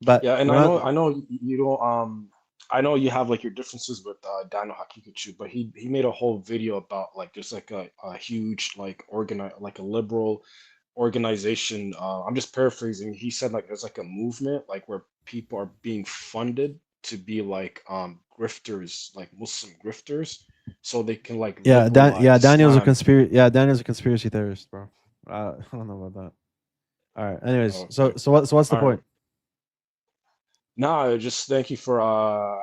But Yeah, and we're not. I know you don't I know you have like your differences with Daniel Hakikachu, but he made a whole video about like there's like a huge like like a liberal organization. I'm just paraphrasing. He said like there's like a movement like where people are being funded to be like grifters, like Muslim grifters, so they can like liberalize Islam. Daniel's a conspiracy theorist, bro. I don't know about that. All right. Anyways, Okay. what's the All right. point? No, just thank you for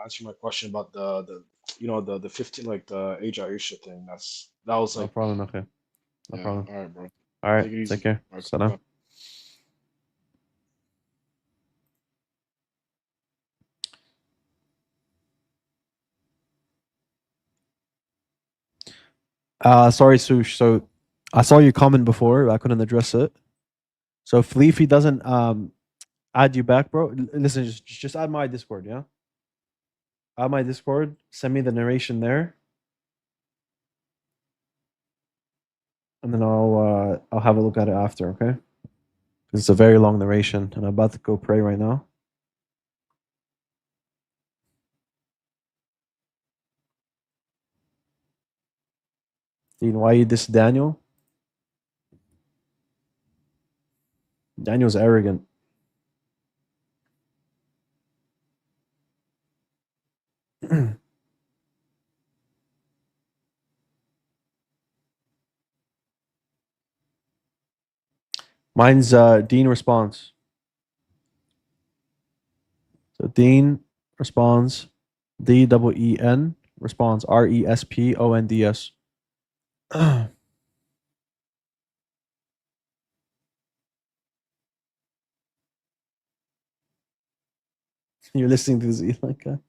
answering my question about the 15 like the age Aisha thing. That was No like problem. Okay. No yeah. problem. All right, bro. All right. Take it Take easy. care. All right, Salam. bye. Sorry, Sush. So I saw your comment before. I couldn't address it. So if Leafy doesn't add you back, bro, listen, just add my Discord, yeah? Add my Discord. Send me the narration there, and then I'll have a look at it after, okay? 'Cause it's a very long narration, and I'm about to go pray right now. Dean, why you diss Daniel? Daniel's arrogant. Mine's Dean response. So Dean responds D-E-E-N responds R-E-S-P-O-N-D-S. You're listening to this Elanka.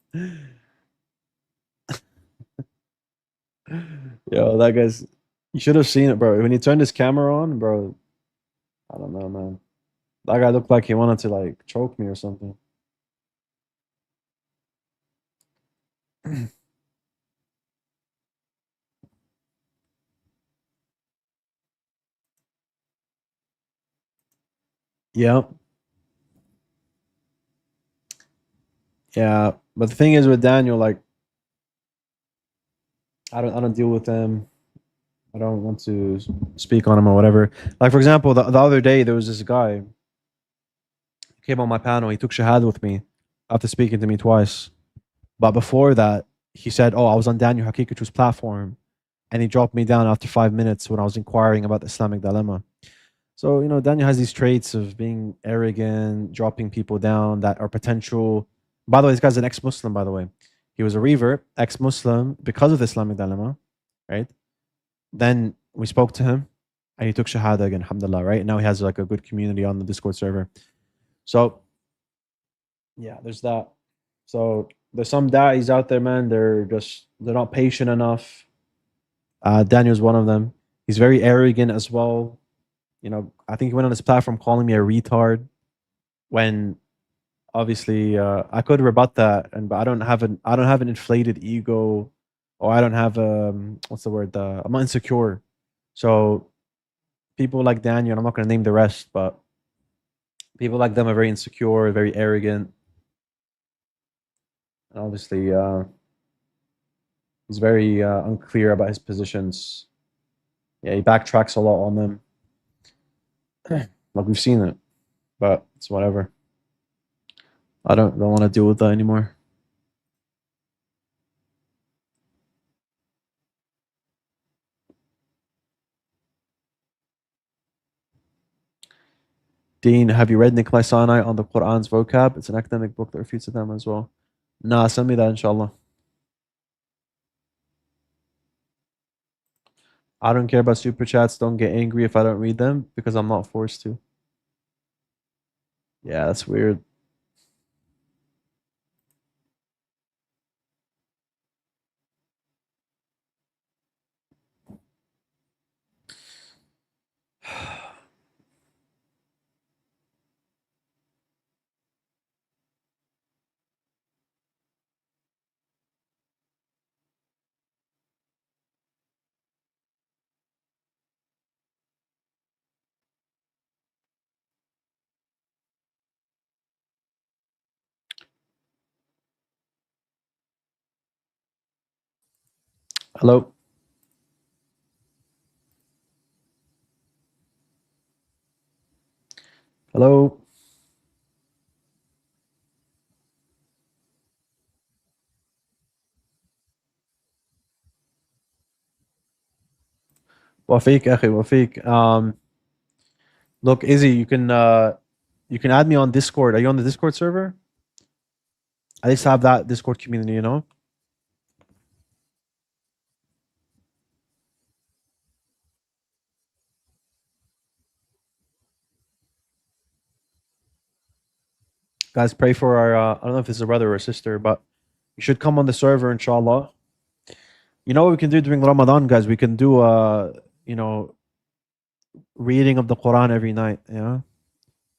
Yo, that guy's. You should have seen it, bro. When he turned his camera on, bro. I don't know, man. That guy looked like he wanted to like choke me or something. Yeah, yeah. But the thing is with Daniel, like, I don't deal with him. I don't want to speak on him or whatever. Like for example, the other day there was this guy who came on my panel. He took shahada with me after speaking to me twice. But before that, he said, "Oh, I was on Daniel Hakikatu's platform," and he dropped me down after 5 minutes when I was inquiring about the Islamic dilemma. So Daniel has these traits of being arrogant, dropping people down that are potential. By the way, this guy's an ex-Muslim. By the way, he was a revert, ex-Muslim because of the Islamic dilemma, right? Then we spoke to him and he took Shahada again, alhamdulillah, right? Now he has like a good community on the Discord server. So, yeah, there's that. So, there's some da'is out there, man. They're not patient enough. Daniel's one of them. He's very arrogant as well. I think he went on his platform calling me a retard when obviously I could rebut that, but I don't have an inflated ego, or I don't have what's the word? I'm not insecure. So people like Daniel, I'm not going to name the rest, but people like them are very insecure, very arrogant, and obviously he's very unclear about his positions. Yeah, he backtracks a lot on them. Like we've seen it, but it's whatever. I don't want to deal with that anymore. Dean, have you read Nikolai Sinai on the Quran's vocab? It's an academic book that refutes them as well. Nah, send me that, inshallah. I don't care about super chats. Don't get angry if I don't read them because I'm not forced to. Yeah, that's weird. Hello. Hello. Wafiq, akhi, Wafiq. Look, Izzy, you can add me on Discord. Are you on the Discord server? I just have that Discord community. Guys, pray for our I don't know if it's a brother or a sister, but you should come on the server, inshallah. You know what we can do during Ramadan, guys? We can do reading of the Quran every night, yeah?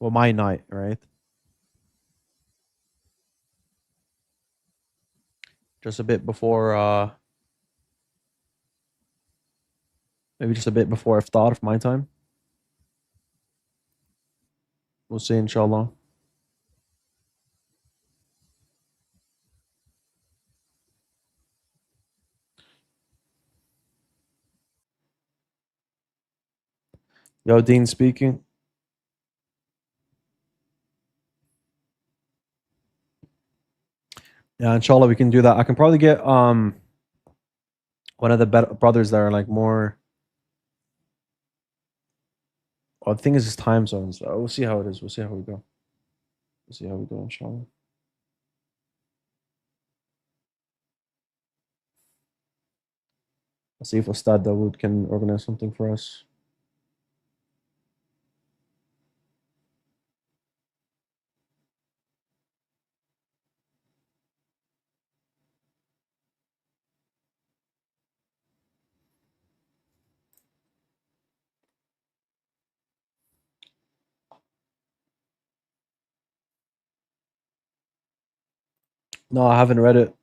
Well, my night, right? Just a bit before maybe just a bit before iftar of my time. We'll see, inshallah. Yo, Dean speaking. Yeah, inshallah we can do that. I can probably get one of the brothers that are like more. Well, the thing is, time zones. We'll see how it is. We'll see how we go. Inshallah. I'll see if Ustad Dawood can organize something for us. No, I haven't read it.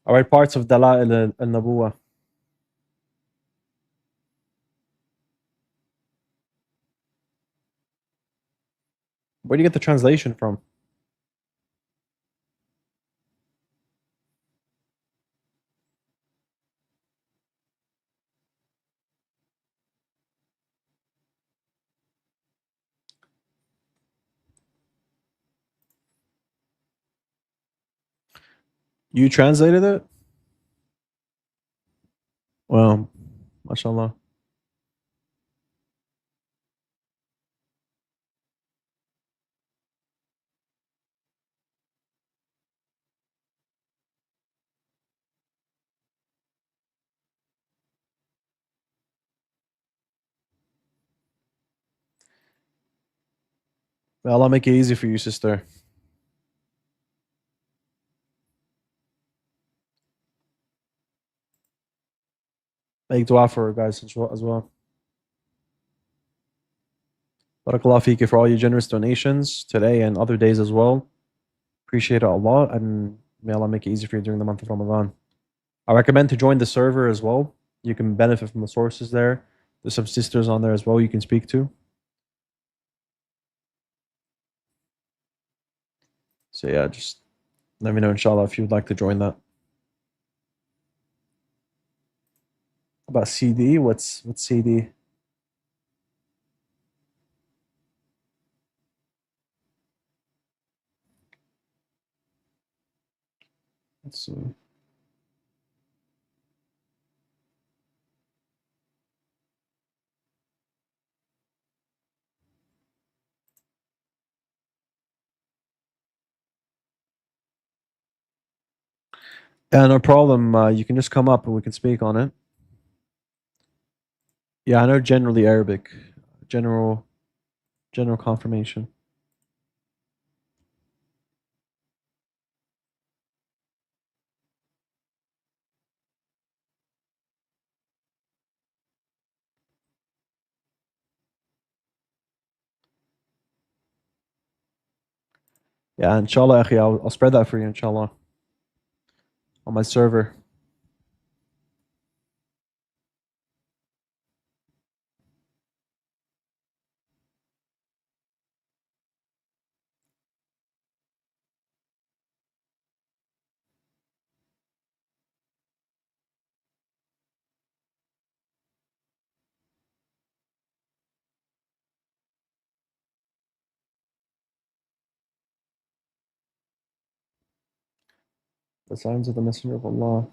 I read parts of Dala'il al-Nabuwa. Where do you get the translation from? You translated it? Well, mashallah. May Allah make it easy for you, sister. Make dua for her, guys, as well. Barakallah feeki for all your generous donations today and other days as well. Appreciate it a lot, and may Allah make it easy for you during the month of Ramadan. I recommend to join the server as well. You can benefit from the sources there. There's some sisters on there as well you can speak to. So yeah, just let me know, inshallah, if you would like to join that. About CD, what's CD? Let's see. Yeah, no problem. You can just come up and we can speak on it. Yeah, I know generally Arabic. General confirmation. Yeah, inshallah, akhi, I'll spread that for you, inshallah, on my server. The signs of the Messenger of Allah.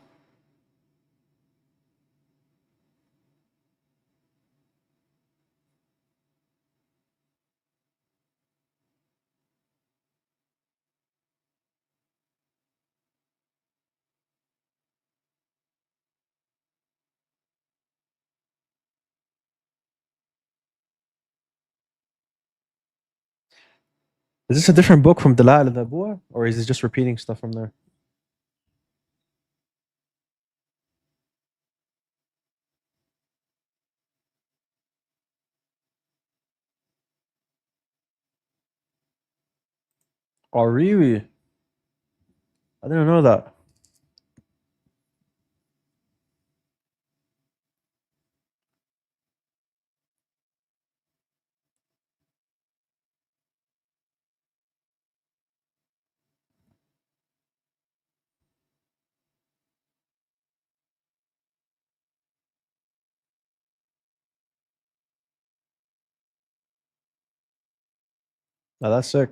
Is this a different book from Dala'il al-Nabuwa, or is it just repeating stuff from there? Oh, really? I didn't know that. Now that's sick.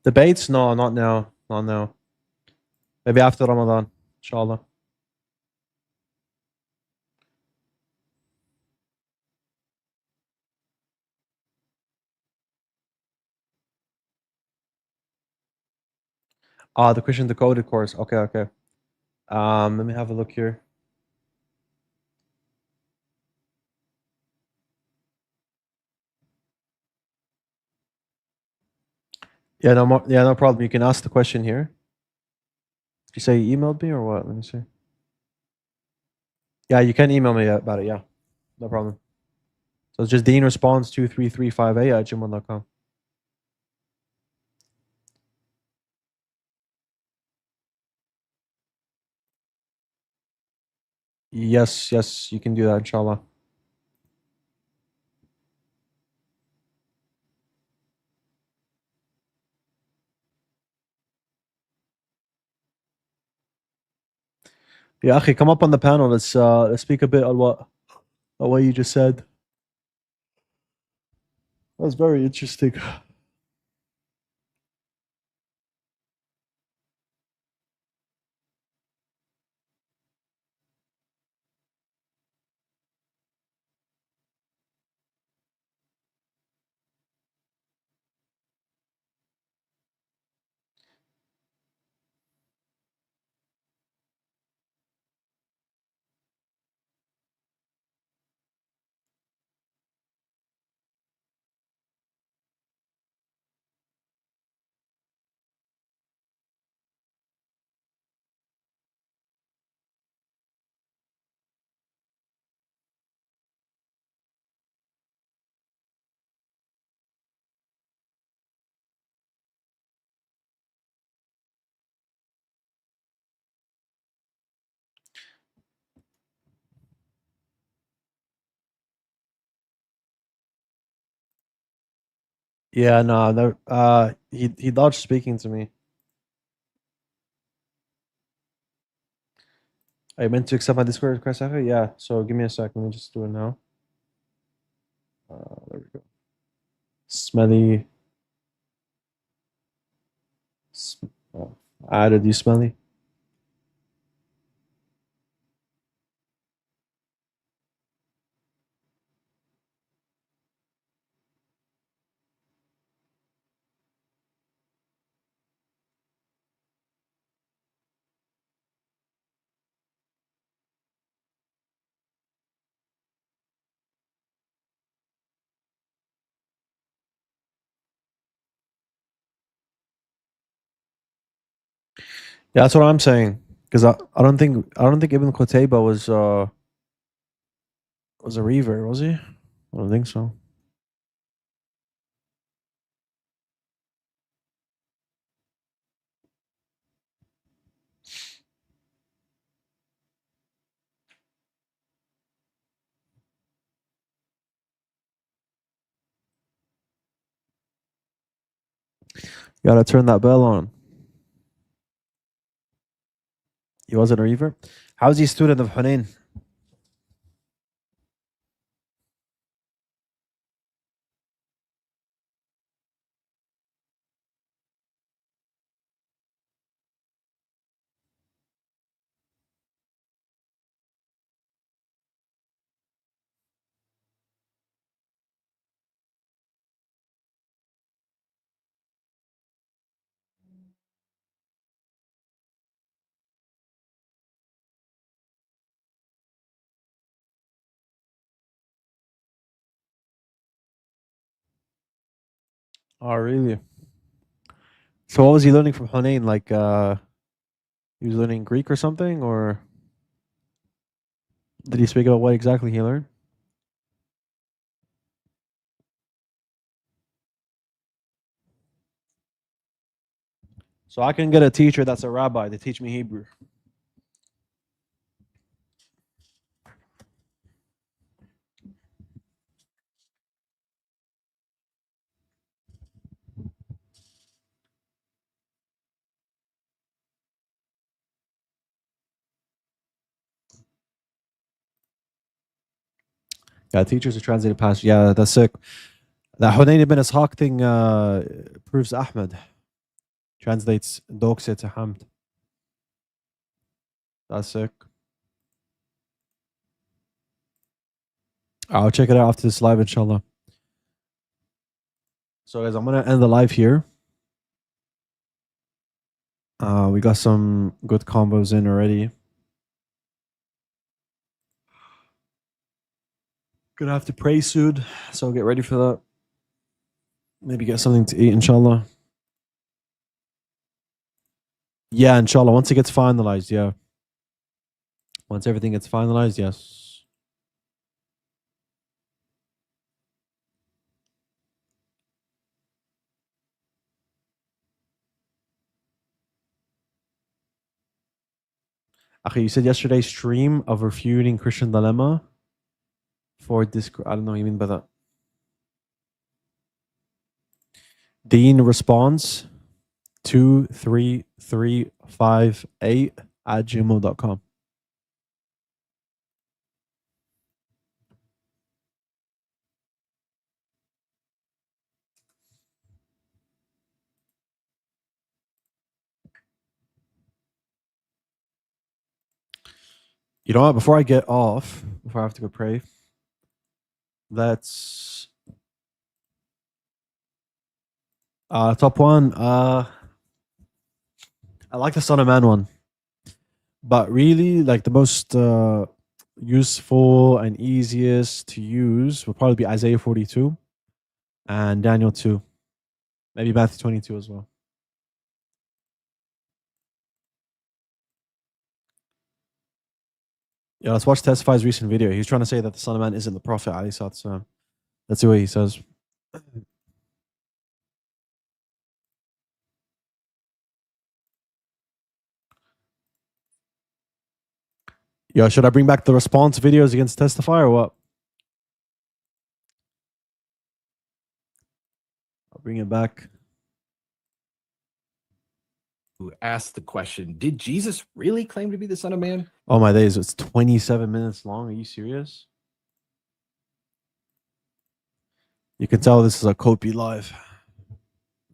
Debates? No, not now. Not now. Maybe after Ramadan, inshallah. The Christian Decoded course. Okay. Let me have a look here. Yeah, no problem. You can ask the question here. Did you say you emailed me or what? Let me see. Yeah, you can email me about it. Yeah, no problem. So it's just deanresponse23358@gmail.com. Yes, you can do that, inshallah. Yeah, Akhi, come up on the panel. Let's speak a bit on what you just said. That was very interesting. Yeah, no, he dodged speaking to me. Are you meant to accept my Discord request, Akhi? Yeah. So give me a sec. Let me just do it now. There we go. Smelly. Oh, I added you, Smelly. Yeah, that's what I'm saying. Because I don't think Ibn Qutayba was a revert, was he? I don't think so. You gotta turn that bell on. He wasn't a revert. How's he a student of Hunayn? Oh, really? So what was he learning from Hunayn? Like, he was learning Greek or something, or did he speak about what exactly he learned? So I can get a teacher that's a rabbi to teach me Hebrew. Yeah, teachers who translate past. Yeah, that's sick. The Hunayn ibn Ishaq thing proves Ahmed translates Dokse to Hamd. That's sick. I'll check it out after this live, inshallah. So, guys, I'm gonna end the live here. We got some good combos in already. Gonna have to pray soon, so get ready for that. Maybe get something to eat, inshallah. Yeah, inshallah. Once it gets finalized, yeah. Once everything gets finalized, yes. Okay, you said yesterday's stream of refuting Christian dilemma for this. I don't know what you mean by that. Dean response 23358 @gmail.com. You know what? Before I get off, before I have to go pray, let's top one. I like the Son of Man one, but really, like the most useful and easiest to use would probably be Isaiah 42 and Daniel 2, maybe Matthew 22 as well. Yeah, let's watch Testify's recent video. He's trying to say that the Son of Man isn't the Prophet. So let's see what he says. Yo, should I bring back the response videos against Testify or what? I'll bring it back. Who asked the question, did Jesus really claim to be the Son of Man? Oh my days, it's 27 minutes long. Are you serious? You can tell this is a Kopi live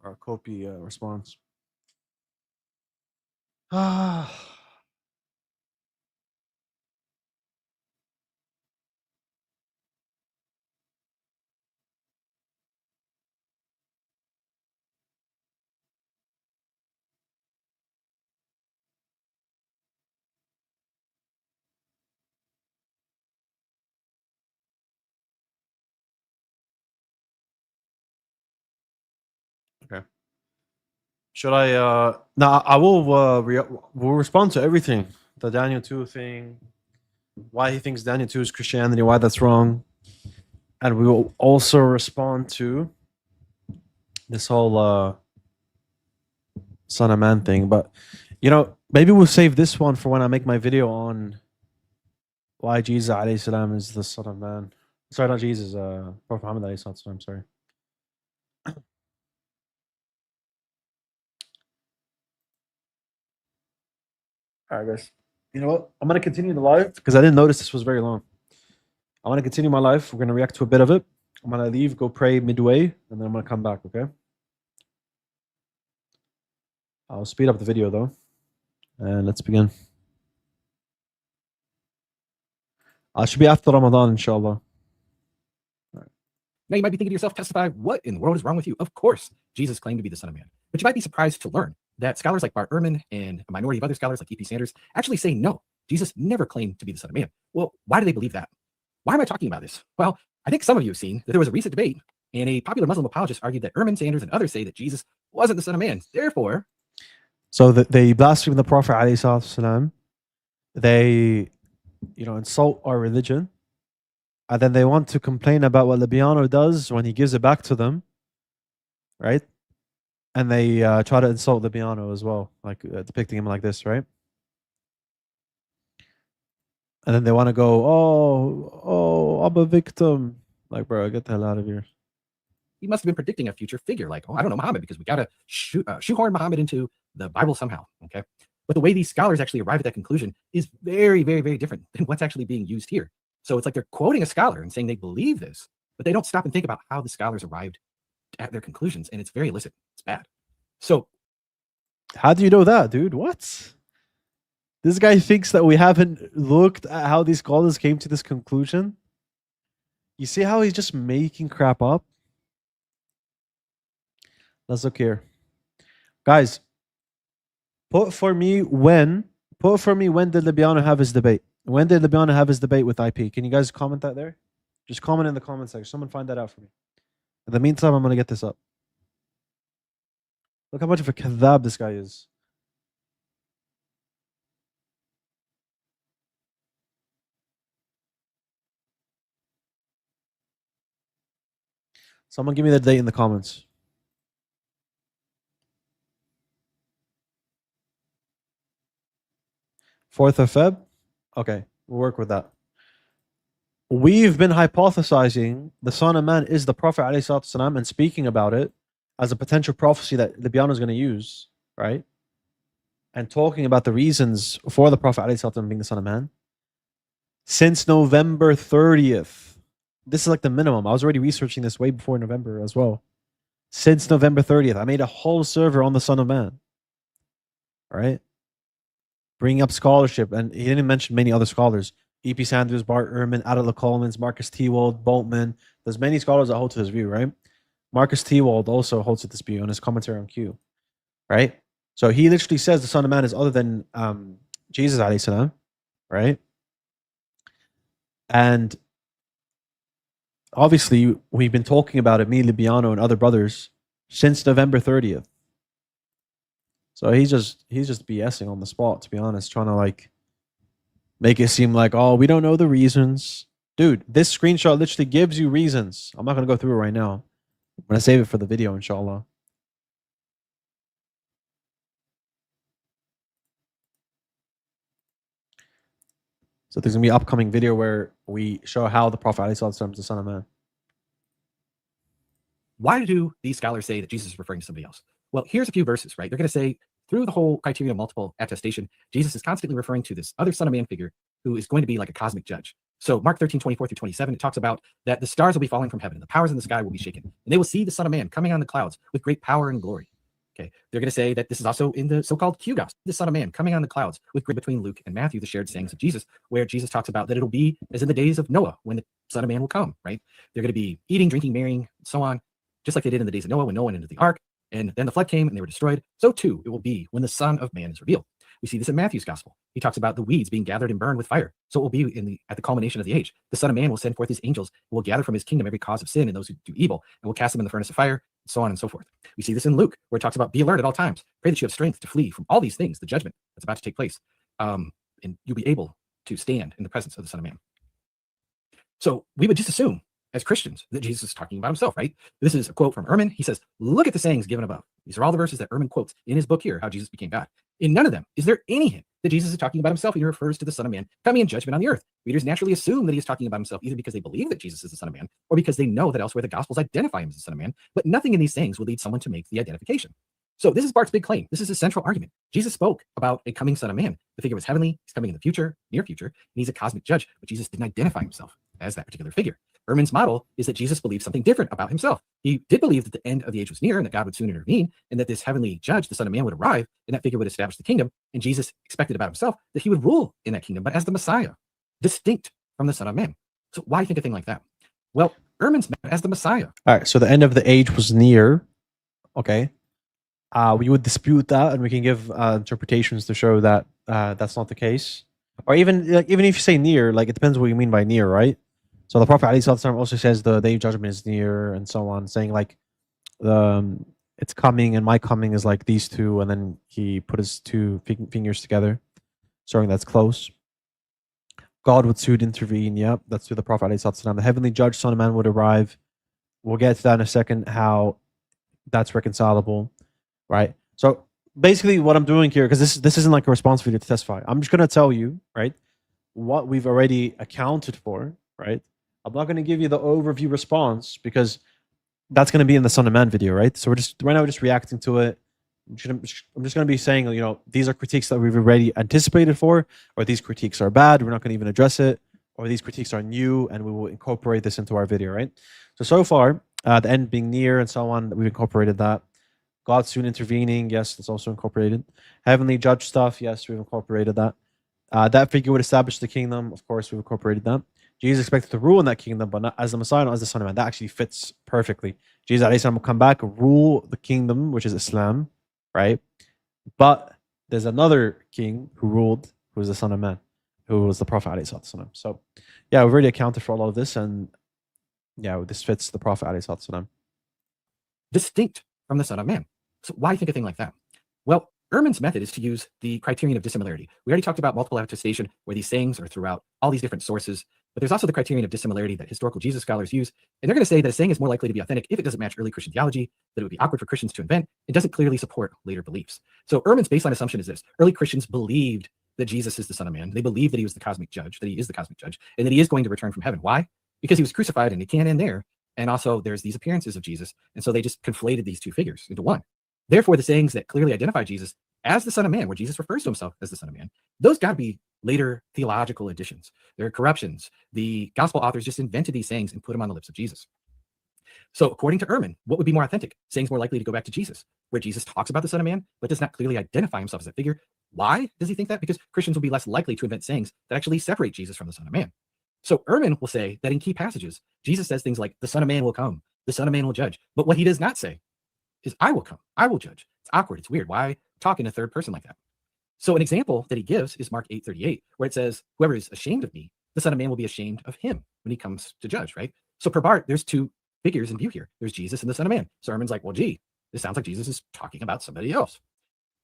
or a Kopi response. Ah. Okay. Should I no, I will we'll respond to everything. The Daniel 2 thing, why he thinks Daniel 2 is Christianity, why that's wrong. And we will also respond to this whole Son of Man thing. But you know, maybe we'll save this one for when I make my video on why Jesus alayhi salam is the Son of Man. Sorry, not Jesus, Prophet Muhammad alayhi salam, sorry. All right, guys. You know what? I'm gonna continue the live because I didn't notice this was very long. I want to continue my live. We're gonna react to a bit of it. I'm gonna leave, go pray midway, and then I'm gonna come back. Okay. I'll speed up the video though, and let's begin. I should be after Ramadan, inshallah. Now you might be thinking to yourself, Testify, what in the world is wrong with you? Of course, Jesus claimed to be the Son of Man. But you might be surprised to learn that scholars like Bart Ehrman and a minority of other scholars like E.P. Sanders actually say no, Jesus never claimed to be the Son of Man. Well, why do they believe that? Why am I talking about this? Well, I think some of you have seen that there was a recent debate, and a popular Muslim apologist argued that Ehrman, Sanders, and others say that Jesus wasn't the Son of Man. Therefore, so they blaspheme the Prophet alayhi salam. They, insult our religion, and then they want to complain about what Libiano does when he gives it back to them, right? And they try to insult Libiano as well, like depicting him like this, right? And then they want to go, oh, I'm a victim. Like, bro, get the hell out of here. he must have been predicting a future figure like, I don't know, Muhammad, because we got to shoehorn Muhammad into the Bible somehow, okay? But the way these scholars actually arrive at that conclusion is very, very, very different than what's actually being used here. So it's like they're quoting a scholar and saying they believe this, but they don't stop and think about how the scholars arrived at their conclusions, and it's very illicit. It's bad. So how do you know that, dude? What? This guy thinks that we haven't looked at how these scholars came to this conclusion. You see how he's just making crap up? Let's look here. Guys, Put for me when did Libiano have his debate? When did Libiano have his debate with IP? Can you guys comment that there? Just comment in the comment section. Someone find that out for me. In the meantime, I'm gonna get this up. Look how much of a kadhab this guy is. Someone give me the date in the comments. 4th of Feb? Okay, we'll work with that. We've been hypothesizing the Son of Man is the Prophet ﷺ and speaking about it as a potential prophecy that Libiano is going to use, right? And talking about the reasons for the Prophet ﷺ being the Son of Man since November 30th. This is like the minimum. I was already researching this way before November as well. Since November 30th, I made a whole server on the Son of Man. All right? Bringing up scholarship, and he didn't mention many other scholars. E.P. Sanders, Bart Ehrman, Adela Coleman, Marcus T-Wald, Boltman. There's many scholars that hold to this view, right? Marcus T-Wald also holds to this view on his commentary on Q, right? So he literally says the Son of Man is other than Jesus, alayhi salam, right? And obviously, we've been talking about it, me, Libiano, and other brothers, since November 30th. So he's just BSing on the spot, to be honest, trying to like make it seem like, oh, we don't know the reasons. Dude, this screenshot literally gives you reasons. I'm not going to go through it right now. I'm going to save it for the video, inshallah. So there's going to be an upcoming video where we show how the Prophet ﷺ is the Son of Man. Why do these scholars say that Jesus is referring to somebody else? Well, here's a few verses, right? They're going to say through the whole criterion of multiple attestation, Jesus is constantly referring to this other Son of Man figure who is going to be like a cosmic judge. So Mark 13:24-27, it talks about that the stars will be falling from heaven and the powers in the sky will be shaken. And they will see the Son of Man coming on the clouds with great power and glory. Okay, they're going to say that this is also in the so-called Q Gospel, the Son of Man coming on the clouds with great between Luke and Matthew, the shared sayings of Jesus, where Jesus talks about that it'll be as in the days of Noah when the Son of Man will come, right? They're going to be eating, drinking, marrying, so on, just like they did in the days of Noah when Noah went into the ark, and then the flood came and they were destroyed. So too it will be when the Son of Man is revealed. We see this in Matthew's gospel. He talks about the weeds being gathered and burned with fire. So it will be at the culmination of the age. The Son of Man will send forth his angels who will gather from his kingdom every cause of sin and those who do evil, and will cast them in the furnace of fire, and so on and so forth. We see this in Luke, where it talks about be alert at all times. Pray that you have strength to flee from all these things, the judgment that's about to take place. And you'll be able to stand in the presence of the Son of Man. So we would just assume as Christians that Jesus is talking about himself, right? This is a quote from Ehrman. He says, look at the sayings given above. These are all the verses that Ehrman quotes in his book here, How Jesus Became God. In none of them is there any hint that Jesus is talking about himself. He refers to the Son of Man coming in judgment on the earth. Readers naturally assume that he's talking about himself either because they believe that Jesus is the Son of Man or because they know that elsewhere the Gospels identify him as the Son of Man, but nothing in these sayings will lead someone to make the identification. So this is Bart's big claim. This is his central argument. Jesus spoke about a coming Son of Man. The figure was heavenly, he's coming in the future, near future, and he's a cosmic judge, but Jesus didn't identify himself as that particular figure. Ehrman's model is that Jesus believed something different about himself. He did believe that the end of the age was near and that God would soon intervene and that this heavenly judge, the Son of Man, would arrive and that figure would establish the kingdom. And Jesus expected about himself that he would rule in that kingdom, but as the Messiah, distinct from the Son of Man. So why think a thing like that? Well, Ehrman's meant as the Messiah. All right, so the end of the age was near. Okay. We would dispute that, and we can give interpretations to show that that's not the case. Or even if you say near, like it depends what you mean by near, right? So the Prophet ﷺ also says the day of judgment is near, and so on, saying like it's coming, and my coming is like these two, and then he put his two fingers together, showing that's close. God would soon intervene. Yep, that's through the Prophet ﷺ. The heavenly judge, Son of Man, would arrive. We'll get to that in a second, how that's reconcilable, right? So basically what I'm doing here, because this isn't like a response video to testify. I'm just going to tell you, right, what we've already accounted for, right? I'm not going to give you the overview response because that's going to be in the Son of Man video, right? So right now we're just reacting to it. I'm just going to be saying, these are critiques that we've already anticipated for, or these critiques are bad, we're not going to even address it, or these critiques are new and we will incorporate this into our video, right? So far, the end being near and so on, we've incorporated that. God soon intervening, yes, that's also incorporated. Heavenly judge stuff, yes, we've incorporated that. That figure would establish the kingdom, of course, we've incorporated that. Jesus is expected to rule in that kingdom, but not as the Messiah, not as the Son of Man. That actually fits perfectly. Jesus alayhi salam will come back, rule the kingdom, which is Islam, right? But there's another king who ruled, who was the Son of Man, who was the Prophet alayhi salatu wasalam. So, yeah, we've already accounted for all of this, and yeah, this fits the Prophet alayhi salatu wasalam. Distinct from the Son of Man. So why think a thing like that? Well, Ehrman's method is to use the criterion of dissimilarity. We already talked about multiple attestation, where these sayings are throughout all these different sources, but there's also the criterion of dissimilarity that historical Jesus scholars use, and they're going to say that a saying is more likely to be authentic if it doesn't match early Christian theology, that it would be awkward for Christians to invent, and doesn't clearly support later beliefs. So Ehrman's baseline assumption is this: early Christians believed that Jesus is the Son of Man. They believed that he was the cosmic judge, that he is the cosmic judge, and that he is going to return from heaven. Why? Because he was crucified, and it can't end there. And also there's these appearances of Jesus, and so they just conflated these two figures into one. Therefore, the sayings that clearly identify Jesus as the Son of Man, where Jesus refers to himself as the Son of Man, those got to be later theological additions. They're corruptions. The gospel authors just invented these sayings and put them on the lips of Jesus. So according to Ehrman, what would be more authentic? Sayings more likely to go back to Jesus, where Jesus talks about the Son of Man, but does not clearly identify himself as that figure. Why does he think that? Because Christians will be less likely to invent sayings that actually separate Jesus from the Son of Man. So Ehrman will say that in key passages, Jesus says things like, the Son of Man will come, the Son of Man will judge. But what he does not say is, I will come, I will judge. It's awkward, it's weird. Why talk in a third person like that? So an example that he gives is Mark 8:38, where it says, whoever is ashamed of me, the Son of Man will be ashamed of him when he comes to judge, right? So per Bart, there's two figures in view here. There's Jesus and the Son of Man. So Ehrman's like, well, gee, this sounds like Jesus is talking about somebody else.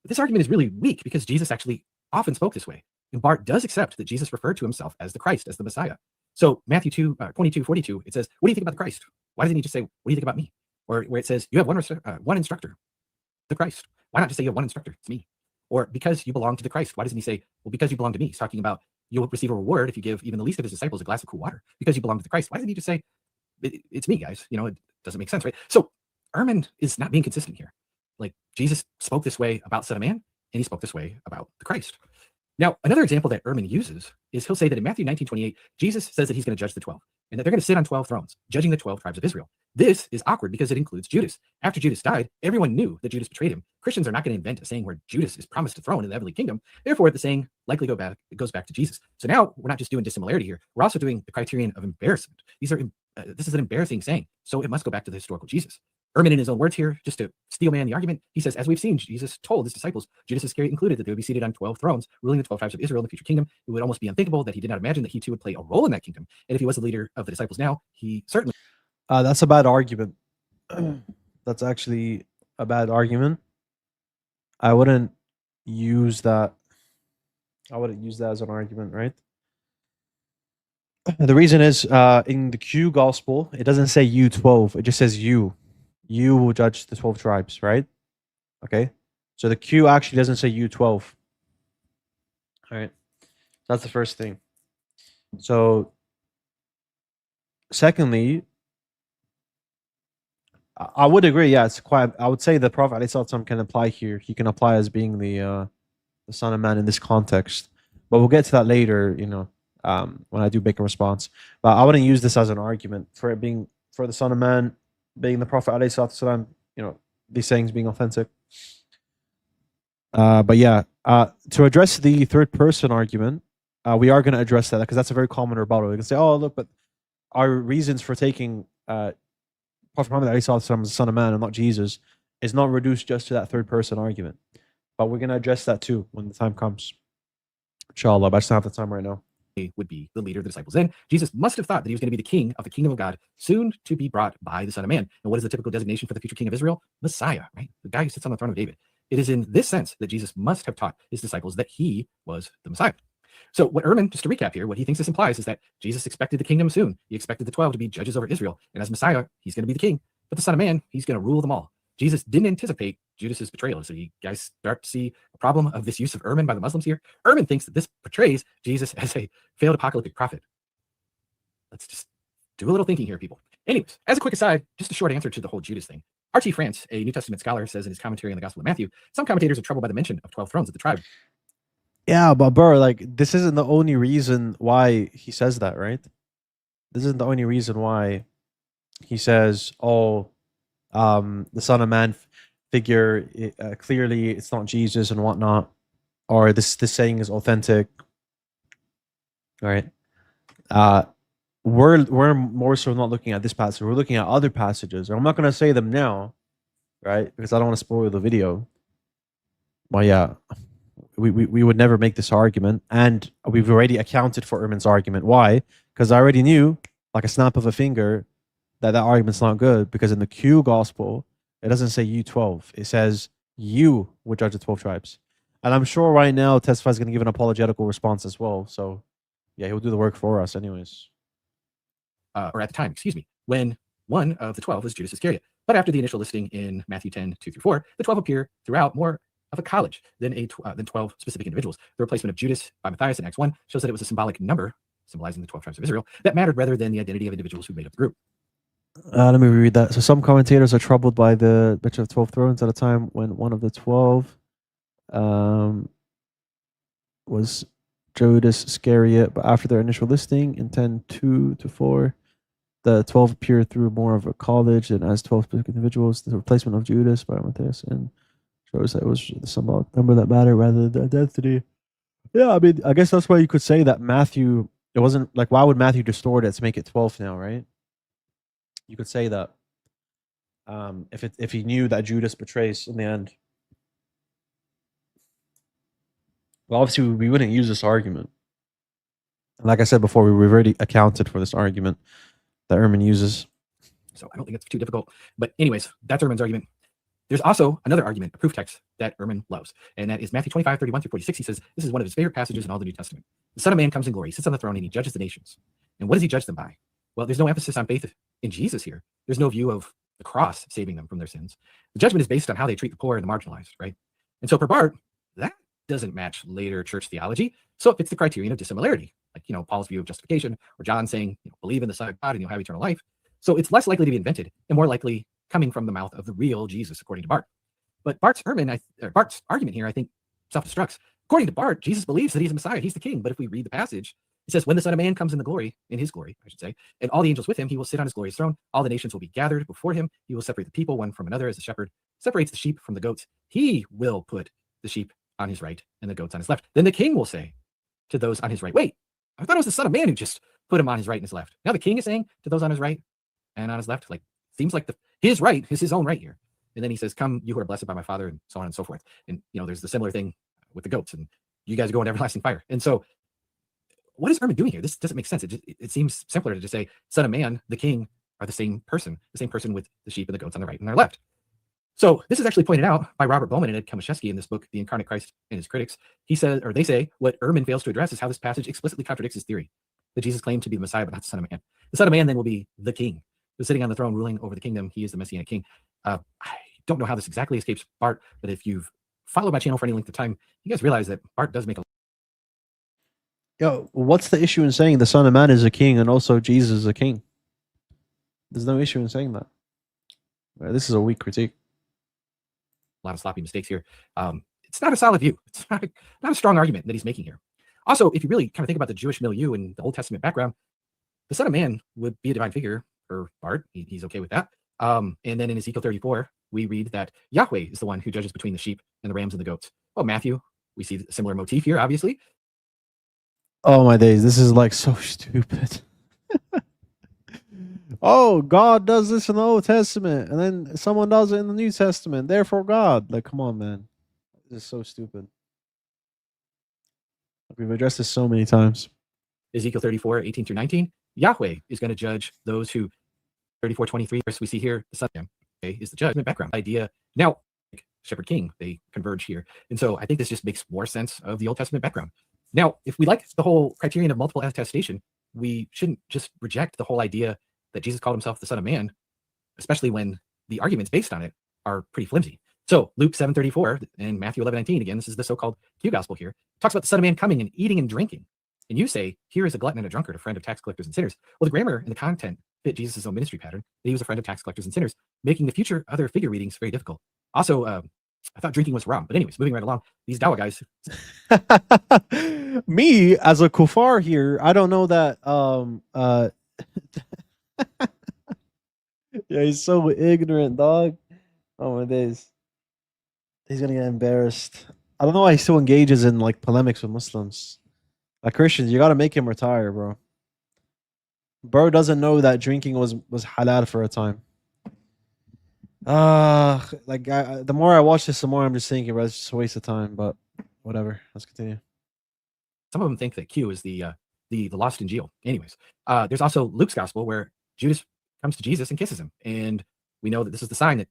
But this argument is really weak because Jesus actually often spoke this way. And Bart does accept that Jesus referred to himself as the Christ, as the Messiah. So Matthew 22:42, it says, what do you think about the Christ? Why doesn't he just say, what do you think about me? Or where it says, you have one instructor, the Christ. Why not just say you have one instructor? It's me. Or because you belong to the Christ. Why doesn't he say, well, because you belong to me? He's talking about you'll receive a reward if you give even the least of his disciples a glass of cool water because you belong to the Christ. Why doesn't he just say, it's me, guys? You know, it doesn't make sense, right? So Ehrman is not being consistent here. Like, Jesus spoke this way about Son of Man, and he spoke this way about the Christ. Now, another example that Ehrman uses is he'll say that in Matthew 19:28, Jesus says that he's going to judge the 12 and that they're going to sit on 12 thrones, judging the 12 tribes of Israel. This is awkward because it includes Judas. After Judas died, everyone knew that Judas betrayed him. Christians are not going to invent a saying where Judas is promised a throne in the heavenly kingdom. Therefore, the saying likely goes back to Jesus. So now we're not just doing dissimilarity here. We're also doing the criterion of embarrassment. This is an embarrassing saying, so it must go back to the historical Jesus. Ehrman, in his own words here, just to steel man the argument, he says, as we've seen, Jesus told his disciples, Judas Iscariot included, that they would be seated on 12 thrones, ruling the 12 tribes of Israel in the future kingdom. It would almost be unthinkable that he did not imagine that he too would play a role in that kingdom. And if he was the leader of the disciples now, he certainly... That's a bad argument. That's actually a bad argument. I wouldn't use that. I wouldn't use that as an argument, right? The reason is in the Q gospel, it doesn't say you 12. It just says you. You will judge the 12 tribes, right? Okay. So the Q actually doesn't say you 12. All right. That's the first thing. So, secondly, I would agree. Yeah, it's quite. I would say the Prophet ﷺ can apply here. He can apply as being the Son of Man in this context. But we'll get to that later. You know, when I do make a response. But I wouldn't use this as an argument for it being for the Son of Man being the Prophet ﷺ. You know, these sayings being authentic. But yeah, to address the third person argument, we are going to address that because that's a very common rebuttal. We can say, oh, look, but our reasons for taking Prophet Muhammad as the Son of Man and not Jesus is not reduced just to that third person argument. But we're going to address that too when the time comes. Inshallah, but I just don't have the time right now. Would be the leader of the disciples. Then Jesus must have thought that he was going to be the king of the kingdom of God, soon to be brought by the Son of Man. And what is the typical designation for the future king of Israel? Messiah, right? The guy who sits on the throne of David. It is in this sense that Jesus must have taught his disciples that he was the Messiah. So what Ehrman, just to recap here, what he thinks this implies is that Jesus expected the kingdom soon. He expected the 12 to be judges over Israel. And as Messiah, he's going to be the king. But the Son of Man, he's going to rule them all. Jesus didn't anticipate Judas's betrayal. So you guys start to see a problem of this use of Ehrman by the Muslims here. Ehrman thinks that this portrays Jesus as a failed apocalyptic prophet. Let's just do a little thinking here, people. Anyways, as a quick aside, just a short answer to the whole Judas thing. R.T. France, a New Testament scholar, says in his commentary on the Gospel of Matthew, some commentators are troubled by the mention of 12 thrones of the tribe. Yeah, but bro, like this isn't the only reason why he says that, right? This isn't the only reason why he says, "Oh, the Son of Man figure clearly it's not Jesus and whatnot," or this saying is authentic. All right. We're more so not looking at this passage. We're looking at other passages. I'm not going to say them now, right? Because I don't want to spoil the video. But yeah, we would never make this argument, and we've already accounted for Erman's argument. Why? Because I already knew, like a snap of a finger, that argument's not good, because in the Q gospel, it doesn't say you 12. It says you would judge the 12 tribes. And I'm sure right now Testify is going to give an apologetical response as well. So yeah, he'll do the work for us anyways. Or at the time, excuse me, when one of the 12 was Judas Iscariot. But after the initial listing in Matthew 10, 2-4, the 12 appear throughout more of a college than 12 specific individuals. The replacement of Judas by Matthias in Acts 1 shows that it was a symbolic number, symbolizing the 12 tribes of Israel, that mattered rather than the identity of individuals who made up the group. Let me read that. So some commentators are troubled by the picture of 12 thrones at a time when one of the 12 was Judas Iscariot, but after their initial listing in 10:2-4, the 12 appear through more of a college and as 12 specific individuals. The replacement of Judas by Matthias and shows that it was the symbolic number that mattered rather than the identity. Yeah, I mean, I guess that's why you could say that Matthew, it wasn't like, why would Matthew distort it to make it 12 now, right? You could say that if he knew that Judas betrays in the end. Well, obviously, we wouldn't use this argument. And like I said before, we've already accounted for this argument that Erman uses. So I don't think it's too difficult. But anyways, that's Erman's argument. There's also another argument, a proof text that Erman loves, and that is Matthew 25:31-46. He says this is one of his favorite passages in all the New Testament. The Son of Man comes in glory, he sits on the throne, and he judges the nations. And what does he judge them by? Well, there's no emphasis on faith in Jesus here. There's no view of the cross saving them from their sins. The judgment is based on how they treat the poor and the marginalized, right? And so for Bart, that doesn't match later church theology. So it fits the criterion of dissimilarity, like, Paul's view of justification, or John saying, believe in the Son of God and you'll have eternal life. So it's less likely to be invented and more likely coming from the mouth of the real Jesus, according to Bart. But Bart's argument here, I think, self-destructs. According to Bart, Jesus believes that he's the Messiah, he's the king. But if we read the passage, it says, when the Son of Man comes in his glory, I should say, and all the angels with him, he will sit on his glorious throne. All the nations will be gathered before him. He will separate the people one from another as the shepherd separates the sheep from the goats. He will put the sheep on his right and the goats on his left. Then the king will say to those on his right, wait, I thought it was the Son of Man who just put him on his right and his left. Now the king is saying to those on his right and on his left, like, seems like his right is his own right here. And then he says, come, you who are blessed by my Father, and so on and so forth. And, there's the similar thing with the goats, and you guys go into everlasting fire. And so what is Erman doing here? This doesn't make sense. It seems simpler to just say Son of Man, the king, are the same person with the sheep and the goats on the right and their left. So this is actually pointed out by Robert Bowman and Ed Kamaszewski in this book, The Incarnate Christ and His Critics. They say what Erman fails to address is how this passage explicitly contradicts his theory that Jesus claimed to be the Messiah, but not the Son of Man. The Son of Man then will be the king, who's sitting on the throne ruling over the kingdom. He is the Messianic king. I don't know how this exactly escapes Bart, but if you've followed my channel for any length of time, you guys realize that Bart does make a... Yo, what's the issue in saying the Son of Man is a king and also Jesus is a king? There's no issue in saying that. This is a weak critique. A lot of sloppy mistakes here. It's not a solid view. It's not a strong argument that he's making here. Also, if you really kind of think about the Jewish milieu and the Old Testament background, the Son of Man would be a divine figure for Bart. He's okay with that. And then in Ezekiel 34, we read that Yahweh is the one who judges between the sheep and the rams and the goats. Oh, Matthew, we see a similar motif here, obviously. Oh my days, this is like so stupid. Oh, God does this in the Old Testament, and then someone does it in the New Testament. Therefore, God. Like, come on, man. This is so stupid. We've addressed this so many times. Ezekiel 34:18-19. Yahweh is going to judge those who... 34:23. We see here the Son of Man is the judgment background idea. Now, shepherd king, they converge here, and so I think this just makes more sense of the Old Testament background. Now, if we like the whole criterion of multiple attestation, we shouldn't just reject the whole idea that Jesus called himself the Son of Man, especially when the arguments based on it are pretty flimsy. So Luke 7:34 and Matthew 11:19, again, this is the so-called Q gospel here, talks about the Son of Man coming and eating and drinking. And you say, here is a glutton and a drunkard, a friend of tax collectors and sinners. Well, the grammar and the content fit Jesus' own ministry pattern, that he was a friend of tax collectors and sinners, making the future other figure readings very difficult. Also, I thought drinking was wrong. But anyways, moving right along, these Dawa guys. Me, as a kuffar here, I don't know that... Yeah, he's so ignorant, dog. Oh my days. He's gonna get embarrassed. I don't know why he still engages in like polemics with Muslims. Like Christians, you gotta make him retire, bro. Bro doesn't know that drinking was halal for a time. The more I watch this, the more I'm just thinking, bro, it's just a waste of time. But whatever. Let's continue. Some of them think that Q is the lost in jail. Anyways, there's also Luke's gospel where Judas comes to Jesus and kisses him, and we know that this is the sign that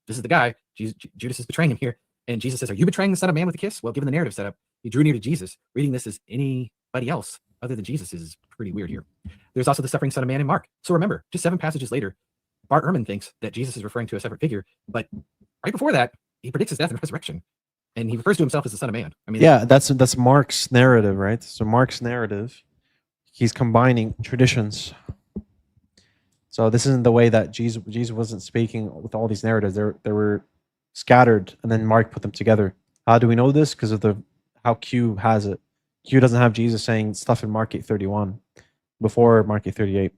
this is the guy. Judas is betraying him here, and Jesus says, "Are you betraying the Son of Man with a kiss?" Well, given the narrative setup, he drew near to Jesus. Reading this as anybody else other than Jesus is pretty weird here. There's also the suffering Son of Man in Mark. So remember, just 7 passages later, Bart Ehrman thinks that Jesus is referring to a separate figure, but right before that, he predicts his death and resurrection, and he refers to himself as the Son of Man. I mean, Yeah, that's Mark's narrative, right? So Mark's narrative, he's combining traditions. So this isn't the way that Jesus wasn't speaking with all these narratives. They were scattered, and then Mark put them together. How do we know this? Because of how Q has it. Q doesn't have Jesus saying stuff in Mark 8:31 before Mark 8:38.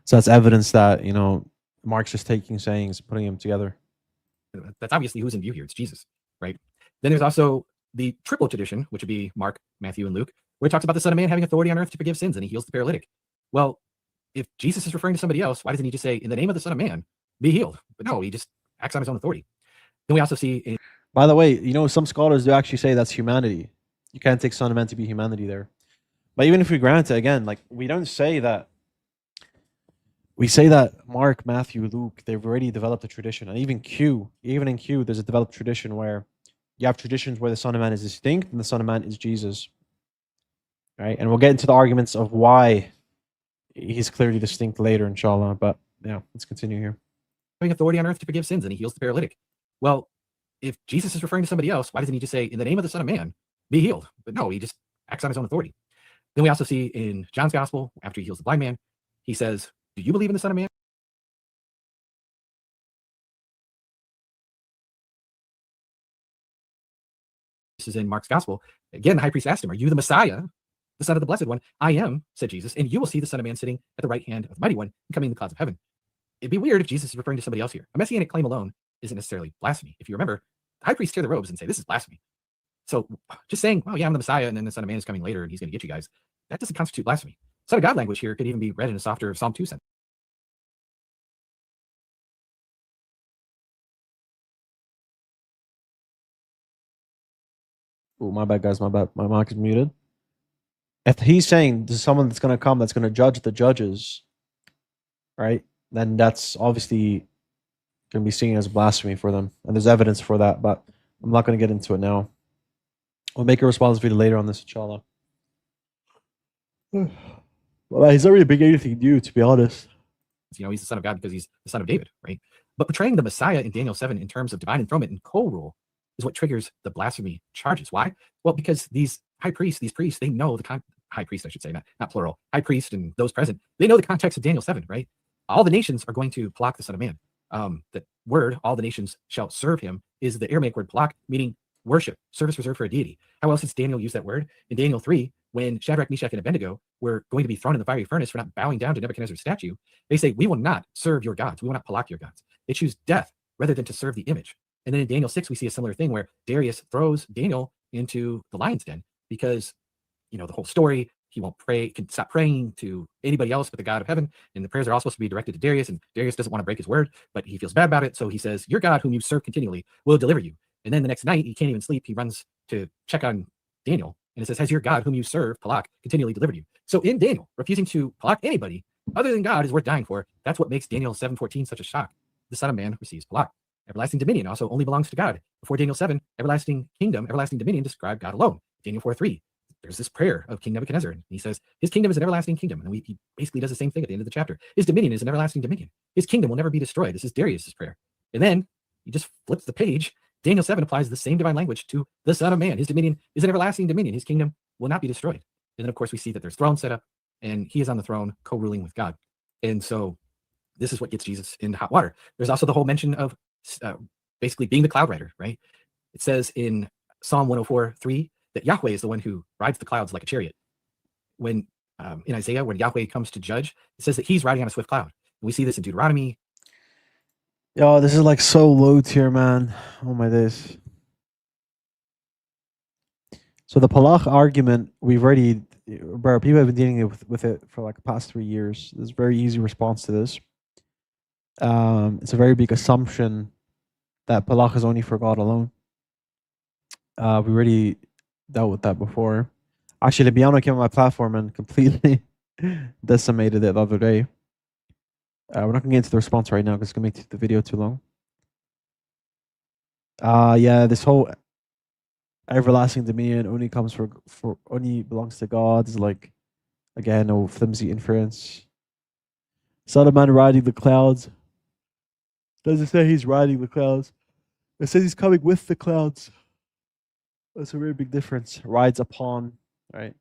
So that's evidence that Mark's just taking sayings, putting them together. that's obviously who's in view here. It's Jesus, right? Then there's also the triple tradition, which would be Mark, Matthew, and Luke, where it talks about the Son of Man having authority on earth to forgive sins, and he heals the paralytic. Well, if Jesus is referring to somebody else, why doesn't he just say, "In the name of the Son of Man, be healed"? But no, he just acts on his own authority. Then we also see By the way, some scholars do actually say that's humanity. You can't take Son of Man to be humanity there. But even if we grant it, again, like we don't say that. We say that Mark, Matthew, Luke, they've already developed a tradition. And even in Q, there's a developed tradition where you have traditions where the Son of Man is distinct and the Son of Man is Jesus. Right? And we'll get into the arguments of why he's clearly distinct later, inshallah. But yeah, let's continue here. having authority on earth to forgive sins, and he heals the paralytic. Well, if Jesus is referring to somebody else, why doesn't he just say, "In the name of the Son of Man, be healed"? But no, he just acts on his own authority. Then we also see in John's gospel, after he heals the blind man, he says, "Do you believe in the Son of Man?" This is in Mark's gospel. Again, the high priest asked him, "Are you the Messiah, the Son of the Blessed One?" "I am," said Jesus, "and you will see the Son of Man sitting at the right hand of the Mighty One and coming in the clouds of heaven." It'd be weird if Jesus is referring to somebody else here. A messianic claim alone isn't necessarily blasphemy. If you remember, the high priests tear their robes and say, "This is blasphemy." So just saying, "Oh yeah, I'm the Messiah, and then the Son of Man is coming later, and he's going to get you guys," that doesn't constitute blasphemy. Son of God language here could even be read in a softer Psalm 2 sense. Oh, my bad, guys. My bad. My mic is muted. If he's saying there's someone that's going to come that's going to judge the judges, right, then that's obviously going to be seen as blasphemy for them. And there's evidence for that, but I'm not going to get into it now. We'll make a response video later on this, inshallah. Well, he's not really big anything new, to be honest. He's the Son of God because he's the son of David, right? But portraying the Messiah in Daniel 7 in terms of divine enthronement and co-rule is what triggers the blasphemy charges. Why? Well, because these priests, they know high priest, I should say, not plural, high priest and those present, they know the context of Daniel 7, right? All the nations are going to block the Son of Man. The word, all the nations shall serve him, is the Aramaic word plak, meaning worship, service reserved for a deity. How else does Daniel use that word? In Daniel 3, when Shadrach, Meshach, and Abednego were going to be thrown in the fiery furnace for not bowing down to Nebuchadnezzar's statue, they say, "We will not serve your gods. We will not palak your gods." They choose death rather than to serve the image. And then in Daniel 6, we see a similar thing where Darius throws Daniel into the lion's den because, the whole story, he won't pray, can stop praying to anybody else but the God of heaven. And the prayers are all supposed to be directed to Darius, and Darius doesn't want to break his word, but he feels bad about it. So he says, "Your God, whom you serve continually, will deliver you." And then the next night, he can't even sleep. He runs to check on Daniel, and it says, "Has your God, whom you serve, palak, continually delivered you?" So in Daniel, refusing to palak anybody other than God is worth dying for. That's what makes Daniel 7:14 such a shock. The Son of Man receives palak. Everlasting dominion also only belongs to God. Before Daniel 7, everlasting kingdom, everlasting dominion describe God alone. Daniel 4:3, there's this prayer of King Nebuchadnezzar. And he says, his kingdom is an everlasting kingdom. And he basically does the same thing at the end of the chapter. His dominion is an everlasting dominion. His kingdom will never be destroyed. This is Darius's prayer. And then he just flips the page. Daniel 7 applies the same divine language to the Son of Man. His dominion is an everlasting dominion. His kingdom will not be destroyed. And then, of course, we see that there's thrones set up, and he is on the throne co-ruling with God. And so this is what gets Jesus into hot water. There's also the whole mention of basically being the cloud rider, right? It says in Psalm 104:3 that Yahweh is the one who rides the clouds like a chariot. When in Isaiah, when Yahweh comes to judge, it says that he's riding on a swift cloud. And we see this in Deuteronomy. Yo, this is like so low tier, man. Oh my days. So the palak argument, bro, people have been dealing with it for like the past 3 years. There's a very easy response to this. It's a very big assumption that palak is only for God alone. We already dealt with that before. Actually, Libiano came on my platform and completely decimated it the other day. We're not gonna get into the response right now because it's gonna make the video too long. Yeah, this whole everlasting dominion only comes for only belongs to God is like, again, no flimsy inference. Son of Man riding the clouds. Doesn't say he's riding the clouds. It says he's coming with the clouds. That's a very big difference. Rides upon, right?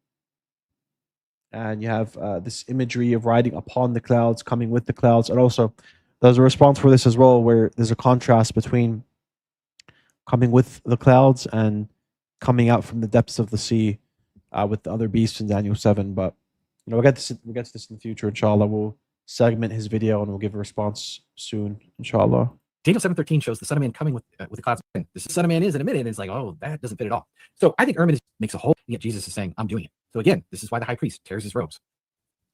And you have this imagery of riding upon the clouds, coming with the clouds. And also, there's a response for this as well, where there's a contrast between coming with the clouds and coming out from the depths of the sea with the other beasts in Daniel 7. But we'll get to this in the future, inshallah. We'll segment his video and we'll give a response soon, inshallah. Daniel 7:13 shows the Son of Man coming with the clouds. This Son of Man is in a minute, and it's like, oh, that doesn't fit at all. So I think Ehrman makes a whole, and yet Jesus is saying, I'm doing it. So again, this is why the high priest tears his robes.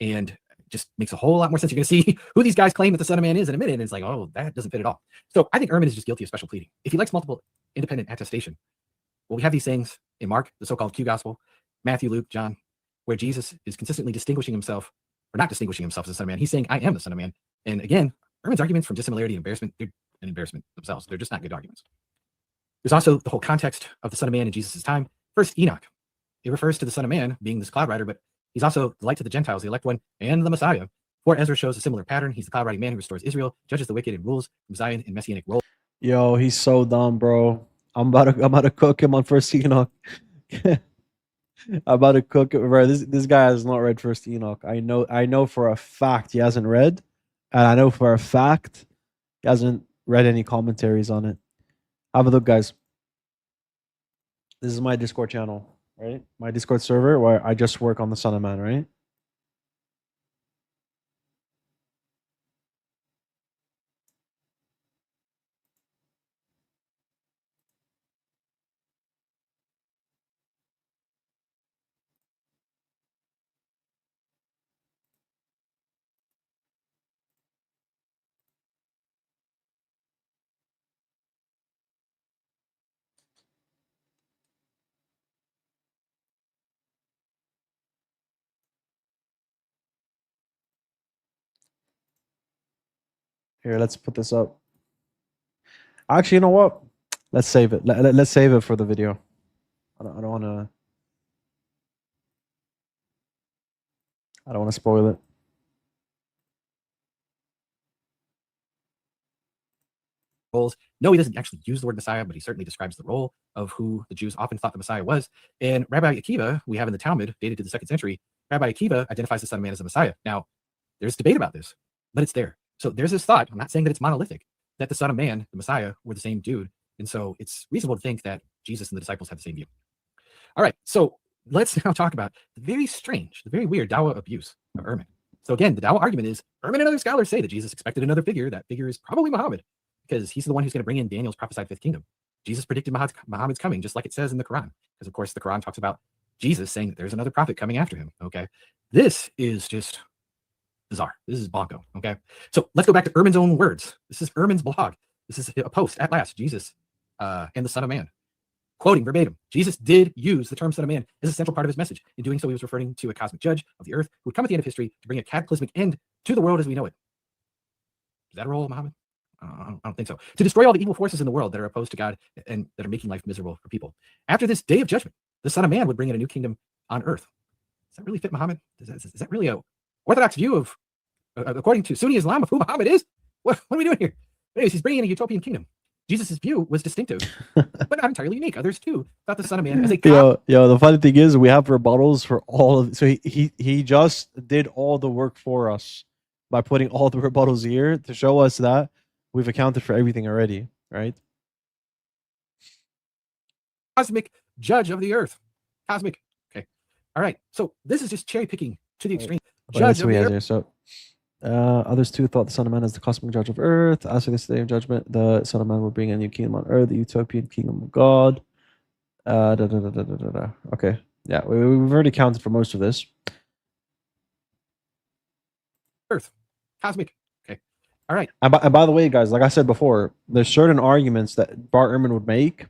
And just makes a whole lot more sense. You're going to see who these guys claim that the Son of Man is in a minute, and it's like, oh, that doesn't fit at all. So I think Ehrman is just guilty of special pleading. If he likes multiple independent attestation, well, we have these sayings in Mark, the so-called Q gospel, Matthew, Luke, John, where Jesus is consistently distinguishing himself, or not distinguishing himself as the Son of Man. He's saying, I am the Son of Man. And again, Ehrman's arguments from dissimilarity and embarrassment, they're an embarrassment themselves. They're just not good arguments. There's also the whole context of the Son of Man in Jesus' time. First, Enoch. It refers to the Son of Man being this cloud rider, but he's also the light to the Gentiles, the elect one, and the Messiah. For Ezra shows a similar pattern. He's the cloud riding man who restores Israel, judges the wicked, and rules from Zion in Messianic role. Yo, he's so dumb, bro. I'm about to cook him on First Enoch. I'm about to cook it, bro. This guy has not read First Enoch. I know for a fact he hasn't read, and I know for a fact he hasn't read any commentaries on it. Have a look, guys. This is my Discord channel, right? My Discord server where I just work on the Son of Man, right? Here, let's put this up. Actually, you know what? Let's save it. Let's save it for the video. I don't want to. I don't want to spoil it. Roles. No, he doesn't actually use the word Messiah, but he certainly describes the role of who the Jews often thought the Messiah was. And Rabbi Akiva, we have in the Talmud, dated to the 2nd century, Rabbi Akiva identifies the Son of Man as the Messiah. Now, there's debate about this, but it's there. So there's this thought, I'm not saying that it's monolithic, that the Son of Man, the Messiah, were the same dude. And so it's reasonable to think that Jesus and the disciples have the same view. All right, so let's now talk about the very strange, the very weird Dawa abuse of Ehrman. So again, the Dawa argument is Ehrman and other scholars say that Jesus expected another figure. That figure is probably Muhammad, because he's the one who's going to bring in Daniel's prophesied 5th kingdom. Jesus predicted Muhammad's coming, just like it says in the Quran, because of course the Quran talks about Jesus saying that there's another prophet coming after him. Okay, this is just bizarre. This is bonko. Okay, so let's go back to Ehrman's own words. This is Ehrman's blog. This is a post at last. Jesus and the Son of Man. Quoting verbatim, Jesus did use the term Son of Man as a central part of his message. In doing so, he was referring to a cosmic judge of the earth who would come at the end of history to bring a cataclysmic end to the world as we know it. Is that a role of Muhammad? I don't think so. To destroy all the evil forces in the world that are opposed to God and that are making life miserable for people. After this day of judgment, the Son of Man would bring in a new kingdom on earth. Does that really fit Muhammad? Is that really a orthodox view of, according to Sunni Islam, of who Muhammad is? What are we doing here? Anyways, he's bringing in a utopian kingdom. Jesus' view was distinctive, but not entirely unique. Others too thought the Son of Man as a God. Yo, the funny thing is we have rebuttals for all of. So he just did all the work for us by putting all the rebuttals here to show us that we've accounted for everything already, right? Cosmic judge of the earth. Cosmic. Okay. All right. So this is just cherry picking to the extreme. Judge of the earth. So others too thought the Son of Man as the cosmic judge of earth. As for this day of judgment, the Son of Man will bring a new kingdom on earth, the utopian kingdom of God. Okay. Yeah, we've already counted for most of this. Earth. Cosmic. Okay. All right. And by the way, guys, like I said before, there's certain arguments that Bart Ehrman would make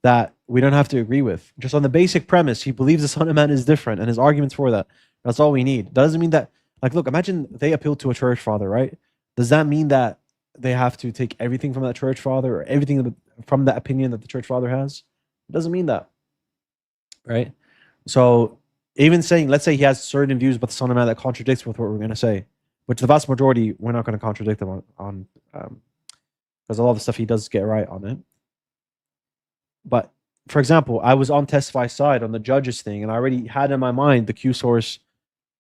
that we don't have to agree with. Just on the basic premise, he believes the Son of Man is different, and his arguments for that. That's all we need. Doesn't mean that, like, look, imagine they appeal to a church father, right? Does that mean that they have to take everything from that church father or everything from that opinion that the church father has? It doesn't mean that, right? So even saying, let's say he has certain views about the Son of Man that contradicts with what we're going to say, which the vast majority, we're not going to contradict them on because a lot of the stuff he does get right on it. But for example, I was on Testify's side on the judges thing, and I already had in my mind the Q source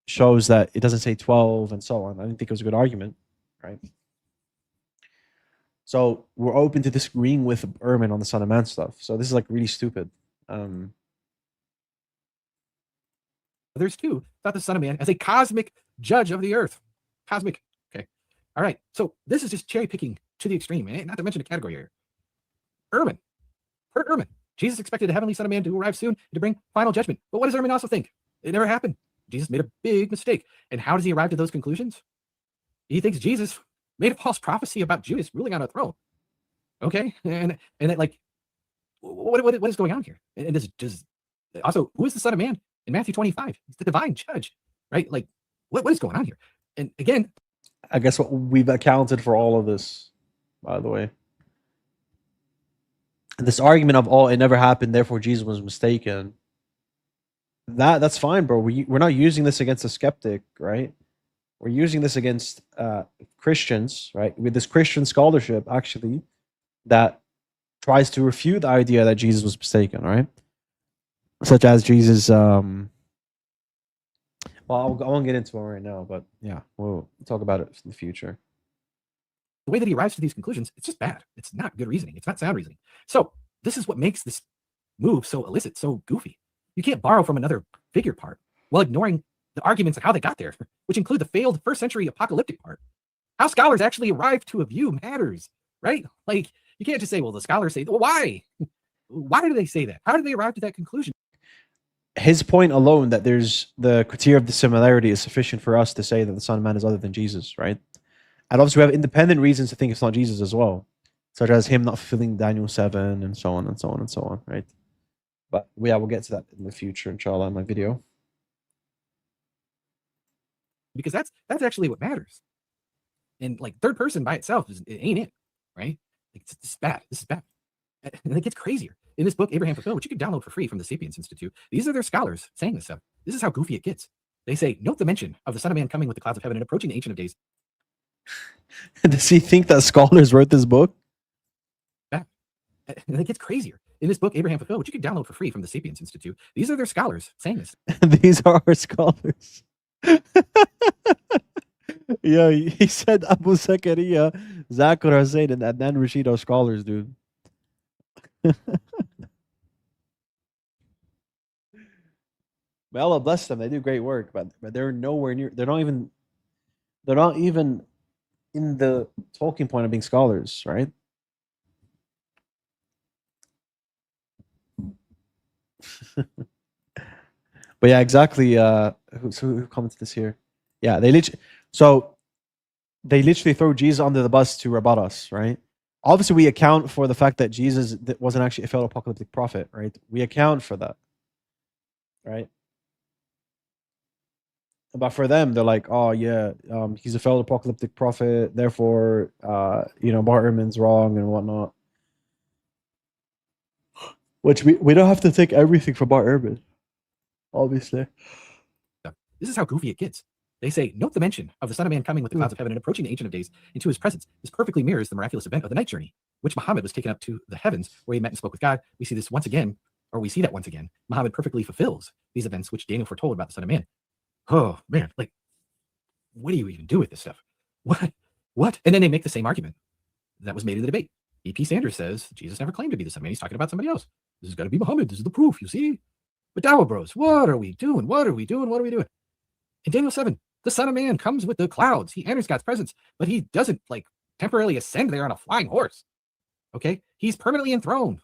shows that it doesn't say 12 and so on. I didn't think it was a good argument, right? So we're open to disagreeing with Ehrman on the Son of Man stuff. So this is like really stupid. Others too thought the Son of Man as a cosmic judge of the earth. Cosmic. Okay. All right. So this is just cherry picking to the extreme, not to mention a category here. Ehrman. Per Ehrman, Jesus expected a heavenly Son of Man to arrive soon to bring final judgment. But what does Ehrman also think? It never happened. Jesus made a big mistake. And how does he arrive to those conclusions? He thinks Jesus made a false prophecy about Judas ruling on a throne. Okay. And that, like, what is going on here? And does also, who is the Son of Man in Matthew 25? He's the divine judge, right? Like, what is going on here? And again, I guess we've accounted for all of this, by the way. This argument of, oh, it never happened, therefore Jesus was mistaken. That's fine, bro. We're not using this against a skeptic, right? We're using this against Christians, right? With this Christian scholarship, actually, that tries to refute the idea that Jesus was mistaken, right? Such as Jesus. Well, I won't get into it right now, but yeah, we'll talk about it in the future. The way that he arrives to these conclusions, it's just bad. It's not good reasoning. It's not sound reasoning. So this is what makes this move so illicit, so goofy. You can't borrow from another figure part while ignoring the arguments on how they got there, which include the failed first century apocalyptic part. How scholars actually arrive to a view matters, right? Like, you can't just say, well, the scholars say, well, why? Why do they say that? How did they arrive to that conclusion? His point alone that there's the criteria of the similarity is sufficient for us to say that the Son of Man is other than Jesus, right? And obviously we have independent reasons to think it's not Jesus as well, such as him not fulfilling Daniel 7 and so on and so on and so on, right? But yeah, we'll get to that in the future, inshallah, in my video. Because that's actually what matters. And like third person by itself, it ain't it, right? Like, this is bad. This is bad. And it gets crazier. In this book, Abraham Fulfilled, which you can download for free from the Sapiens Institute, these are their scholars saying this stuff. This is how goofy it gets. They say, note the mention of the Son of Man coming with the clouds of heaven and approaching the Ancient of Days. Does he think that scholars wrote this book? And it gets crazier. In this book, Abraham Fulfilled, which you can download for free from the Sapiens Institute, these are their scholars saying this. These are our scholars. Yeah, he said Abu Zakaria, Zakir Hussain, and Adnan Rashid are scholars, dude. May Allah bless them. They do great work, but they're nowhere near. They're not even in the talking point of being scholars, right? But yeah, exactly. Who commented this here? Yeah, they literally throw Jesus under the bus to rebut us, right? Obviously, we account for the fact that Jesus wasn't actually a failed apocalyptic prophet, right? We account for that, right? But for them, they're like, oh yeah, he's a failed apocalyptic prophet, therefore, Bart Ehrman's wrong and whatnot. Which we don't have to take everything from Bart Ehrman, obviously. This is how goofy it gets. They say, note the mention of the Son of Man coming with the clouds of heaven and approaching the Ancient of Days into his presence. This perfectly mirrors the miraculous event of the night journey, which Muhammad was taken up to the heavens, where he met and spoke with God. We see that once again. Muhammad perfectly fulfills these events, which Daniel foretold about the Son of Man. Oh man, like, what do you even do with this stuff? What? And then they make the same argument that was made in the debate. E.P. Sanders says Jesus never claimed to be the Son of Man. He's talking about somebody else. This has got to be Muhammad. This is the proof, you see? But Dawa bros, what are we doing? In Daniel 7, the Son of Man comes with the clouds. He enters God's presence, but he doesn't like temporarily ascend there on a flying horse. Okay? He's permanently enthroned.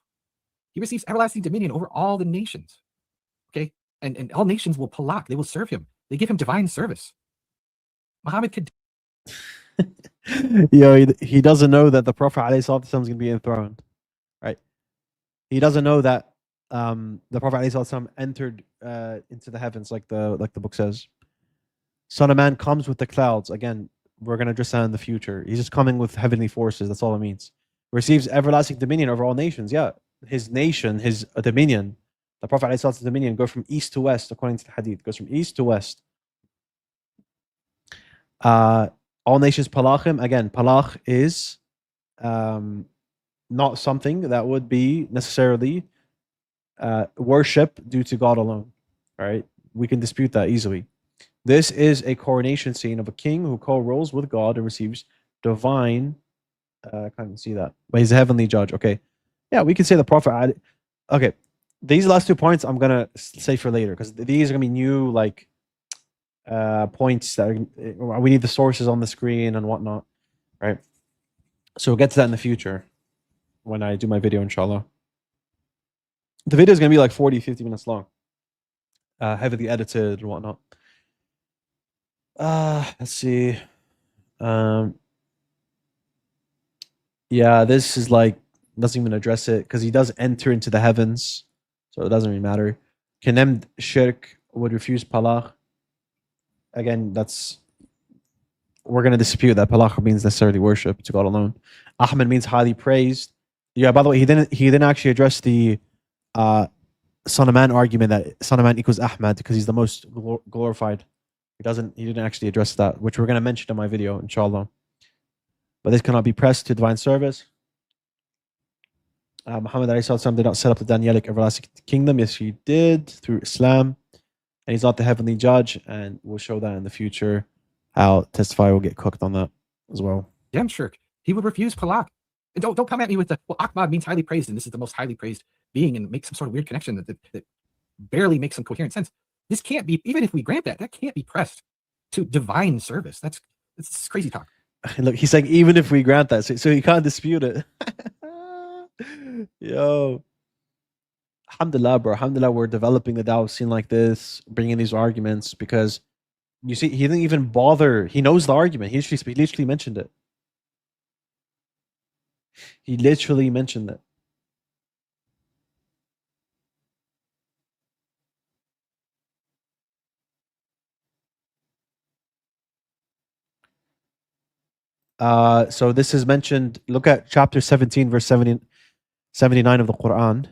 He receives everlasting dominion over all the nations. Okay? And all nations will palak. They will serve him. They give him divine service. Muhammad could. He doesn't know that the Prophet ﷺ is going to be enthroned, right? He doesn't know that the Prophet ﷺ entered into the heavens, like the book says. Son of Man comes with the clouds. Again, we're going to address that in the future. He's just coming with heavenly forces. That's all it means. Receives everlasting dominion over all nations. Yeah, his nation, his dominion, the Prophet ﷺ's dominion, go from east to west, according to the hadith. Goes from east to west. All nations palachim. Again, palach is not something that would be necessarily worship due to God alone. Right? We can dispute that easily. This is a coronation scene of a king who co-rules with God and receives divine. I can't even see that, but he's a heavenly judge. Okay, yeah, we can say the Prophet. Okay, these last 2 points I'm gonna say for later because these are gonna be new like points that we need the sources on the screen and whatnot, right? So we'll get to that in the future when I do my video, inshallah. The video is gonna be like 40-50 minutes long, heavily edited and whatnot. Let's see. Yeah, this is like doesn't even address it because he does enter into the heavens, so it doesn't really matter. Condemned shirk would refuse palach. Again, we're gonna dispute that palach means necessarily worship to God alone. Ahmed means highly praised. Yeah, by the way, he didn't actually address the Son of Man argument that Son of Man equals Ahmed because he's the most glorified. He didn't actually address that, which we're going to mention in my video, inshallah. But this cannot be pressed to divine service. Muhammad ﷺ did not set up the Danielic everlasting kingdom. Yes, he did through Islam. And he's not the heavenly judge. And we'll show that in the future. How Testify will get cooked on that as well. Damn shirk. He would refuse palak. And don't come at me with the, well, Ahmad means highly praised, and this is the most highly praised being, and make some sort of weird connection that barely makes some coherent sense. This can't be, even if we grant that can't be pressed to divine service. That's crazy talk. Look, he's like, even if we grant that, so you can't dispute it. Yo. Alhamdulillah, bro. Alhamdulillah, we're developing the dawah scene like this, bringing these arguments, because you see, he didn't even bother. He knows the argument. He literally mentioned it. He literally mentioned it. So this is mentioned. Look at chapter 17, verse 79 of the Quran.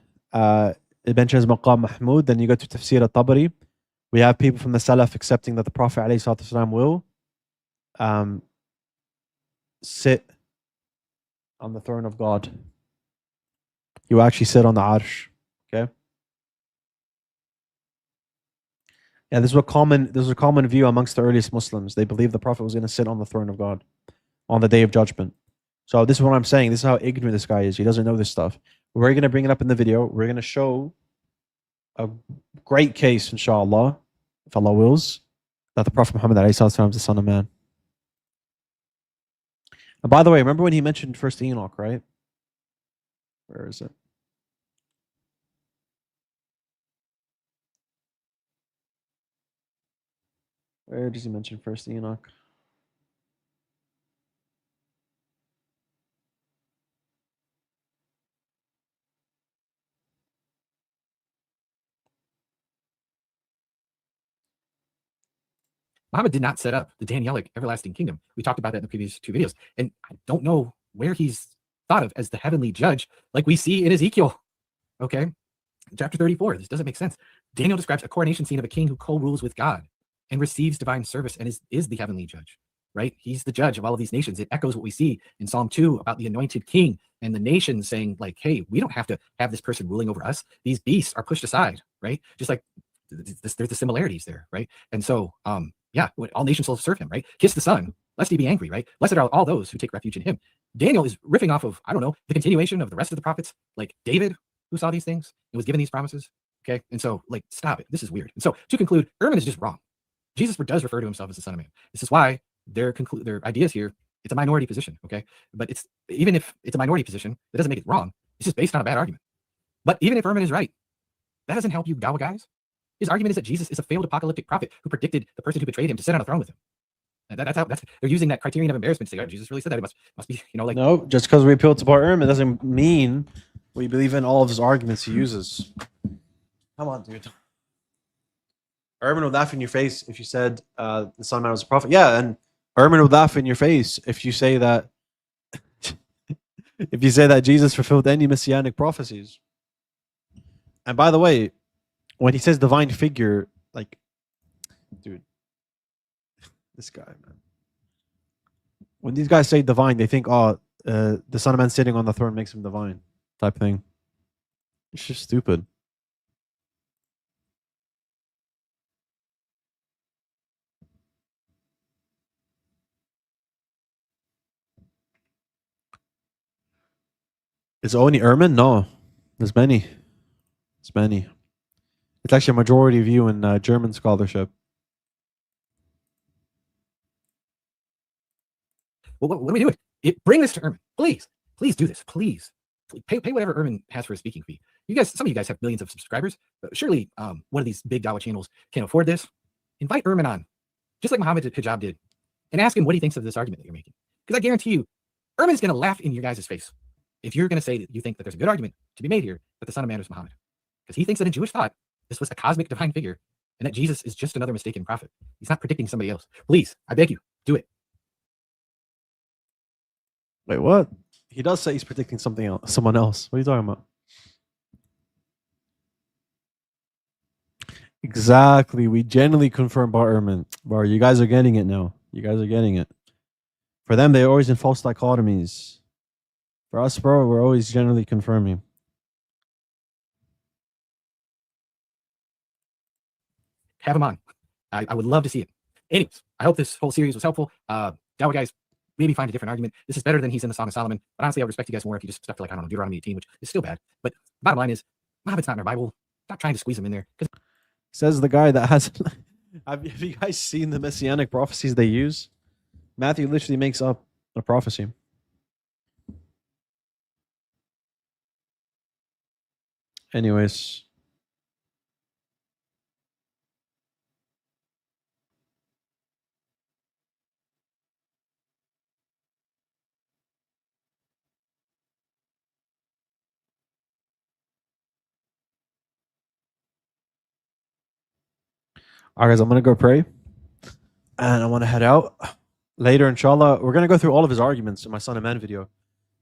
It mentions Maqam Mahmud. Then you go to Tafsir al-Tabari. We have people from the Salaf accepting that the Prophet ﷺ will sit on the throne of God. He will actually sit on the Arsh. Okay. Yeah, this was a common view amongst the earliest Muslims. They believed the Prophet was going to sit on the throne of God on the Day of Judgment. So this is what I'm saying. This is how ignorant this guy is. He doesn't know this stuff. We're going to bring it up in the video. We're going to show a great case, inshallah, if Allah wills, that the Prophet Muhammad ﷺ is the Son of Man. And by the way, remember when he mentioned first Enoch, right? Where is it? Where does he mention first Enoch? Muhammad did not set up the Danielic everlasting kingdom. We talked about that in the previous 2 videos. And I don't know where he's thought of as the heavenly judge like we see in Ezekiel. Okay. Chapter 34. This doesn't make sense. Daniel describes a coronation scene of a king who co-rules with God and receives divine service and is the heavenly judge, right? He's the judge of all of these nations. It echoes what we see in Psalm 2 about the anointed king and the nation saying like, hey, we don't have to have this person ruling over us. These beasts are pushed aside, right? Just like there's the similarities there, right? And so, yeah, all nations will serve him, right? Kiss the Son, lest he be angry, right? Blessed are all those who take refuge in him. Daniel is riffing off of, I don't know, the continuation of the rest of the prophets, like David, who saw these things and was given these promises, okay? And so, like, stop it. This is weird. And so, to conclude, Ehrman is just wrong. Jesus does refer to himself as the Son of Man. This is why their ideas here, it's a minority position, okay? But it's even if it's a minority position, that doesn't make it wrong. It's just based on a bad argument. But even if Ehrman is right, that doesn't help you, Dawa guys. His argument is that Jesus is a failed apocalyptic prophet who predicted the person who betrayed him to sit on a throne with him. And they're using that criterion of embarrassment to say, oh, Jesus really said that. It must be, you know, like. No, just because we appeal to Bar Ehrman doesn't mean we believe in all of his arguments he uses. Come on, dude. Ermin would laugh in your face if you said the Son of Man was a prophet. Yeah, and Ermin would laugh in your face if you say that if you say that Jesus fulfilled any messianic prophecies. And by the way, when he says divine figure, like, dude, this guy, man. When these guys say divine, they think, oh, the Son of Man sitting on the throne makes him divine, type thing. It's just stupid. Is it only Ermin? No, there's many. It's many. It's actually a majority view in German scholarship. Well, what are we doing? Bring this to Ermin. Please do this. Please. Pay whatever Ermin has for a speaking fee. Some of you guys have millions of subscribers. Surely one of these big Dawa channels can afford this. Invite Ermin on, just like Muhammad Hijab did, and ask him what he thinks of this argument that you're making. Because I guarantee you, Ermin's going to laugh in your guys' face if you're going to say that you think that there's a good argument to be made here that the Son of Man is Muhammad. Because he thinks that in Jewish thought, this was a cosmic divine figure, and that Jesus is just another mistaken prophet. He's not predicting somebody else. Please, I beg you, do it. Wait, what? He does say he's predicting something else, someone else. What are you talking about? Exactly. We generally confirm Bar Ermin. Bar, you guys are getting it now. You guys are getting it. For them, they're always in false dichotomies. For us, bro, we're always generally confirming. Have him on. I would love to see it. Anyways, I hope this whole series was helpful. Dawa guys, maybe find a different argument. This is better than he's in the Song of Solomon. But honestly, I would respect you guys more if you just stuck to, like, I don't know, Deuteronomy 18, which is still bad. But bottom line is, Muhammad's not in our Bible. Stop trying to squeeze him in there. Says the guy that has. Have you guys seen the messianic prophecies they use? Matthew literally makes up a prophecy. Anyways. All right, guys, I'm going to go pray. And I want to head out. Later, inshallah, we're going to go through all of his arguments in my Son of Man video.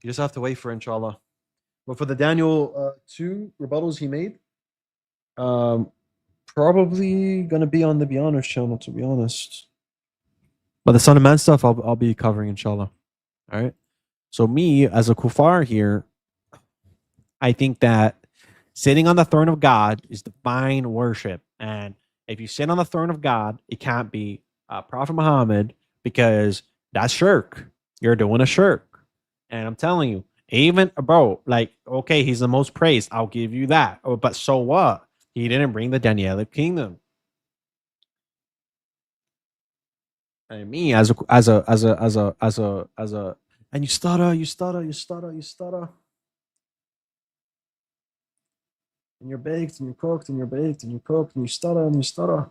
You just have to wait for inshallah. But for the Daniel 2 rebuttals he made, probably going to be on the Be Honest channel, to be honest. But the Son of Man stuff, I'll be covering inshallah. All right. So me, as a kuffar here, I think that sitting on the throne of God is divine worship. And if you sit on the throne of God, it can't be Prophet Muhammad, because that's shirk. You're doing a shirk. And I'm telling you, even, bro, like, okay, he's the most praised. I'll give you that. Oh, but so what? He didn't bring the Danielic kingdom. And me as a and you stutter. And you're baked and you're cooked and you're baked and you're cooked and you stutter.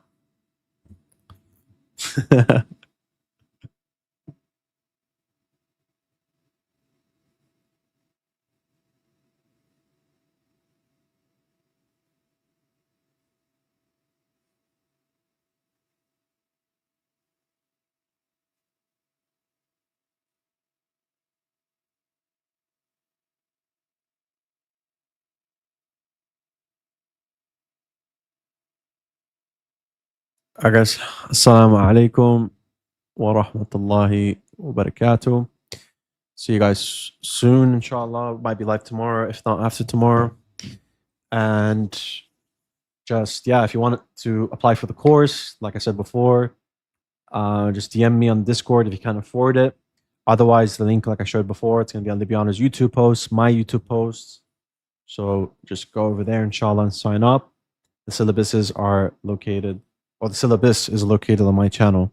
I guess. Assalamu alaikum wa rahmatullahi wa barakatuh. See you guys soon, inshallah. Might be live tomorrow, if not after tomorrow. And just, yeah, if you want to apply for the course, like I said before, just DM me on Discord if you can't afford it. Otherwise, the link, like I showed before, it's going to be on Libya's YouTube posts, my YouTube posts. So just go over there, inshallah, and sign up. The syllabuses are located, or the syllabus is located on my channel.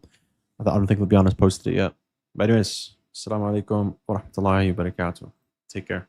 I don't think Libyan has posted it yet. But anyways, assalamu alaikum wa rahmatullahi wa barakatuh. Take care.